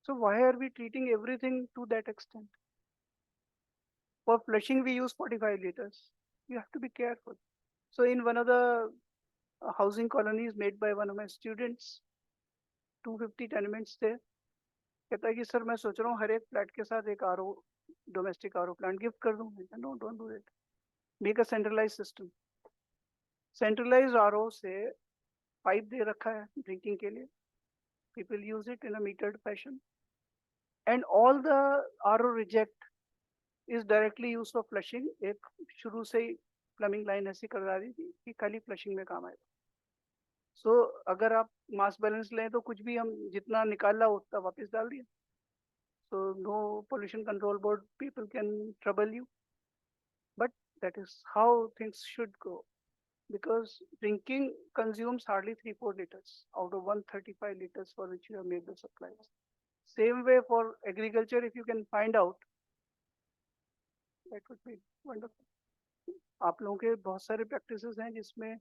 So why are we treating everything to that extent? For flushing, we use 45 liters. You have to be careful. So in one of the housing colonies made by one of my students, 250 tenements थे, कहता है कि sir मैं सोच रहा हूँ हर एक flat के साथ एक RO, domestic RO plant gift कर दूं. No, don't do it. Make a centralise system. Centralise RO से पाइप दे रखा है ड्रिंकिंग के लिए. People use it in a metered fashion, and all the RO reject is directly used for flushing. एक शुरू से ही प्लम्बिंग लाइन ऐसी करवा दी थी कि खाली फ्लशिंग में काम आएगा. सो अगर आप मास बैलेंस लें तो कुछ भी हम जितना निकाला उतना वापस डाल दिया. So no pollution control board people can trouble you. But that is how things should go, because drinking consumes hardly 3-4 liters out of 135 liters for which you have made the supplies. Same way for agriculture, if you can find out, that would be wonderful. आप लोगों के बहुत सारे practices हैं जिसमें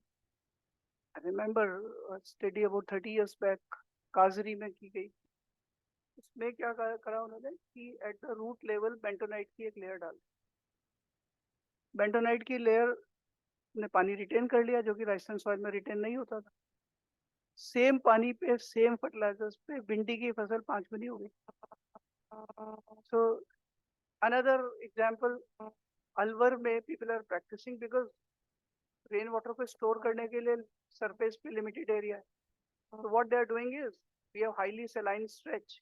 I remember a study about 30 years back काजरी में की गई. उसमें क्या करा उन्होंने कि at the root level bentonite की एक लेयर डाल. bentonite की लेयर ने पानी रिटेन कर लिया जो कि राजस्थान सॉइल में रिटेन नहीं होता था. सेम पानी पे सेम फर्टिलाइजर्स पे भिंडी की फसल 5 गुनी हो गई. सो अनदर एग्जांपल, अलवर में people are practising because rain water को स्टोर करने के लिए सरफेस पे लिमिटेड एरिया है. So what they are doing is we have highly saline stretch,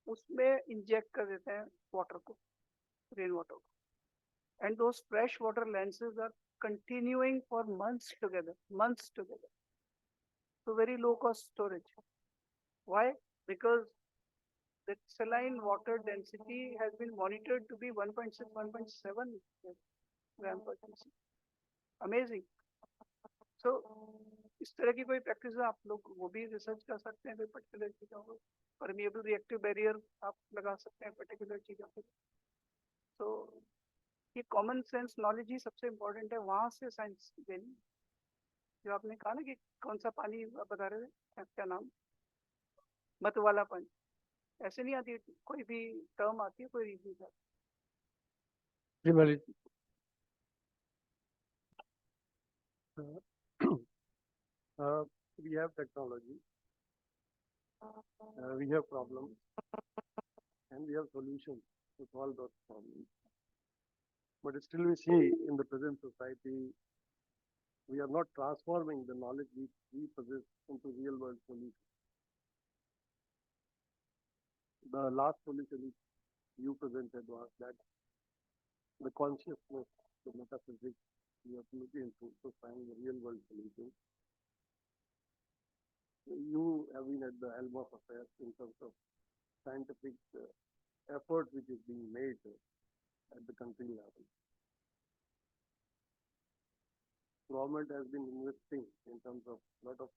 उसमें इंजेक्ट कर देते हैं वाटर को, रेन वाटर को, and those fresh water lenses are continuing for months together. So very low cost storage. Why? Because the saline water density has been monitored to be 1.6, 1.7 gram per cc. Amazing. So इस तरह की कोई practice आप लोग वो भी research कर सकते हैं कोई पर्टिकुलर चीजों को. परमिएबल रिएक्टिव बैरियर आप लगा सकते हैं पर्टिकुलर चीजों पे. तो ये कॉमन सेंस नॉलेज ही सबसे इम्पोर्टेंट है, वहां से साइंस देनी. जो आपने कहा ना कि कौन सा पानी बता रहे थे, क्या नाम, मत वाला पानी, ऐसे नहीं आती. कोई भी टर्म आती है कोई रीजन का. We have technology, we have problems, and we have solutions to solve those problems. But still we see in the present society, we are not transforming the knowledge we possess into real world solutions. The last solution you presented was that the consciousness, the metaphysics, we have to look into to find the real world solution. You have been at the helm of affairs in terms of scientific effort which is being made at the country level. Government has been investing in terms of a lot of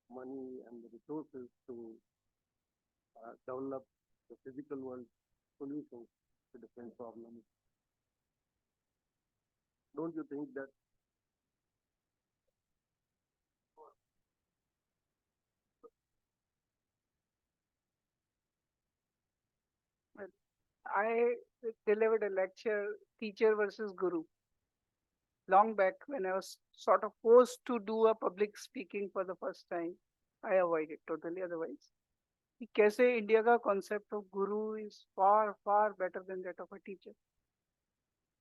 money and the resources to develop the physical world solutions to different problems. Don't you think that I delivered a lecture, teacher versus guru, long back when I was sort of forced to do a public speaking for the first time. I avoided totally otherwise. कि कैसे India का concept of Guru is far far better than that of a teacher.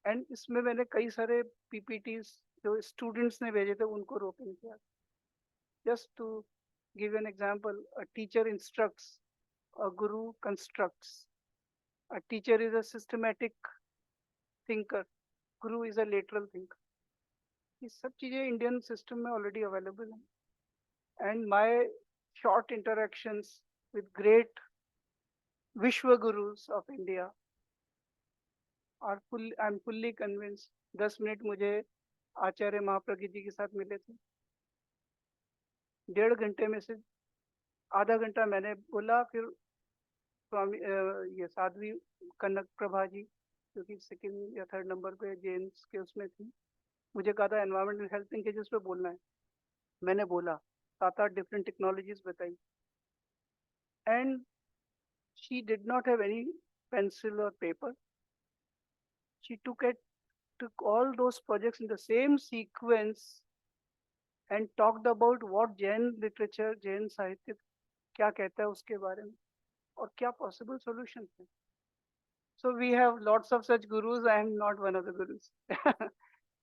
And इसमें मैंने कई सारे PPTs जो students ने भेजे थे उनको रोपन किया. Just to give an example, a teacher instructs, a guru constructs. A teacher is a systematic thinker. Guru is a lateral thinker. ये सब चीजें इंडियन सिस्टम में ऑलरेडी अवेलेबल हैं and my short interactions with great vishwa gurus of India are full I am fully convince 10 minute मुझे आचार्य महाप्रज्ञ जी के साथ मिले थे, 1.5 घंटे में से आधा घंटा मैंने बोला, फिर स्वामी ये साध्वी कनक प्रभा जी जो कि सेकंड या थर्ड नंबर पे जेम्स के उसमें थी, मुझे कहा था एनवायरमेंटल हेल्थ लिंकेजेस पे बोलना है, मैंने बोला 7-8 डिफरेंट टेक्नोलॉजीज बताई and she did not have any pencil or paper. She took all those projects in the same sequence and talked about what Jain literature, Jain साहित्य क्या कहता है उसके बारे में और क्या possible solutions हैं. So we have lots of such gurus. I am not one of the gurus,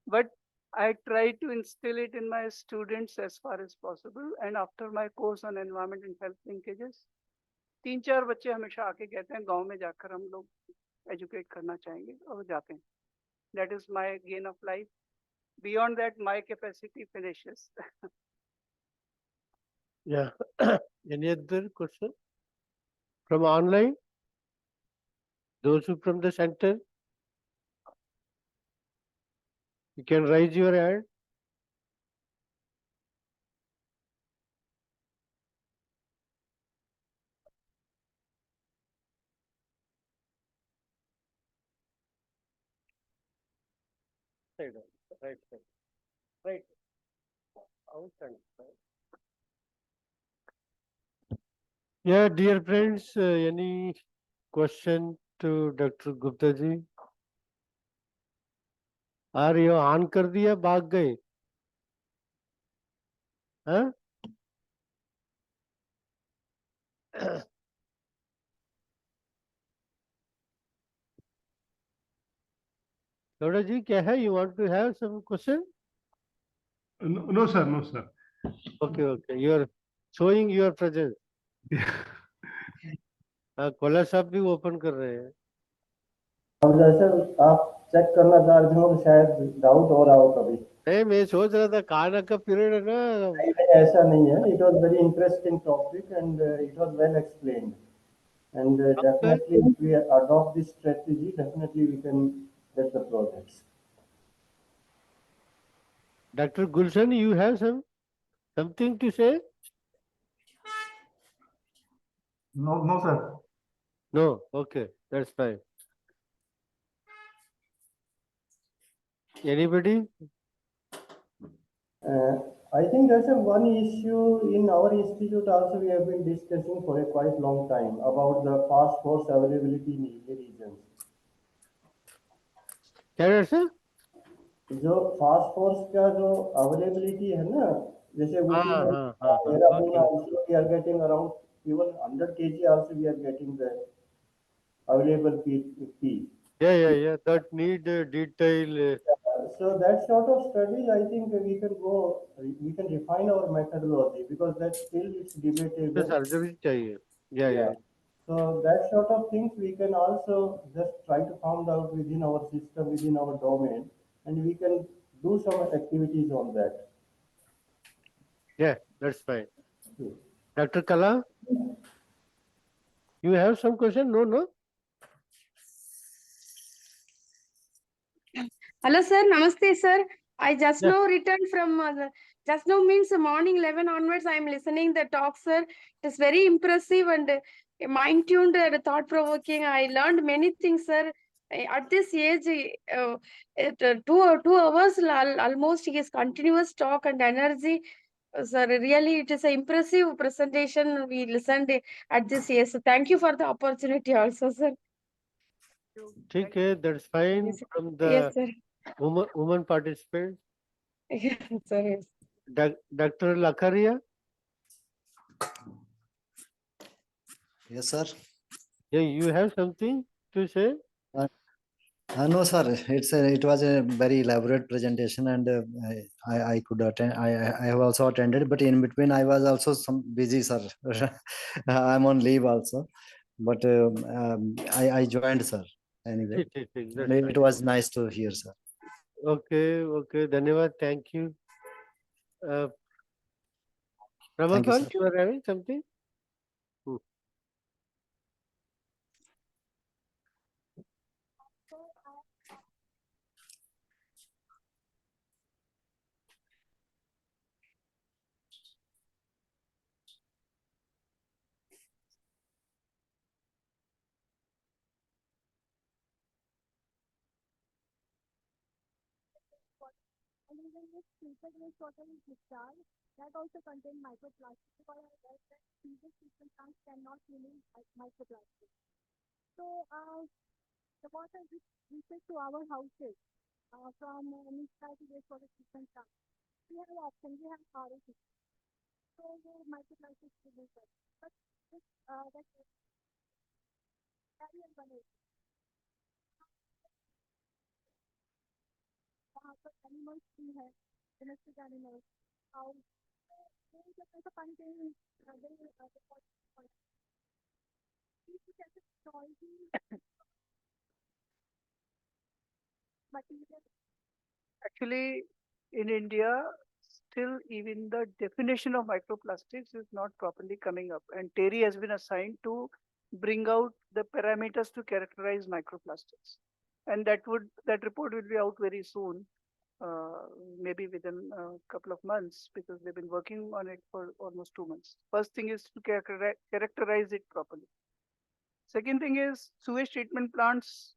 but I try to instill it in my students as far as possible. And after my course on environment and health linkages, 3-4 बच्चे हमेशा आके कहते हैं गांव में जाकर हम लोग एजुकेट करना चाहेंगे और जाते हैं. That is my gain of life. Beyond that, my capacity finishes. Yeah. Any other question from online? Those who from the center, you can raise your hand. Right, right, right. Out and right. Yeah, dear friends, any question to Dr. Gupta ji? Are you on कर दिया भाग गए? हाँ? Gupta ji, क्या है? You want to have some question? No, no, sir, no, sir. Okay, okay. You are showing your presence. हाँ, Cola साहब भी ओपन कर रहे हैं. अब जैसे आप चेक करना चाह रहे हो शायद डाउट हो रहा हो कभी. नहीं, मैं सोच रहा था खाना का पीरियड है ना. नहीं, ऐसा नहीं है. It was very interesting topic and it was well explained. And definitely if we adopt this strategy, definitely we can get the projects. Dr. Gulshan, you have something to say? No, no, sir. No, okay, that's fine. Anybody? I think there's one issue in our institute also we have been discussing for a quite long time about the fast force availability in hilly regions. क्या है sir? जो fast force का जो availability है ना, जैसे we are getting around even 100 kg also we are getting the available P. Yeah. That need detail. So that sort of studies, I think we can refine our methodology because that still is debatable. Surgery चाहिए. Yeah. So that sort of things we can also just try to find out within our system, within our domain, and we can do some activities on that. Yeah, that's fine. Dr. Kala, you have some question? No. Hello, sir. Namaste, sir. I just Yeah. now returned from just now means morning 11 onwards. I am listening the talk, sir. It is very impressive and mind tuned and thought provoking. I learned many things, sir. At this age, 2 hours almost his continuous talk and energy. Sir, really, it is an impressive presentation we listened at this age. So thank you for the opportunity also, sir. ठीक है, that's fine. Yes, From the yes, sir. woman participant. Yes, sir. Yes. Dr. Lakaria? Yes, sir. Yeah, you have something to say? No, sir. It was a very elaborate presentation, and I could attend. I have also attended, but in between I was also some busy, sir. I'm on leave also, but I joined, sir. Anyway, ठीक, it was nice to hear, sir. Okay, धन्यवाद, thank you. Thank you, Ramakant, sir. you are having something? And even this filtered wastewater is discharged, that also contain microplastics, because I read that previous treatment plants cannot remove microplastics. So the water which reaches to our houses from municipality wastewater treatment plant, we have an option, we have RO system. So the microplastics will be there. But this that barrier बने वहाँ पर animals भी है, domestic animals, cows. तो जब ऐसा पानी कहीं material. Actually, in India, still even the definition of microplastics is not properly coming up, and TERI has been assigned to bring out the parameters to characterize microplastics, and that report will be out very soon, maybe within a couple of months, because they've been working on it for almost 2 months. First thing is to characterize it properly. Second thing is sewage treatment plants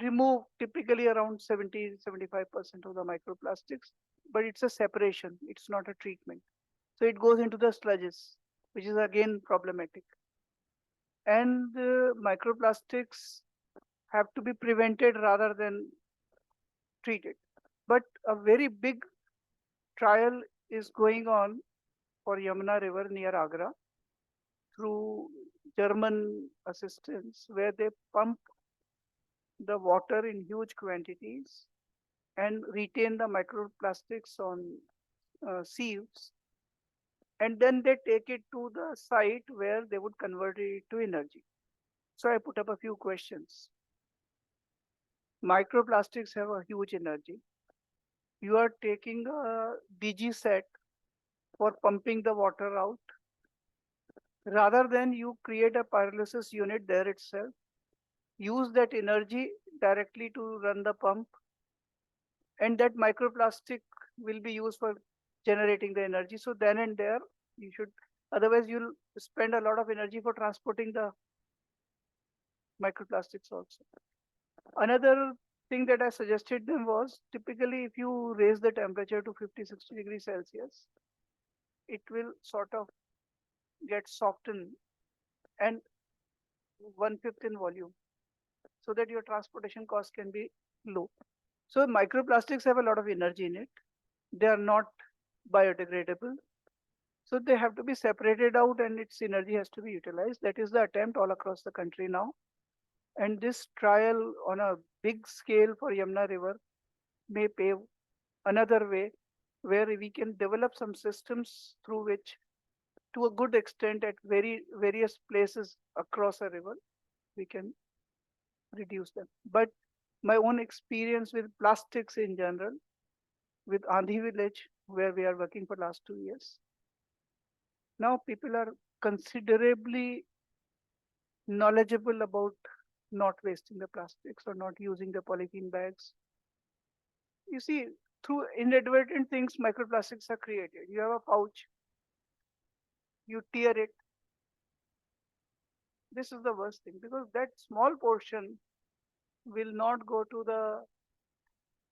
remove typically around 70-75% of the microplastics, but it's a separation, it's not a treatment. So it goes into the sludges, which is again problematic. And microplastics have to be prevented rather than treated. But a very big trial is going on for Yamuna River near Agra through German assistance, where they pump the water in huge quantities and retain the microplastics on sieves, and then they take it to the site where they would convert it to energy. So I put up a few questions. Microplastics have a huge energy. You are taking a DG set for pumping the water out, rather than you create a pyrolysis unit there itself, use that energy directly to run the pump, and that microplastic will be used for generating the energy. So then and there, you should, otherwise you'll spend a lot of energy for transporting the microplastics also. Another thing that I suggested them was, typically if you raise the temperature to 50-60 degrees Celsius, it will sort of get softened and 1/5 in volume, so that your transportation cost can be low. So microplastics have a lot of energy in it. They are not biodegradable. So they have to be separated out and its energy has to be utilized. That is the attempt all across the country now. And this trial on a big scale for Yamuna River may pave another way where we can develop some systems through which, to a good extent, at various places across a river, we can reduce them. But my own experience with plastics in general, with Andhi village, where we are working for last 2 years, now people are considerably knowledgeable about not wasting the plastics or not using the polythene bags. You see, through inadvertent things, microplastics are created. You have a pouch, you tear it. This is the worst thing, because that small portion will not go to the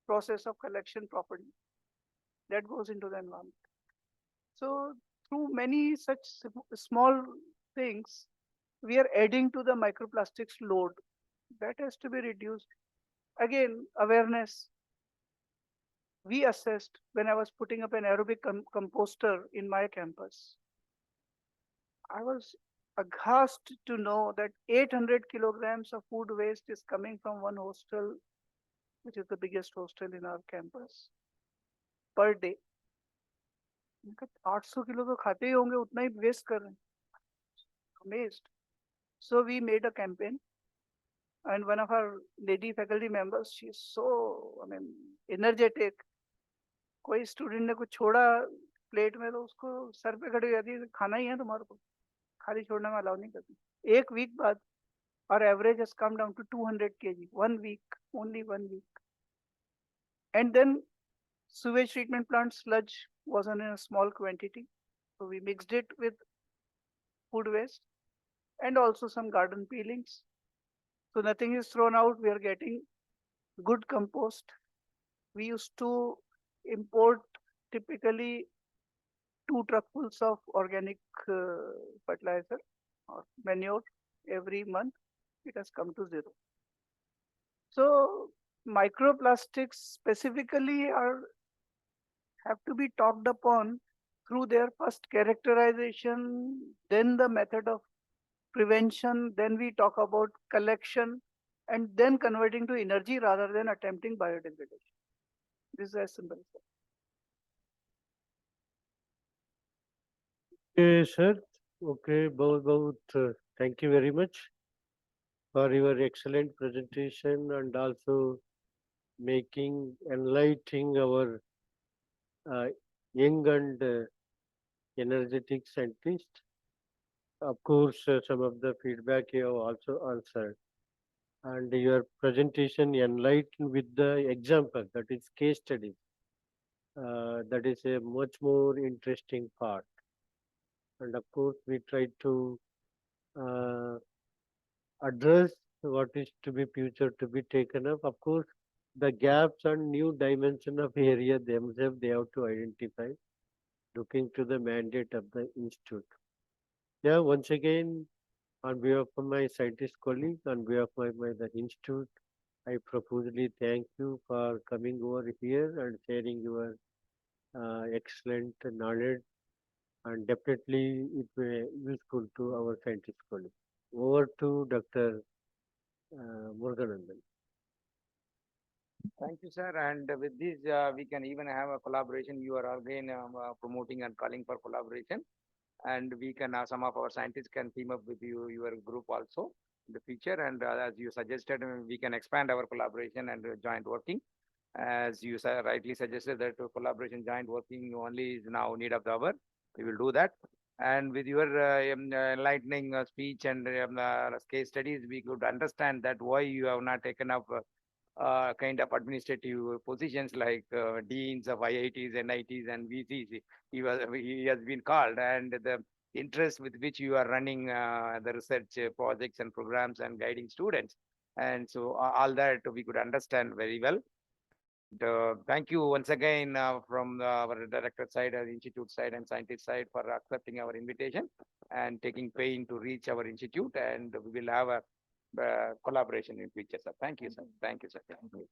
process of collection properly. That goes into the environment. So through many such small things, we are adding to the microplastics load. That has to be reduced. Again, awareness. We assessed when I was putting up an aerobic composter in my campus. I was aghast to know that 800 kilograms of food waste is coming from one hostel, which is the biggest hostel in our campus, per day. 800 kilo तो खाते ही होंगे, उतना ही waste कर रहे हैं. Amazed. So we made a campaign And one of our lady faculty members, she's so, energetic. कोई student ने कुछ छोड़ा प्लेट में तो उसको सर पे खड़ी हो जाती है, खाना ही है तुम्हारे को, खाली छोड़ने में अलाउ नहीं करती। एक वीक बाद our average has come down to 200 kg, 1 week, only 1 week. And then sewage treatment plant sludge was in a small quantity. So we mixed it with food waste and also some garden peelings. So nothing is thrown out. We are getting good compost. We used to import typically 2 truckfuls of organic fertilizer or manure every month. It has come to 0. So microplastics specifically have to be talked upon through their first characterization, then the method of prevention, then we talk about collection, and then converting to energy rather than attempting biodegradation. This is as simple as that. Okay, sir. Okay, thank you very much for your excellent presentation and also enlightening our young and energetic scientists. Of course, some of the feedback you have also answered. And your presentation enlightened with the example, that is case study. That is a much more interesting part. And of course, we try to address what is to be future to be taken up. Of course, the gaps and new dimension of area themselves, they have to identify, looking to the mandate of the institute. Yeah, once again, on behalf of my scientist colleague, on behalf of the institute, I profusely thank you for coming over here and sharing your excellent knowledge, and definitely it will be useful to our scientist colleague. Over to Dr. Muruganandan. Thank you, sir. And with this, we can even have a collaboration. You are again promoting and calling for collaboration. And we can, some of our scientists can team up with you, your group also in the future. And as you suggested, we can expand our collaboration and joint working. As you rightly suggested that collaboration, joint working only is now need of the hour. We will do that. And with your enlightening speech and case studies, we could understand that why you have not taken up kind of administrative positions like deans of IITs, NITs, and VCs. He has been called, and the interest with which you are running the research projects and programs and guiding students. And so all that we could understand very well. Thank you once again from our director side, institute side, and scientist side for accepting our invitation and taking pain to reach our institute. And we will have a collaboration in future, sir. Thank you, sir. Thank you, sir. Thank you.